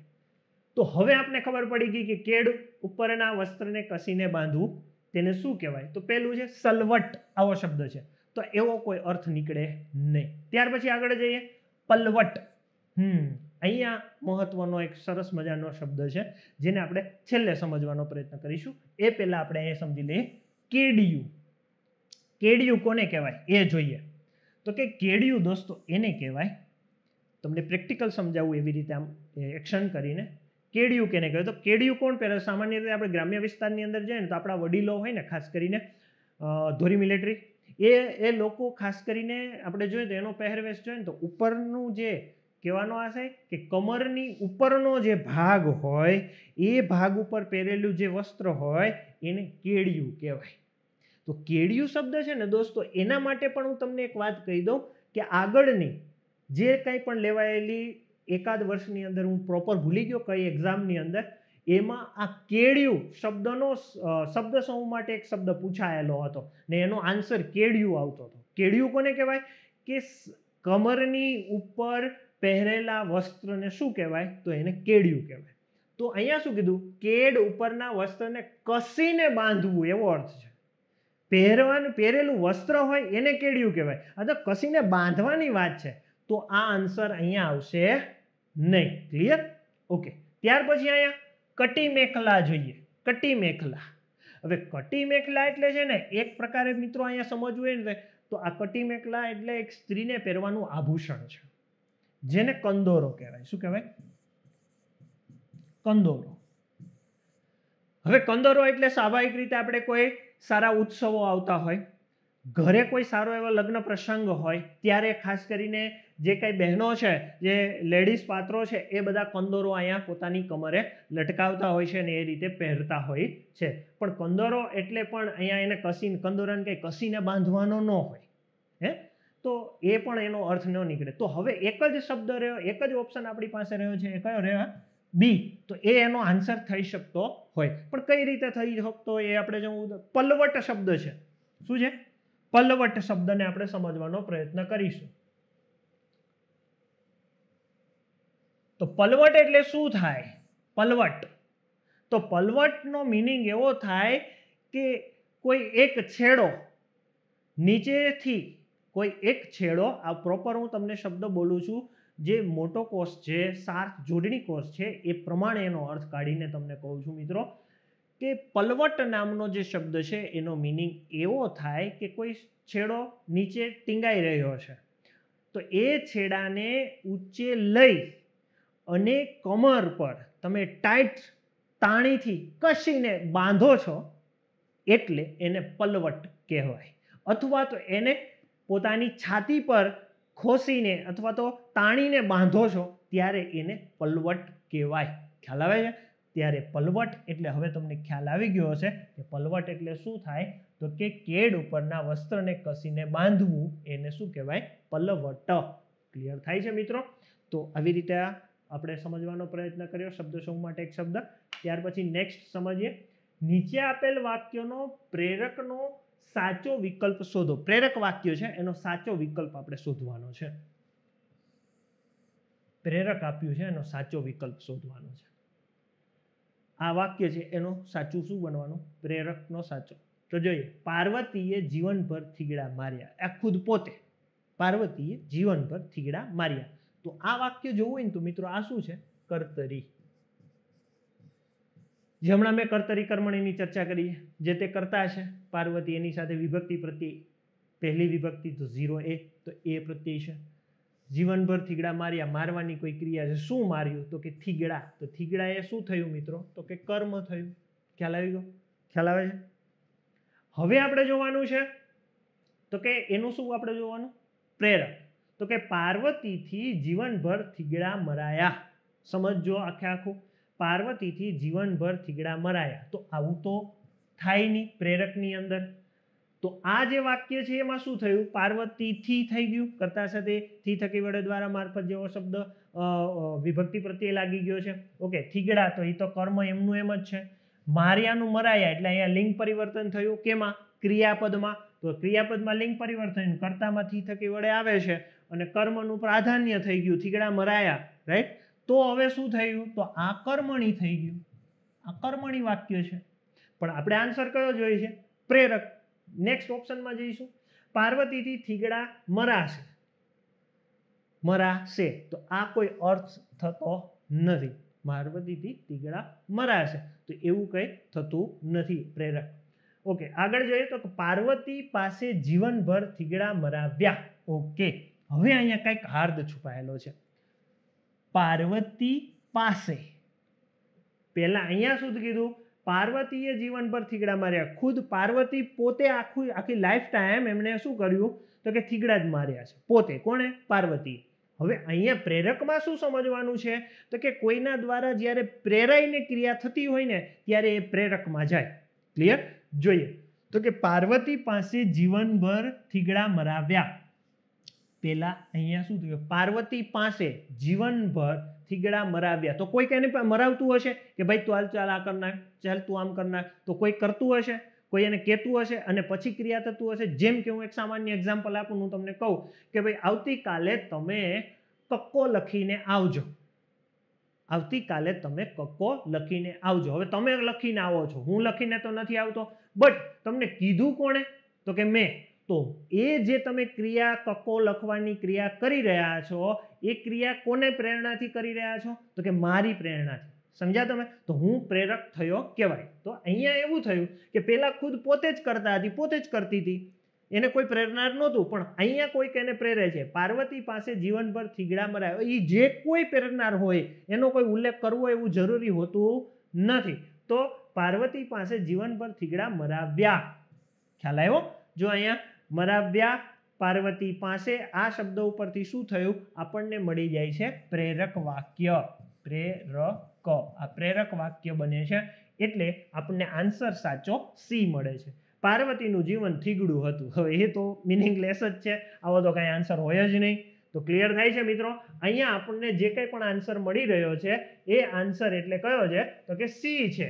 તો હવે આપણે ખબર પડી ગઈ કે કેડ ઉપરના વસ્ત્રને કસીને બાંધવું તેને શું કહેવાય. તો પેલું છે સલવટ, આવો શબ્દ છે, તો એવો કોઈ અર્થ નીકળે નહીં. ત્યાર પછી આગળ જઈએ, પલવટ. અહીંયા મહત્વનો એક સરસ મજાનો શબ્દ છે જેને આપણે છેલ્લે સમજવાનો પ્રયત્ન કરીશું. એ પહેલા આપણે અહીંયા સમજી લઈએ કેડિયું. કેડિયું કોને કહેવાય એ જોઈએ. તો કે કેડિયું દોસ્તો એને કહેવાય, તમને પ્રેક્ટિકલ સમજાવવું એવી રીતે આમ એક્શન કરીને. કેડિયું કેને કહેવાય? તો કેડિયું કોણ પહેરે? સામાન્ય રીતે આપણે ગ્રામ્ય વિસ્તારની અંદર જઈએ ને તો આપણા વડીલો હોય ને, ખાસ કરીને ધોરી મિલિટરી, એ લોકો ખાસ કરીને આપણે જોઈએ તો એનો પહેરવેશ જોઈએ ને તો ઉપરનું જે કહેવાનો આ છે કે કમરની ઉપરનો જે ભાગ હોય એ ભાગ ઉપર પહેરેલું જે વસ્ત્ર હોય એને કેડિયું કહેવાય. તો કેડિયું શબ્દ છે ને દોસ્તો, એના માટે પણ હું તમને એક વાત કહી દઉં કે આગળની જે કંઈ પણ લેવાયેલી એકાદ વર્ષની અંદર, હું પ્રોપર ભૂલી ગયો કઈ એક્ઝામની અંદર, એમાં આ કેડિયું શબ્દનો શબ્દ સમૂહ માટે એક શબ્દ પૂછાયેલો હતો ને એનો આન્સર કેડિયું આવતો હતો. કેડિયું કોને કહેવાય? કે કમરની ઉપર પહેરેલા વસ્ત્રને શું કહેવાય? તો એને કેડિયું કહેવાય. તો અહીંયા શું કીધું? કેડ ઉપરના વસ્ત્રને કસીને બાંધવું એવો અર્થ છે. પહેરેલું વસ્ત્ર હોય એને કેડિયું કહેવાય. આ તો કસીને બાંધવાની વાત છે, તો આ આન્સર અહીંયા આવશે નહીં. ક્લિયર? ઓકે. ત્યાર પછી અહીંયા કટી મેખલા જોઈએ. કટી મેખલા. હવે કટી મેખલા એટલે છે ને એક પ્રકારે મિત્રો અહીંયા સમજવું હોય ને તો આ કટી મેખલા એટલે એક સ્ત્રીને પહેરવાનું આભૂષણ છે, જેને કંદોરો કહેવાય. શું કહેવાય? કંદોરો. હવે કંદોરો એટલે સ્વાભાવિક રીતે આપણે કોઈ સારા ઉત્સવો આવતા હોય ઘરે કોઈ સારો એવો લગ્ન પ્રસંગ હોય ત્યારે ખાસ કરીને જે કંઈ બહેનો છે, જે લેડીઝ પાત્રો છે, એ બધા કંદોરો અહીંયા પોતાની કમરે લટકાવતા હોય છે અને એ રીતે પહેરતા હોય છે. પણ કંદોરો એટલે પણ અહીંયા એને કસીને, કંદોરાને કંઈ કસીને બાંધવાનો ન હોય, હે, તો એ પણ એનો અર્થ ન નીકળે. તો હવે એક જ શબ્દ રહ્યો, એક જ ઓપ્શન આપણી પાસે રહ્યો છે, એ કયો રહ્યો? બી. તો એ એનો આન્સર થઈ શકતો હોય. પણ કઈ રીતે થઈ શકતો એ આપણે જો પલવટ શબ્દ છે. શું છે? પલવટ શબ્દને આપણે સમજવાનો પ્રયત્ન કરીશું. તો પલવટ એટલે શું થાય? પલવટ, તો પલવટનો મિનિંગ એવો થાય કે કોઈ એક છેડો નીચેથી, કોઈ એક છેડો, આ પ્રોપર હું તમને શબ્દ બોલું છું, જે મોટો કોષ છે, સાર્ક જોડણી કોષ છે, એ પ્રમાણે એનો અર્થ કાઢીને તમને કહું છું મિત્રો, કે પલવટ નામનો જે શબ્દ છે એનો મિનિંગ એવો થાય કે કોઈ છેડો નીચે ટીંગાઈ રહ્યો છે, તો એ છેડાને ઊંચે લઈ અને કમર પર તમે ટાઈટ તાણીથી કસીને બાંધો છો, એટલે એને પલવટ કહેવાય. અથવા તો એને પોતાની છાતી પર ખોસીને અથવા તો તાણીને બાંધો છો ત્યારે એને પલવટ કહેવાય. ખ્યાલ આવે છે? ત્યારે પલવટ એટલે હવે તમને ખ્યાલ આવી ગયો હશે કે પલવટ એટલે શું થાય, તો કે કેડ ઉપરના વસ્ત્રને કસીને બાંધવું, એને શું કહેવાય? પલવટ. ક્લિયર થાય છે મિત્રો? તો આવી રીતે આપણે સમજવાનો પ્રયત્ન કર્યો શબ્દ સમૂહ માટે એક શબ્દ. ત્યાર પછી નેક્સ્ટ સમજીએ, નીચે આપેલ વાક્યનો પ્રેરકનો સાચો વિકલ્પ શોધો. પ્રેરક વાક્ય છે એનો સાચો વિકલ્પ આપણે શોધવાનો છે. પ્રેરક આપ્યું છે એનો સાચો વિકલ્પ શોધવાનો છે. આ વાક્ય છે એનો સાચું શું બનવાનું? પ્રેરકનો સાચો. તો જોઈએ, પાર્વતીએ જીવનભર થીગડા માર્યા. આ ખુદ પોતે પાર્વતીએ જીવનભર થીગડા માર્યા. તો આ વાક્ય જોવું હોય ને તો મિત્રો આ શું છે? કર્તરી. જે હમણાં મેં કર્તરી કર્મણીની ચર્ચા કરી, જે તે કરતા છે પાર્વતી, એની સાથે વિભક્તિ પ્રત્યય, પહેલી વિભક્તિ તો 0 તો એ પ્રત્યય છે. જીવનભર થીગડા માર્યા, મારવાની કોઈ ક્રિયા છે. શું માર્યું? તો કે થીગડા. તો થીગડા એ શું થયું મિત્રો? તો કે કર્મ થયું. ખ્યાલ આવી ગયો? ખ્યાલ આવે છે? હવે આપણે જોવાનું છે તો કે એનું શું આપણે જોવાનું? પ્રેરક. તો કે પાર્વતીથી જીવનભર થીગડા મરાયા. સમજો આખે આખું. પાર્વતીથી જીવનભર થીગડા મરાયા. તો આવું તો થાય નહીં પ્રેરકની અંદર. તો આ જે વાક્ય છે એમાં શું થયું? પાર્વતીથી થઈ ગયું, કરતા સાથે થી થકી વડે દ્વારા મારફત જેવો શબ્દ વિભક્તિ પ્રત્યે લાગી ગયો છે. ઓકે, થીગડા તો એ તો કર્મ એમનું એમ જ છે. માર્યાનું મરાયા એટલે અહીંયા લિંગ પરિવર્તન થયું. કેમાં? ક્રિયાપદમાં. તો ક્રિયાપદમાં લિંગ પરિવર્તન કર્તામાં થી થકી વડે આવે છે અને કર્મનું પ્રાધાન્ય થઈ ગયું, થીગડા મરાયા. રાઈટ? તો હવે શું થયું? તો આ કર્મણી થઈ ગયું. આ કર્મણી વાક્ય છે. પણ આપણે આન્સર કયો જોઈએ છે? પ્રેરક. નેક્સ્ટ ઓપ્શનમાં જઈશું. પાર્વતીથી થીગડા મરાશે. મરાશે તો આ કોઈ અર્થ થતો નથી. પાર્વતીથી થીગડા મરાશે તો એવું કંઈ થતું નથી. પ્રેરક. ઓકે, આગળ જોઈએ તો પાર્વતી પાસે જીવનભર થીગડા મરાવ્યા. ઓકે, હવે અહીંયા કંઈક હાર્દ છુપાયેલો છે. પાર્વતી પાસે, પહેલા અહીંયા શું કીધું? પાર્વતીએ જીવનભર થીગડા માર્યા. ખુદ પાર્વતી પોતે આખી લાઈફ ટાઈમ એમને શું કર્યું? તો કે થીગડા જ માર્યા છે પોતે. કોણે? પાર્વતી. હવે અહીંયા પ્રેરકમાં શું સમજવાનું છે? તો કે કોઈના દ્વારા જ્યારે પ્રેરાઈને ક્રિયા થતી હોય ને ત્યારે એ પ્રેરકમાં જાય. ક્લિયર? જોઈએ તો કે પાર્વતી પાસે જીવનભર થીગડા મરાવ્યા. પેલા અહીંયા શું થયું? પાર્વતી પાસે જીવનભર થીગડા મરાવ્યા. તો કોઈ એને મરાવતું હશે કે ભાઈ તું ચાલ આ કર નાખ, ચાલ તું આમ કર નાખ. તો કોઈ કરતું હશે, કોઈ એને કહેતું હશે અને પછી ક્રિયા થતું હશે. જેમ કે હું એક સામાન્ય એક્ઝામ્પલ આપું, હું તમને કહું કે ભાઈ આવતીકાલે તમે કક્કો લખીને આવજો. આવતીકાલે તમે કક્કો લખીને આવજો. હવે તમે લખીને આવો છો, હું લખીને તો નથી આવતો, બટ તમને કીધું કોણે? તો કે મેં. તો એ જે તમે ક્રિયા કક્કો લખવાની ક્રિયા કરી રહ્યા છો, એ ક્રિયા કોને પ્રેરણાથી કરી રહ્યા છો? તો કે મારી પ્રેરણાથી. સમજ્યા તમે? તો હું પ્રેરક થયો કહેવાય. તો અહીંયા એવું થયું કે પેલા ખુદ પોતે જ કરતા હતી, પોતે જ કરતી હતી, એને કોઈ પ્રેરનાર નહોતું. પણ અહીંયા કોઈક એને પ્રેરે છે. પાર્વતી પાસે જીવનભર થીગડા મરાય. એ જે કોઈ પ્રેરનાર હોય એનો કોઈ ઉલ્લેખ કરવો એવું જરૂરી હોતું નથી. તો પાર્વતી પાસે જીવનભર થીગડા મરાવ્યા. ખ્યાલ આવ્યો? જો અહીંયા મરાવ્યા પાર્વતી પાસે. આ શબ્દ ઉપરથી શું થયું? આપણને મળી જાય છે પ્રેરક વાક્ય. પ્રેરક, આ પ્રેરક વાક્ય બને છે એટલે આપણને આન્સર સાચો સી મળે છે. પાર્વતીનું જીવન થીગડું હતું. હવે એ તો મિનિંગલેસ જ છે, આવો તો કાંઈ આન્સર હોય જ નહીં. તો ક્લિયર થાય છે મિત્રો? અહીંયા આપણને જે કંઈ પણ આન્સર મળી રહ્યો છે એ આન્સર એટલે કયો છે? તો કે સી છે.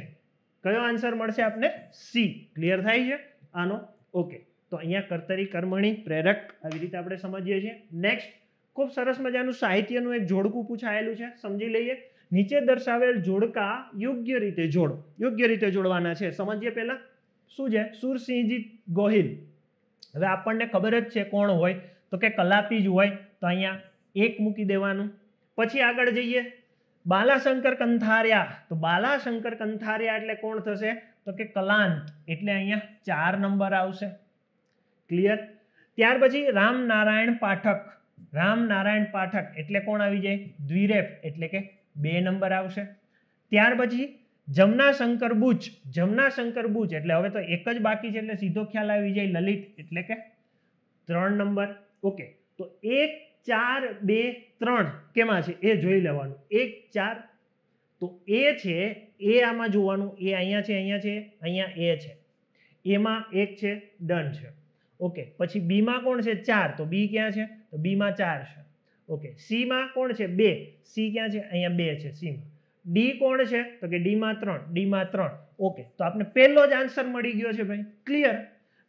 કયો આન્સર મળશે આપને? સી. ક્લિયર થાય છે આનો? ઓકે, તો અહીંયા કર્તરી કર્મણી પ્રેરક આવી રીતે આપણે સમજીએ છીએ. નેક્સ્ટ, ખૂબ સરસ મજાનું સાહિત્યનું એક જોડકું પૂછાયેલું છે, સમજી લઈએ. નીચે દર્શાવેલ જોડકા યોગ્ય રીતે જોડો. યોગ્ય રીતે જોડવાના છે, સમજીએ પહેલા. શું છે? સુરસિંહજી ગોહિલ. હવે આપણને ખબર જ છે કોણ હોય, તો કે કલાપી જ હોય. તો અહીંયા એક મૂકી દેવાનું. પછી આગળ જઈએ, બાલાશંકર કંથારિયા. તો બાલાશંકર કંથારિયા એટલે કોણ થશે? તો કે કલાંત, એટલે અહીંયા 4 નંબર આવશે. ક્લિયર? ત્યાર પછી રામનારાયણ પાઠક. રામનારાયણ પાઠક એટલે કોણ આવી જાય? દ્વિરેફ, એટલે કે 2 નંબર આવશે. ત્યાર પછી જમનાશંકર બુચ. જમનાશંકર બુચ એટલે હવે તો એક જ બાકી છે એટલે સીધો ખ્યાલ આવી જાય લલિત, એટલે કે 3 નંબર. ઓકે, તો 1 4 2 3 કેમાં છે એ જોઈ લેવાનું. 1 4 તો એ છે, એ આમાં જોવાનું. એ અહીંયા છે, અહીંયા છે, અહીંયા એ છે, એમાં 1 છે, ડન છે. ઓકે, પછી બી માં કોણ છે? 4, તો બી ક્યાં છે? તો બી માં 4 છે. ઓકે, સી માં કોણ છે? 2, સી ક્યાં છે? અહીંયા 2 છે સી માં. ડી કોણ છે? તો કે ડી માં 3, ડી માં 3. ઓકે, તો આપણે પહેલો જ આન્સર મળી ગયો છે ભાઈ. ક્લિયર?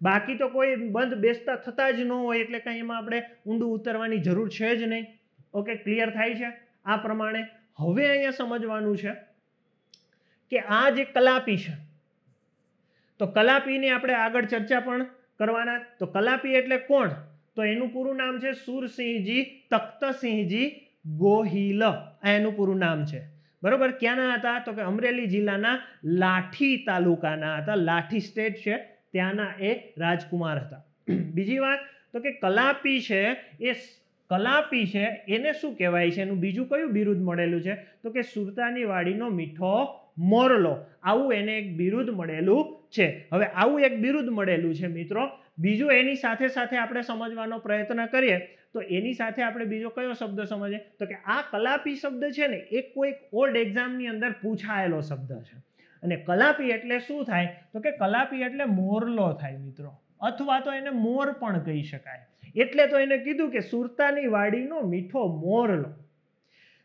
બાકી તો કોઈ બંધ બેસતા થતા જ ન હોય એટલે કાંઈ એમાં આપણે ઊંડું ઉતરવાની જરૂર છે જ નહીં. ઓકે, ક્લિયર થાય છે આ પ્રમાણે? હવે અહીંયા સમજવાનું છે કે આ જે કલાપી છે, તો કલાપીની આપણે આગળ ચર્ચા પણ કરવાના. તો કલાપી એટલે કોણ? તો એનું પૂરું નામ છે સુરસિંહજી તખ્તસિંહજી ગોહિલ. આ એનું પૂરું નામ છે. બરોબર? ક્યાંના હતા? તો કે અમરેલી જિલ્લાના લાઠી તાલુકાના હતા. લાઠી સ્ટેટ છે ત્યાંના એ રાજકુમાર હતા. બીજી વાત, તો કે કલાપી છે એ કલાપી છે એને શું કહેવાય છે? એનું બીજું કયું બિરુદ મળેલું છે? તો કે સુરતાની વાડીનો મીઠો મોરલો. આવું એને એક બિરુદ મળેલું છે. હવે આવું એક બિરુદ મળેલું છે મિત્રો. બીજું એની સાથે સાથે આપણે સમજવાનો પ્રયત્ન કરીએ તો એની સાથે આપણે બીજો કયો શબ્દ સમજીએ? તો કે આ કલાપી શબ્દ છે ને એ કોઈક ઓલ્ડ એક્ઝામની અંદર પૂછાયેલો શબ્દ છે. અને કલાપી એટલે શું થાય? તો કે કલાપી એટલે મોરલો થાય મિત્રો, અથવા તો એને મોર પણ કહી શકાય. એટલે તો એને કીધું કે સુરતાની વાડીનો મીઠો મોરલો.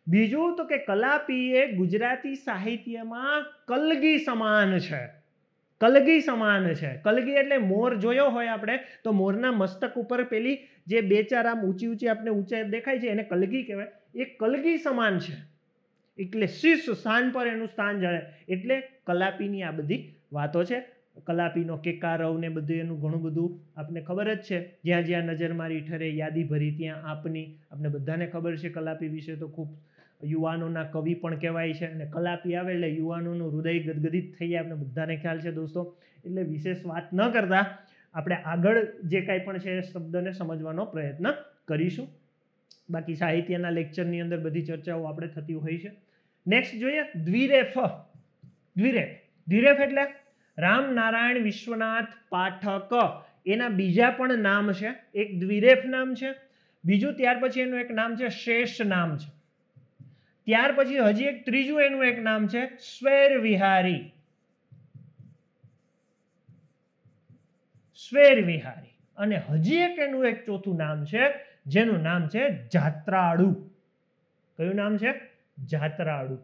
બીજું તો કે કલાપી એ ગુજરાતી સાહિત્યમાં કલગી સમાન છે. કલગી સમાન છે. કલગી એટલે મોર જોયો હોય આપણે તો મોરના મસ્તક ઉપર પેલી જે 2-4 આમ ઊંચી ઊંચી આપણે ઊંચાઈ દેખાય છે એને કલગી કહેવાય. એ કલગી સમાન છે, એટલે શીર્ષ સ્થાન પર એનું સ્થાન જળે. એટલે કલાપીની આ બધી વાતો છે. કલાપીનો કેકારવ ને બધું એનું ઘણું બધું આપણને ખબર જ છે. જ્યાં જ્યાં નજર મારી ઠરે યાદી ભરી ત્યાં આપની. આપણે બધાને ખબર છે કલાપી વિશે તો ખૂબ યુવાનોના કવિ પણ કહેવાય છે. અને કલાપી આવે એટલે યુવાનોનું હૃદય ગદગદિત થઈ જાય, આપણે બધાને ખ્યાલ છે દોસ્તો. એટલે વિશેષ વાત ન કરતા આપણે આગળ જે કાંઈ પણ છે એ શબ્દને સમજવાનો પ્રયત્ન કરીશું. બાકી સાહિત્યના લેક્ચરની અંદર બધી ચર્ચાઓ આપણે થતી હોય છે. નેક્સ્ટ જોઈએ દ્વિરેફ. દ્વિરેફ, દ્વિરેફ એટલે રામનારાયણ વિશ્વનાથ પાઠક. એના બીજા પણ નામ છે. એક દ્વિરેફ નામ છે, બીજું ત્યાર પછી એનું એક નામ છે શેષ નામ છે. ત્યાર પછી હજી એક ત્રીજું એનું એક નામ છે સ્વૈર વિહારી. સ્વૈર વિહારી. અને હજી એક એનું એક ચોથું નામ છે જેનું નામ છે જાત્રાળુ. કયું નામ છે? જાત્રાળુ.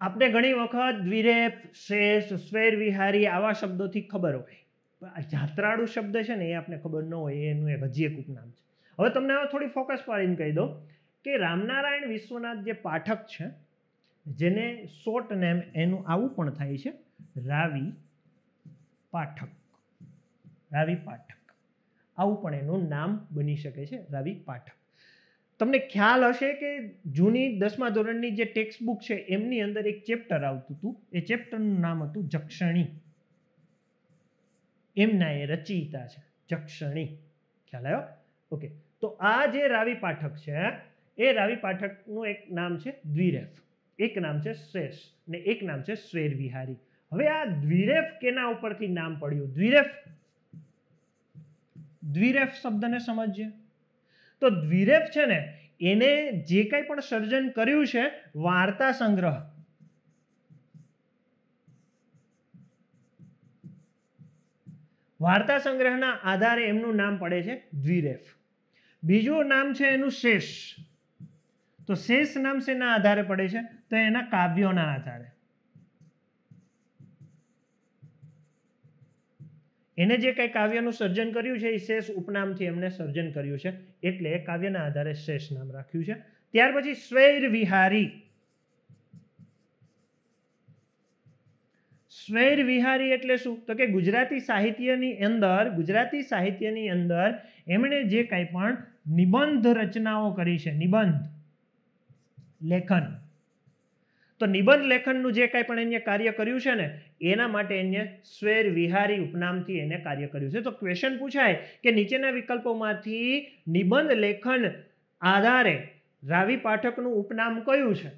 આપણે ઘણી વખત દ્વિરેફ, શેષ, સ્વૈર વિહારી આવા શબ્દોથી ખબર હોય, પણ આ જાત્રાળુ શબ્દ છે ને એ આપણે ખબર ન હોય. એનું એક હજી એક ઉપનામ છે. હવે તમને હવે થોડી ફોકસ પાડીને કહી દો કે રામનારાયણ વિશ્વનાથ જે પાઠક છે, જેને શોર્ટ નેમ એનું આવું પણ થાય છે રાવી પાઠક. રાવી પાઠક આવું પણ એનું નામ બની શકે છે, રાવી પાઠક. તમને ખ્યાલ હશે કે જૂની 10મા ધોરણની જે ટેક્સ્ટ બુક છે એમની અંદર એક ચેપ્ટર આવતું હતું. એ ચેપ્ટરનું નામ હતું જક્ષણી. એમના એ રચયિતા છે જક્ષણી. ખ્યાલ આવ્યો? ઓકે, તો આ જે રાવી પાઠક છે એ રાવી પાઠકનું એક નામ છે દ્વિરેફ, એક નામ છે શેષ ને એક નામ છે સ્વૈર વિહારી. હવે આ દ્વિરેફ કેના ઉપરથી નામ પડ્યું? દ્વિરેફ શબ્દને સમજીએ તો દ્વિરેફ છે ને એને જે કંઈ પણ સર્જન કર્યું છે વાર્તા સંગ્રહ, વાર્તા સંગ્રહના આધારે એમનું નામ પડે છે દ્વિરેફ. બીજું નામ છે એનું શેષ. તો શેષ નામ શેના આધારે પડે છે? તો એના કાવ્યોના આધારે. એને જે કંઈ કાવ્યનું સર્જન કર્યું છે એ શેષ ઉપનામથી એમને સર્જન કર્યું છે, એટલે કાવ્યના આધારે શેષ નામ રાખ્યું છે. ત્યાર પછી સ્વૈર વિહારી. સ્વૈર વિહારી એટલે શું? તો કે ગુજરાતી સાહિત્યની અંદર એમણે જે કંઈ પણ નિબંધ રચનાઓ કરી છે, નિબંધ લેખન, તો નિબંધ લેખનનું જે કંઈ પણ એને કાર્ય કર્યું છે ને એના માટે એને સ્વૈર વિહારી ઉપનામથી એને કાર્ય કર્યું છે. તો ક્વેશ્ચન પૂછાય કે નીચેના વિકલ્પોમાંથી નિબંધ લેખન આધારે રાવી પાઠકનું ઉપનામ કયું છે?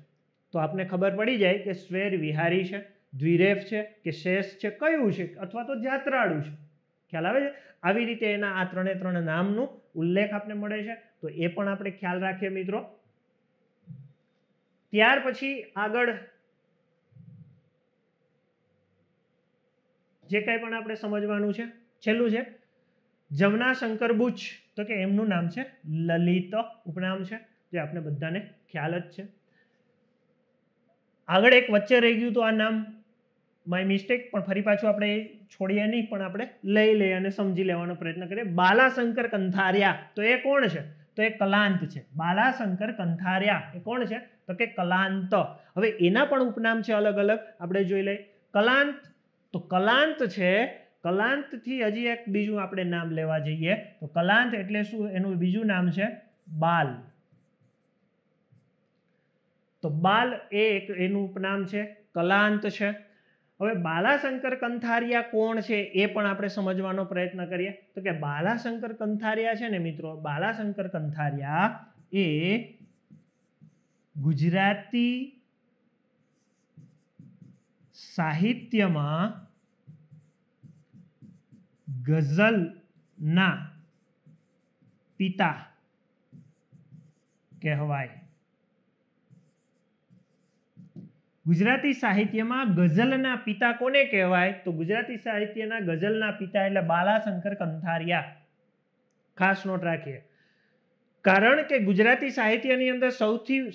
તો આપને ખબર પડી જાય કે સ્વૈર વિહારી છે, દ્વિરેફ છે કે શેષ છે, કયું છે, અથવા તો જાત્રાળુ છે. ખ્યાલ આવે છે? આવી રીતે એના આ ત્રણે નામનું ઉલ્લેખ આપને મળે છે, તો એ પણ આપણે ખ્યાલ રાખીએ મિત્રો. ત્યાર પછી આગળ જે કંઈ પણ આપણે સમજવાનું છે છેલ્લું છે જમનાશંકર બુચ. તો કે એમનું નામ છે લલિત, ઉપનામ છે જે આપણે બધાને ખ્યાલ જ છે. આગળ એક વચ્ચે રહી ગયું તો આ નામ માય મિસ્ટેક, પણ ફરી પાછું આપણે છોડીએ નહીં, પણ આપણે લઈ લઈએ અને સમજી લેવાનો પ્રયત્ન કરીએ. બાલાશંકર કંથારિયા. તો એ કોણ છે? તો એ કલાંત છે. બાલાશંકર કંથારિયા એ કોણ છે? તો કે કલાંત. હવે એના પણ ઉપનામ છે અલગ અલગ, આપણે જોઈ લઈએ. કલાંત, તો કલાંત છે, કલાંતથી હજી એક બીજું આપણે નામ લેવા જઈએ તો કલાંત એટલે શું? એનું બીજું નામ છે બાલ. તો બાલ એ એક એનું ઉપનામ છે, કલાંત છે. હવે બાલાશંકર કંથારિયા કોણ છે એ પણ આપણે સમજવાનો પ્રયત્ન કરીએ. તો કે બાલાશંકર કંથારિયા છે ને મિત્રો, બાલાશંકર કંથારિયા એ ગુજરાતી સાહિત્યમાં ગઝલના પિતા કહેવાય. ગુજરાતી સાહિત્યમાં ગઝલના પિતા કોને કહેવાય? તો ગુજરાતી સાહિત્યના ગઝલના પિતા એટલે બાલાશંકર કંથારિયા. ખાસ નોટ રાખીએ, કારણ કે ગુજરાતી સાહિત્યની અંદર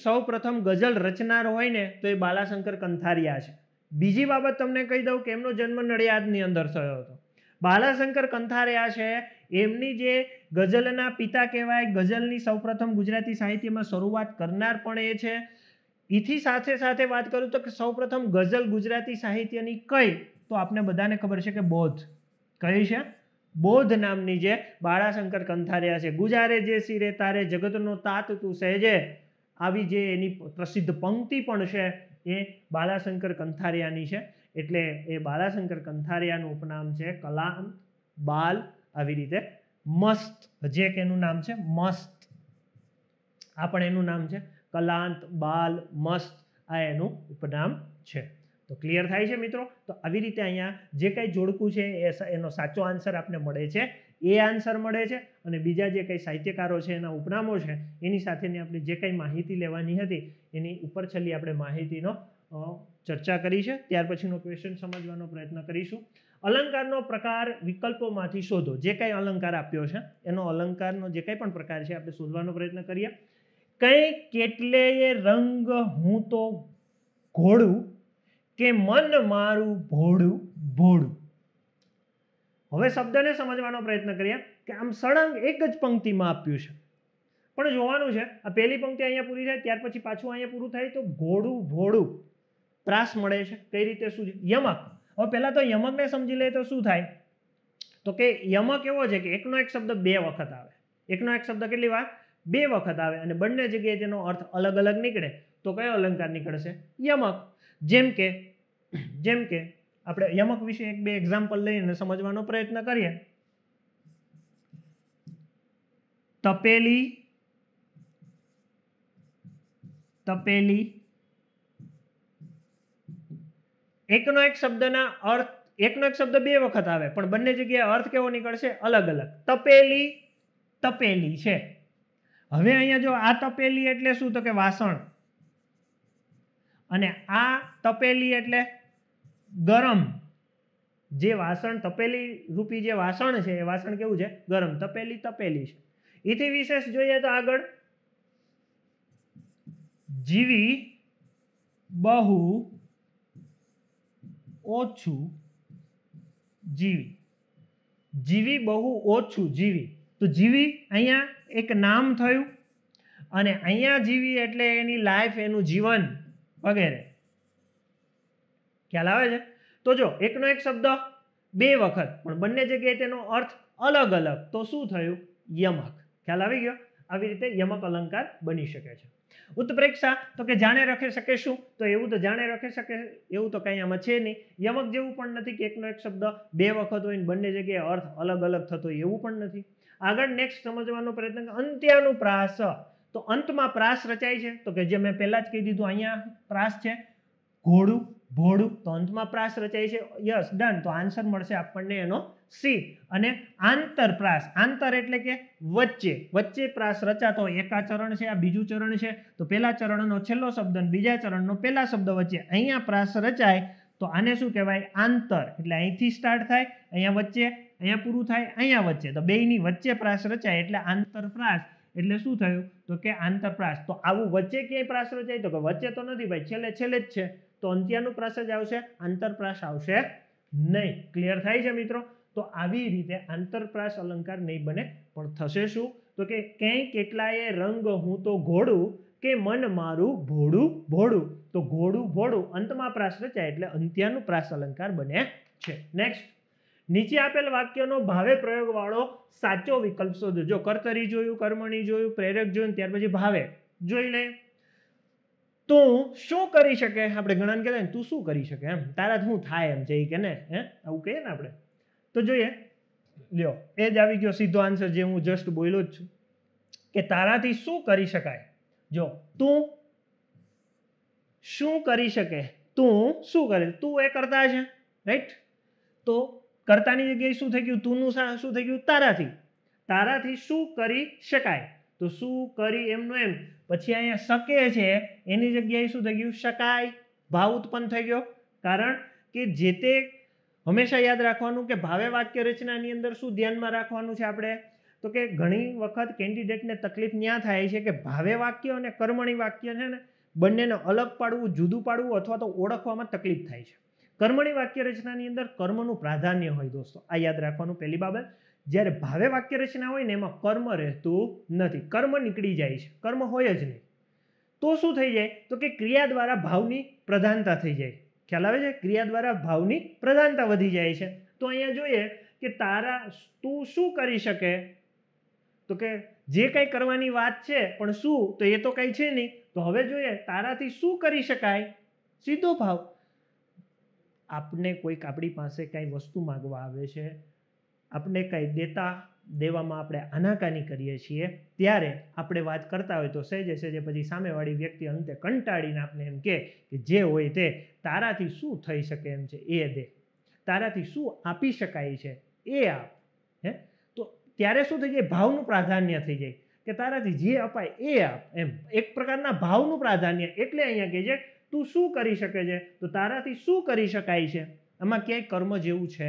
સૌ પ્રથમ ગઝલ રચનાર હોય ને તો એ બાલાશંકર કંથારિયા છે. બીજી બાબત તમને કહી દઉં કે એમનો જન્મ નડિયાદની અંદર થયો હતો. બાલાશંકર કંથારિયા છે એમની જે ગઝલના પિતા કહેવાય, ગઝલની સૌપ્રથમ ગુજરાતી સાહિત્યમાં શરૂઆત કરનાર પણ એ છે. એથી સાથે સાથે વાત કરું તો કે સૌપ્રથમ ગઝલ ગુજરાતી સાહિત્યની કઈ? તો આપને બધાને ખબર છે કે બોધ. કઈ છે? બોધ નામની જે બાળાશંકર કંથારિયા છે. ગુજારે જે સિરે તારે જગતનો તાત તું સહેજે, આવી જે એની પ્રસિદ્ધ પંક્તિ પણ છે એ બાલાશંકર કંથારિયાની છે. એટલે એ બાલાશંકર કંથારિયાનું ઉપનામ છે કલાંત, બાલ, આવી રીતે મસ્ત. હજી એક એનું નામ છે મસ્ત, આ પણ એનું નામ છે કલાંત, બાલ, મસ્ત, આ એનું ઉપનામ છે. તો ક્લિયર થાય છે મિત્રો? તો આવી રીતે અહીંયા જે કંઈ જોડકું છે એનો સાચો આન્સર આપને મળે છે, એ આન્સર મળે છે. અને બીજા જે કંઈ સાહિત્યકારો છે એના ઉપનામો છે એની સાથેની આપણે જે કંઈ માહિતી લેવાની હતી એની ઉપર છેલ્લી આપણે માહિતીનો ચર્ચા કરી છે. ત્યાર પછીનો ક્વેશ્ચન સમજવાનો પ્રયત્ન કરીશું. અલંકારનો પ્રકાર વિકલ્પોમાંથી શોધો. જે કંઈ અલંકાર આપ્યો છે એનો અલંકારનો જે કંઈ પણ પ્રકાર છે આપણે શોધવાનો પ્રયત્ન કરીએ. કઈ કેટલેય રંગ હું તો ઘોડું કે મન મારું ભોળું ભોળું. હવે શબ્દને સમજવાનો પ્રયત્ન કરીએ કે આમ સળંગ એક જ પંક્તિમાં આપ્યું છે, પણ જોવાનું છે આ પહેલી પંક્તિ અહીંયા પૂરી થાય ત્યાર પછી પાછું અહીંયા પૂરું થાય તો ઘોડું ભોળું ત્રાસ મળે છે. કઈ રીતે? શું છે? યમક. હવે પહેલા તો યમકને સમજી લે તો શું થાય? તો કે યમક એવો છે કે એકનો એક શબ્દ બે વખત આવે. એકનો એક શબ્દ કેટલી વાર? બે વખત આવે અને બંને જગ્યાએ તેનો અર્થ અલગ અલગ નીકળે તો કયો અલંકાર નીકળશે? યમક. જેમ કે આપણે યમક વિશે એક બે એક્ઝામ્પલ લઈને સમજવાનો પ્રયત્ન કરીએ. તપેલી તપેલી. એકનો એક શબ્દના અર્થ, એકનો એક શબ્દ બે વખત આવે પણ બંને જગ્યાએ અર્થ કેવો નીકળશે? અલગ અલગ. તપેલી તપેલી છે. હવે અહીંયા જો આ તપેલી એટલે શું? તો કે વાસણ, અને આ તપેલી એટલે ગરમ. જે વાસણ, તપેલી રૂપી જે વાસણ છે એ વાસણ કેવું છે? ગરમ. તપેલી તપેલી છે. એથી વિશેષ જોઈએ તો આગળ જીવી બહુ ઓછું જીવી. જીવી બહુ ઓછું જીવી. તો જીવી અહીંયા એક નામ થયું, અને અહીંયા જીવી એટલે એની લાઈફ, એનું જીવન વગેરે. ખ્યાલ આવે છે? તો જો એકનો એક શબ્દ બે વખત પણ બંને જગ્યાએ તેનો અર્થ અલગ અલગ, તો શું થયું? યમક. ખ્યાલ આવી ગયો? આવી રીતે યમક અલંકાર બની શકે છે. ઉત્પ્રેક્ષા તો કે જાણે રખી શકે શું? તો એવું તો જાણે રખી શકે એવું તો કંઈ આમાં છે નહીં. યમક જેવું પણ નથી કે એકનો એક શબ્દ બે વખત હોય ને બંને જગ્યાએ અર્થ અલગ અલગ થતો હોય, એવું પણ નથી. આગળ નેક્સ્ટ સમજવાનો પ્રયત્ન. અંત્યાનુપ્રાસ. તો અંતમાં પ્રાસ રચાય છે, તો કે જે મેં પહેલા જ કહી દીધું, અહીંયા પ્રાસ છે. ઘોડું ભોળું, તો અંતમાં પ્રાસ રચાય છે. Yes, done. તો આન્સર મળશે આપણને એનો સી. અને આંતરપ્રાસ, આંતર એટલે કે વચ્ચે, વચ્ચે પ્રાસ રચાતો. એક આ ચરણ છે, આ બીજું ચરણ છે, તો પહેલા ચરણનો છેલ્લો શબ્દ અને બીજા ચરણનો પહેલા શબ્દ વચ્ચે અહીંયા પ્રાસ રચાય, તો આને શું કહેવાય? આંતર. એટલે અહીંથી સ્ટાર્ટ થાય, અહીંયા વચ્ચે, અહીંયા પૂરું થાય, અહીંયા વચ્ચે, તો બેયની વચ્ચે પ્રાસ રચાય એટલે આંતરપ્રાસ. એટલે શું થયું? તો કે આંતરપ્રાસ. તો આવું વચ્ચે ક્યાંય પ્રાસ રચાય? તો કે વચ્ચે તો નથી ભાઈ, છેલ્લે છેલ્લે જ છે. તો અંત્યાનુપ્રાસ જ આવશે, આંતરપ્રાસ આવશે નહીં. ક્લિયર થાય છે મિત્રો? તો આવી રીતે આંતરપ્રાસ અલંકાર નહીં બને, પણ થશે શું? તો કે ક્યાંય કેટલાય રંગ હું તો ઘોડું, કે મન મારું ભોળું ભોળું. તો ઘોડું ભોળું અંતમાં પ્રાસ રચાય એટલે અંત્યાનુપ્રાસ અલંકાર બને છે. નેક્સ્ટ, નીચે આપેલ વાક્યનો ભાવે પ્રયોગ વાળો સાચો વિકલ્પ શોધો. જો કર્તરી જોયું, કર્મણી જોયું, પ્રેરક જોયું, ત્યાર પછી ભાવે જોઈ લે. તું શું કરી શકે? આપણે ઘણાને કહેવાય તું શું કરી શકે, એમ તારા શું થાય એમ છે કે ને, હે આવું કહીએ ને આપણે. તો જોઈએ, લ્યો એ જ આવી ગયો સીધો આન્સર જે હું જસ્ટ બોલ્યો જ છું, કે તારાથી શું કરી શકાય. જો તું શું કરી શકે, તું શું કરે, તું એ કરતા છે, રાઈટ. તો કર્તાની જગ્યાએ શું થઈ ગયું? તુંનું શું થઈ ગયું? તારાથી. તારાથી શું કરી શકાય? તો શું કરી એમનું એમ. પછી અહીંયા શકે છે એની જગ્યાએ શું થઈ ગયું? શકાય. ભાવ ઉત્પન્ન થઈ ગયો. કારણ કે જે તે હંમેશા યાદ રાખવાનું કે ભાવે વાક્ય રચનાની અંદર શું ધ્યાનમાં રાખવાનું છે આપણે? તો કે ઘણી વખત કેન્ડિડેટને તકલીફ ન્યા થાય છે કે ભાવે વાક્ય અને કર્મણી વાક્ય છે ને બંનેને અલગ પાડવું, જુદું પાડવું અથવા તો ઓળખવામાં તકલીફ થાય છે. કર્મણી વાક્ય રચનાની અંદર કર્મનું પ્રાધાન્ય હોય દોસ્તો, આ યાદ રાખવાનું પહેલી બાબત. જ્યારે ભાવે વાક્ય રચના હોય ને એમાં કર્મ રહેતું નથી, કર્મ નીકળી જાય છે, કર્મ હોય જ નહીં. તો શું થઈ જાય? તો કે ક્રિયા દ્વારા ભાવની પ્રધાનતા થઈ જાય. ખ્યાલ આવે છે? ક્રિયા દ્વારા ભાવની પ્રધાનતા વધી જાય છે. તો અહીંયા જોઈએ કે તારા, તું શું કરી શકે? તો કે જે કંઈ કરવાની વાત છે પણ શું, તો એ તો કંઈ છે નહીં. તો હવે જોઈએ તારાથી શું કરી શકાય? સીધો ભાવ. આપને કોઈક આપણી પાસે કંઈ વસ્તુ માંગવા આવે છે, આપણે કંઈ દેવામાં આપણે આનાકાની કરીએ છીએ, ત્યારે આપણે વાત કરતા હોય તો સહેજે સહેજે પછી સામેવાળી વ્યક્તિ અંતે કંટાળીને આપણે એમ કે જે હોય તે તારાથી શું થઈ શકે એમ છે એ દે, તારાથી શું આપી શકાય છે એ આપ. હે તો ત્યારે શું થઈ જાય? ભાવનું પ્રાધાન્ય થઈ જાય કે તારાથી જે અપાય એ આપ, એમ એક પ્રકારના ભાવનું પ્રાધાન્ય. એટલે અહીંયા કહે છે તું શું કરી શકે છે, તો તારાથી શું કરી શકાય છે. આમાં ક્યાંય કર્મ જેવું છે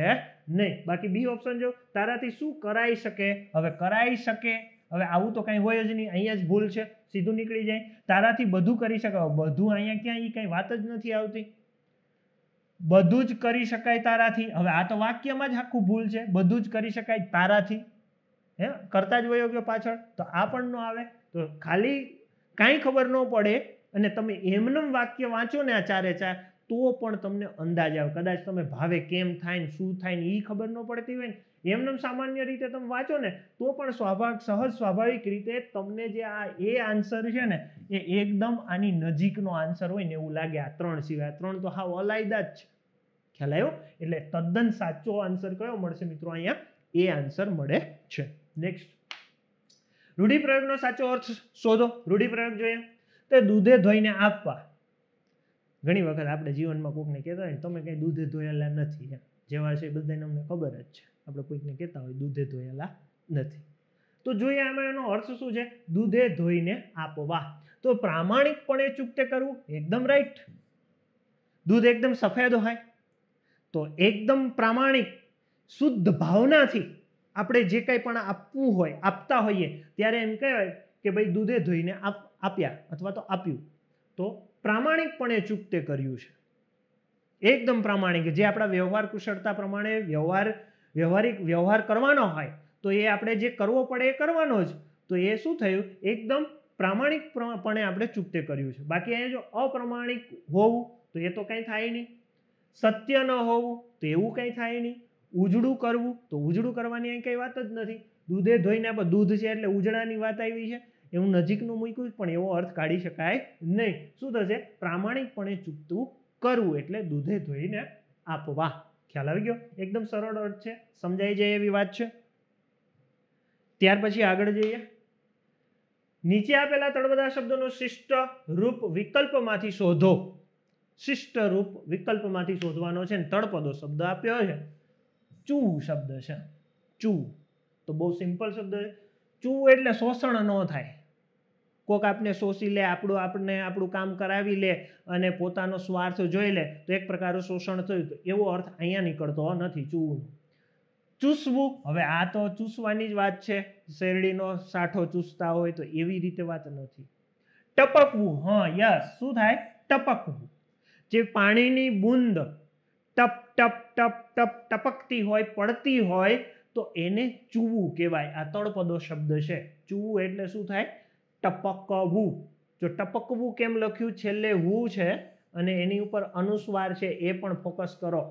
નહીં. બાકી બી ઓપ્શન જો તારાથી શું કરાઈ શકે. હવે કરાઈ શકે, હવે આવું તો કંઈ હોય જ નહીં, અહીંયા જ ભૂલ છે, સીધું નીકળી જાય. તારાથી બધું કરી શકાય, બધું અહીંયા ક્યાં એ કંઈ વાત જ નથી આવતી. બધું જ કરી શકાય તારાથી, હવે આ તો વાક્યમાં જ આખું ભૂલ છે. બધું જ કરી શકાય તારાથી, હે કરતા જ વયો ગયો પાછળ, તો આ પણ ન આવે. તો ખાલી કાંઈ ખબર ન પડે અને તમે એમનું વાક્ય વાંચો ને આ ચારે ચાર, તો પણ તમને અંદાજ આવે. કદાચ તમે ભાવે કેમ થાય ને શું થાય ને એ ખબર ન પડતી હોય ને એમનેમ સામાન્ય રીતે તમે વાંચો ને તો પણ સહજ સ્વાભાવિક રીતે તમને જે આ એ આન્સર છે ને એ એકદમ આની નજીકનો આન્સર હોય ને એવું લાગે. આ ત્રણ સિવાય, ત્રણ તો હાવ અલાયદા જ છે. ખ્યાલ આવ્યો? એટલે તદ્દન સાચો આન્સર કયો મળશે મિત્રો? અહીંયા એ આન્સર મળે છે. નેક્સ્ટ, રૂઢિપ્રયોગનો સાચો અર્થ શોધો. રૂઢિપ્રયોગ જોઈએ તે દૂધે ધોઈને આપવા. ઘણી વખત આપણે જીવનમાં કોઈકને કહેતા હોય તમે કંઈ દૂધે ધોયેલા નથી, જેવા છે બધાને અમને ખબર જ છે, આપણે કોઈકને કહેતા હોય દૂધે ધોયેલા નથી. તો જોઈએ આમાં એનો અર્થ શું છે, દૂધે ધોઈને આપવા. તો પ્રામાણિકપણે ચૂકતે કરવું, એકદમ રાઈટ. દૂધ એકદમ સફેદ હોય તો એકદમ પ્રામાણિક શુદ્ધ ભાવનાથી આપણે જે કંઈ પણ આપવું હોય, આપતા હોઈએ ત્યારે એમ કહેવાય કે ભાઈ દૂધે ધોઈને આપ્યા અથવા તો આપ્યું. તો પ્રામાણિકપણે ચૂકતે કર્યું છે, એકદમ પ્રામાણિક. જે આપણા વ્યવહાર કુશળતા પ્રમાણે વ્યવહાર કરવાનો હોય તો એ આપણે જે કરવો પડે એ કરવાનો જ. તો એ શું થયું, એકદમ પ્રામાણિકપણે આપણે ચૂકતે કર્યું છે. બાકી અહીંયા જો અપ્રામાણિક હોવું તો એ તો કંઈ થાય નહીં, સત્ય ન હોવું તો એવું કંઈ થાય નહીં, ઉજળું કરવું તો ઉજળું કરવાની અહીં કંઈ વાત જ નથી. દૂધે ધોઈને આપણે દૂધ છે એટલે ઉજળાની વાત આવી છે, એવું નજીકનું મૂક્યું પણ એવો અર્થ કાઢી શકાય નહીં. શું થશે, પ્રામાણિકપણે ચૂકતું કરવું એટલે દૂધે ધોઈને આપવા. ખ્યાલ આવી ગયો? એકદમ સરળ અર્થ છે, સમજાઈ જાય એવી વાત છે. ત્યાર પછી આગળ જઈએ. નીચે આપેલા તળપદા શબ્દોનો શિષ્ટ રૂપ વિકલ્પમાંથી શોધો. શિષ્ટ રૂપ વિકલ્પમાંથી શોધવાનો છે ને તળપદો શબ્દ આપ્યો છે, ચૂ શબ્દ છે. ચૂ તો બહુ સિમ્પલ શબ્દ છે. ચૂ એટલે શોષણ ન થાય. કોક આપને શોષી લે, આપણું કામ કરાવી લે અને પોતાનો સ્વાર્થ જોઈ લે તો એક પ્રકારનું શોષણ થયું, તો એવો અર્થ અહીંયા નીકળતો નથી ચૂ. ચૂસવું, હવે આ તો ચૂસવાની જ વાત છે, શેરડીનો સાઠો ચૂસતા હોય તો એવી રીતે વાત નથી. ટપકવું, હા યસ, શું થાય, ટપકવું. જે પાણીની બૂંદ ટપ ટપ ટપ ટપ ટપકતી હોય, પડતી હોય તો એને ચૂવું કહેવાય. આ તળપદો શબ્દ છે. ચૂવું એટલે શું થાય, ટપકવું. જો ટપકવું કેમ લખ્યું, છેલ્લે હું છે અને એની ઉપર અનુસ્વાર છે એ પણ ફોકસ કરો.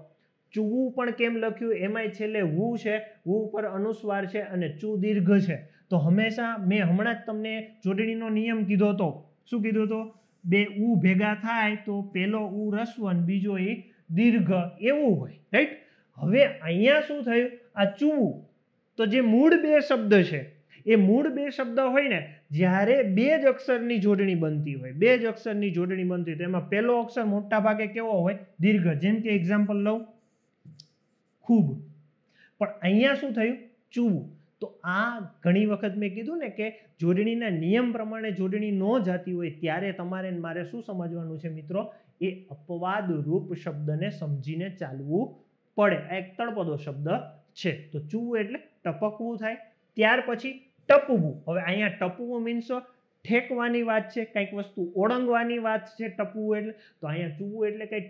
ચૂવું પણ કેમ લખ્યું, એમાંય છેલ્લે હું છે, હું ઉપર અનુસ્વાર છે અને ચૂ દીર્ઘ છે. તો હંમેશા મેં હમણાં જ તમને જોડણીનો નિયમ કીધો હતો. શું કીધું હતો, બે ઉ ભેગા થાય તો પેલો ઉ રસ્વ અને બીજો એ દીર્ઘ, એવું હોય, રાઈટ. હવે અહીંયા શું થયું, આ ચૂવું તો જે મૂળ બે શબ્દ છે એ મૂળ બે શબ્દ હોય ને, જ્યારે બે જ અક્ષરની જોડણી બનતી હોય, બે જ અક્ષરની જોડણી બનતી હોય એમાં પહેલો અક્ષર મોટા ભાગે કેવો હોય, દીર્ઘ. જેમ કે એક્ઝામ્પલ લઉં, ખૂબ. પણ અહીંયા શું થયું, ચૂવું. તો આ ઘણી વખત મેં કીધું ને કે જોડણીના નિયમ પ્રમાણે જોડણી ન જાતી હોય ત્યારે તમારે મારે શું સમજવાનું છે મિત્રો, એ અપવાદ રૂપ શબ્દને સમજીને ચાલવું પડે. આ એક તળપદો શબ્દ છે. તો ચૂવું એટલે ટપકવું થાય. ત્યાર પછી ટપવું. હવે અહીંયા ટપવું મીન્સ ઠેકવાની વાત છે, કંઈક વસ્તુ ઓળંગવાની વાત છે ટપવું એટલે. તો અહીંયા ચૂવું એટલે કંઈ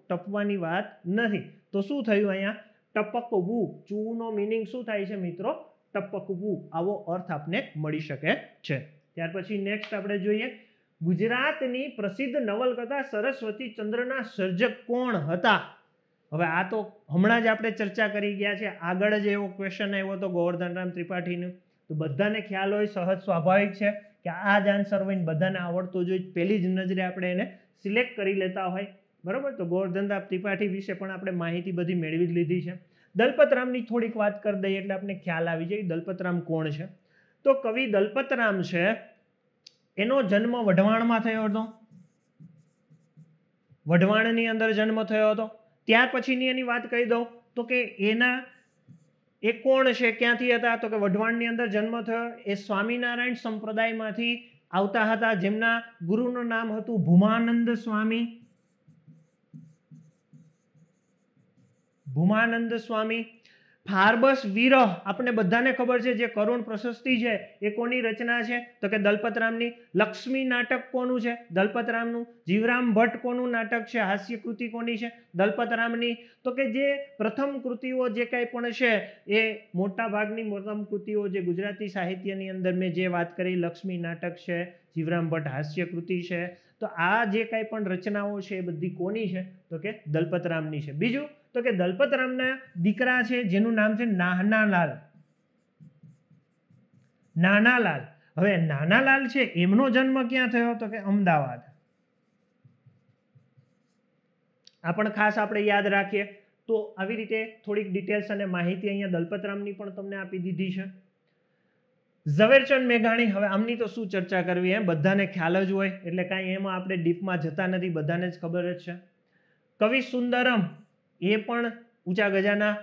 ટપવાની વાત નથી. તો શું થયું અહીંયા, ટપકવું. ચૂનો મિનિંગ શું થાય છે મિત્રો, ટપકવું. આવો અર્થ આપને મળી શકે છે. ત્યાર પછી નેક્સ્ટ આપણે જોઈએ, ગુજરાતની પ્રસિદ્ધ નવલકથા સરસ્વતી ચંદ્રના સર્જક કોણ હતા? હવે આ તો હમણાં જ આપણે ચર્ચા કરી ગયા છે. આગળ જ એવો ક્વેશ્ચન આવ્યો હતો ગોવર્ધનરામ ત્રિપાઠીનું. તો બધાને ખ્યાલ હોય, સહજ સ્વાભાવિક છે કે આ જ આન્સર હોય ને બધાને આવડતો જોઈએ, પહેલી જ નજરે આપણે એને સિલેક્ટ કરી લેતા હોય, બરાબર. તો ગોવર્ધનરામ ત્રિપાઠી વિશે પણ આપણે માહિતી બધી મેળવી જ લીધી છે. દલપતરામની થોડીક વાત કરી દઈએ એટલે આપણે ખ્યાલ આવી જાય દલપતરામ કોણ છે. તો કવિ દલપતરામ છે, એનો જન્મ વઢવાણમાં થયો હતો. વઢવાણની અંદર જન્મ થયો હતો. ત્યાર પછીની એની વાત કહી દઉં તો કે એ કોણ છે, ક્યાંથી હતા, તો કે વઢવાણની અંદર જન્મ થયો. એ સ્વામિનારાયણ સંપ્રદાયમાંથી આવતા હતા, જેમના ગુરુનું નામ હતું ભૂમાનંદ સ્વામી. ભૂમાનંદ સ્વામી. ફાર્બસ વિરહ આપણે બધાને ખબર છે, જે કરુણ પ્રશસ્તિ છે એ કોની રચના છે, તો કે દલપતરામની. લક્ષ્મી નાટક કોનું છે, દલપતરામનું. જીવરામ ભટ્ટ કોનું નાટક છે, હાસ્ય કૃતિ કોની છે, દલપતરામની. તો કે જે પ્રથમ કૃતિઓ જે કંઈ પણ છે એ મોટા ભાગની પ્રથમ કૃતિઓ જે ગુજરાતી સાહિત્યની અંદર મેં જે વાત કરી, લક્ષ્મી નાટક છે, જીવરામ ભટ્ટ હાસ્ય કૃતિ છે, તો આ જે કંઈ પણ રચનાઓ છે એ બધી કોની છે, તો કે દલપતરામની છે. બીજું તો કે દલપતરામના દીકરા છે જેનું નામ છે નાનાલાલ. નાનાલાલ. હવે નાનાલાલ છે એમનો જન્મ ક્યાં થયો, તો કે અમદાવાદ. આ પણ ખાસ આપણે યાદ રાખીએ. તો આવી રીતે થોડીક ડિટેલ્સ અને માહિતી અહીંયા દલપતરામની પણ તમને આપી દીધી છે. ઝવેરચંદ મેઘાણી, હવે આમની તો શું ચર્ચા કરવી, એમ બધાને ખ્યાલ જ હોય એટલે કાંઈ એમાં આપણે ડીપમાં જતા નથી, બધાને જ ખબર જ છે. કવિ સુંદરમ એ પણ ઊંચા ગજાના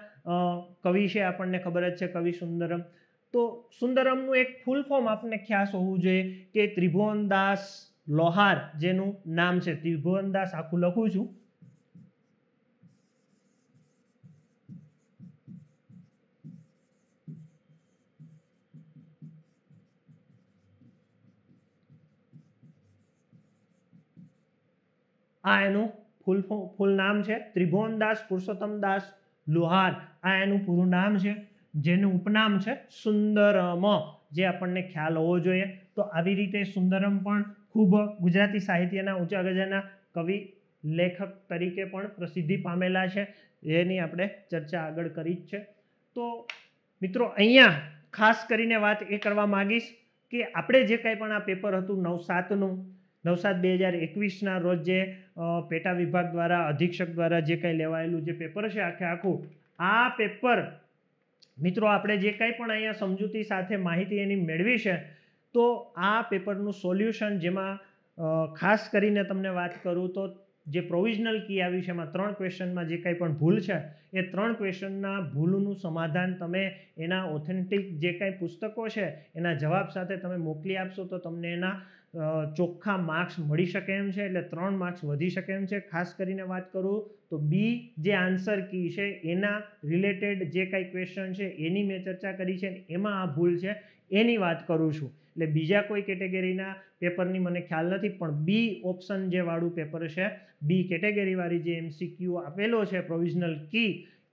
કવિ છે, આપણને ખબર જ છે કવિ સુંદરમ. તો સુંદરમનું એક ફૂલ ફોર્મ આપણને ખ્યાલ હોવું જોઈએ કે ત્રિભુવનદાસ લોહાર જેનું નામ છે. ત્રિભુવનદાસ આખું લખું છું. આ એનું ફૂલ નામ છે, ત્રિભુવનદાસ પુરુષોત્તમદાસ લોહાર. આ એનું પૂરું નામ છે, જેનું ઉપનામ છે સુંદરમ, જે આપણને ખ્યાલ હોવો જોઈએ. તો આવી રીતે સુંદરમ પણ ખૂબ ગુજરાતી સાહિત્યના ઊંચા ગજાના કવિ લેખક તરીકે પણ પ્રસિદ્ધિ પામેલા છે, એની આપણે ચર્ચા આગળ કરી જ છે. તો મિત્રો અહીંયા ખાસ કરીને વાત એ કરવા માંગીશ કે આપણે જે કંઈ પણ આ પેપર હતું 9/7/2021 રોજ જે પેટા વિભાગ દ્વારા અધિક્ષક દ્વારા જે કંઈ લેવાયેલું જે પેપર છે આખે આખું, આ પેપર મિત્રો આપણે જે કંઈ પણ અહીંયા સમજૂતી સાથે માહિતી એની મેળવી છે, તો આ પેપરનું સોલ્યુશન, જેમાં ખાસ કરીને તમને વાત કરું તો જે પ્રોવિઝનલ કી આવી છે એમાં 3 ક્વેશ્ચનમાં જે કંઈ પણ ભૂલ છે એ 3 ક્વેશ્ચનના ભૂલનું સમાધાન તમે એના ઓથેન્ટિક જે કંઈ પુસ્તકો છે એના જવાબ સાથે તમે મોકલી આપશો તો તમને એના ચોખ્ખા માર્ક્સ મળી શકે એમ છે, એટલે 3 માર્ક્સ વધી શકે એમ છે. ખાસ કરીને વાત કરું તો બી જે આન્સર કી છે એના રિલેટેડ જે કંઈ ક્વેશ્ચન છે એની મેં ચર્ચા કરી છે, એમાં આ ભૂલ છે એની વાત કરું છું. એટલે બીજા કોઈ કેટેગરીના પેપરની મને ખ્યાલ નથી, પણ બી ઓપ્શન જે વાળું પેપર છે, બી કેટેગરીવાળી જે MCQ આપેલો છે પ્રોવિઝનલ કી,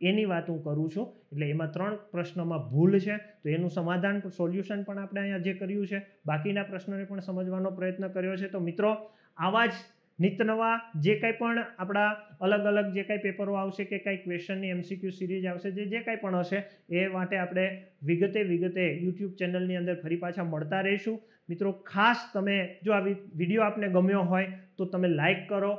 એની વાત હું કરું છું. એટલે એમાં 3 પ્રશ્નોમાં ભૂલ છે, તો એનું સમાધાન સોલ્યુશન પણ આપણે અહીંયા જે કર્યું છે, બાકીના પ્રશ્નોને પણ સમજવાનો પ્રયત્ન કર્યો છે. તો મિત્રો આવા જ નિત નવા જે કંઈ પણ આપણા અલગ અલગ જે કંઈ પેપરો આવશે કે કંઈ ક્વેશ્ચનની MCQ સિરીઝ આવશે, જે કંઈ પણ હશે એ માટે આપણે વિગતે યુટ્યુબ ચેનલની અંદર ફરી પાછા મળતા રહીશું. મિત્રો ખાસ તમે જો આ વિડીયો આપને ગમ્યો હોય તો તમે લાઈક કરો,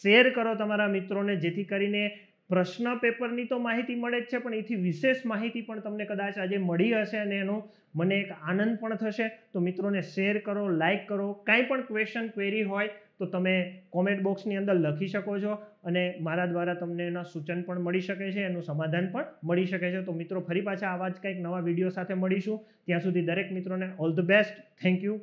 શેર કરો તમારા મિત્રોને, જેથી કરીને પ્રશ્ન પેપરની તો માહિતી મળે જ છે, પણ એથી વિશેષ માહિતી પણ તમને કદાચ આજે મળી હશે અને એનો મને એક આનંદ પણ થશે. તો મિત્રોને શેર કરો, લાઈક કરો. કાંઈ પણ ક્વેશ્ચન ક્વેરી હોય તો તમે કોમેન્ટ બોક્સની અંદર લખી શકો છો અને મારા દ્વારા તમને એના સૂચન પણ મળી શકે છે, એનું સમાધાન પણ મળી શકે છે. તો મિત્રો ફરી પાછા આવા જ કંઈક નવા વિડીયો સાથે મળીશું. ત્યાં સુધી દરેક મિત્રોને all the best. Thank you.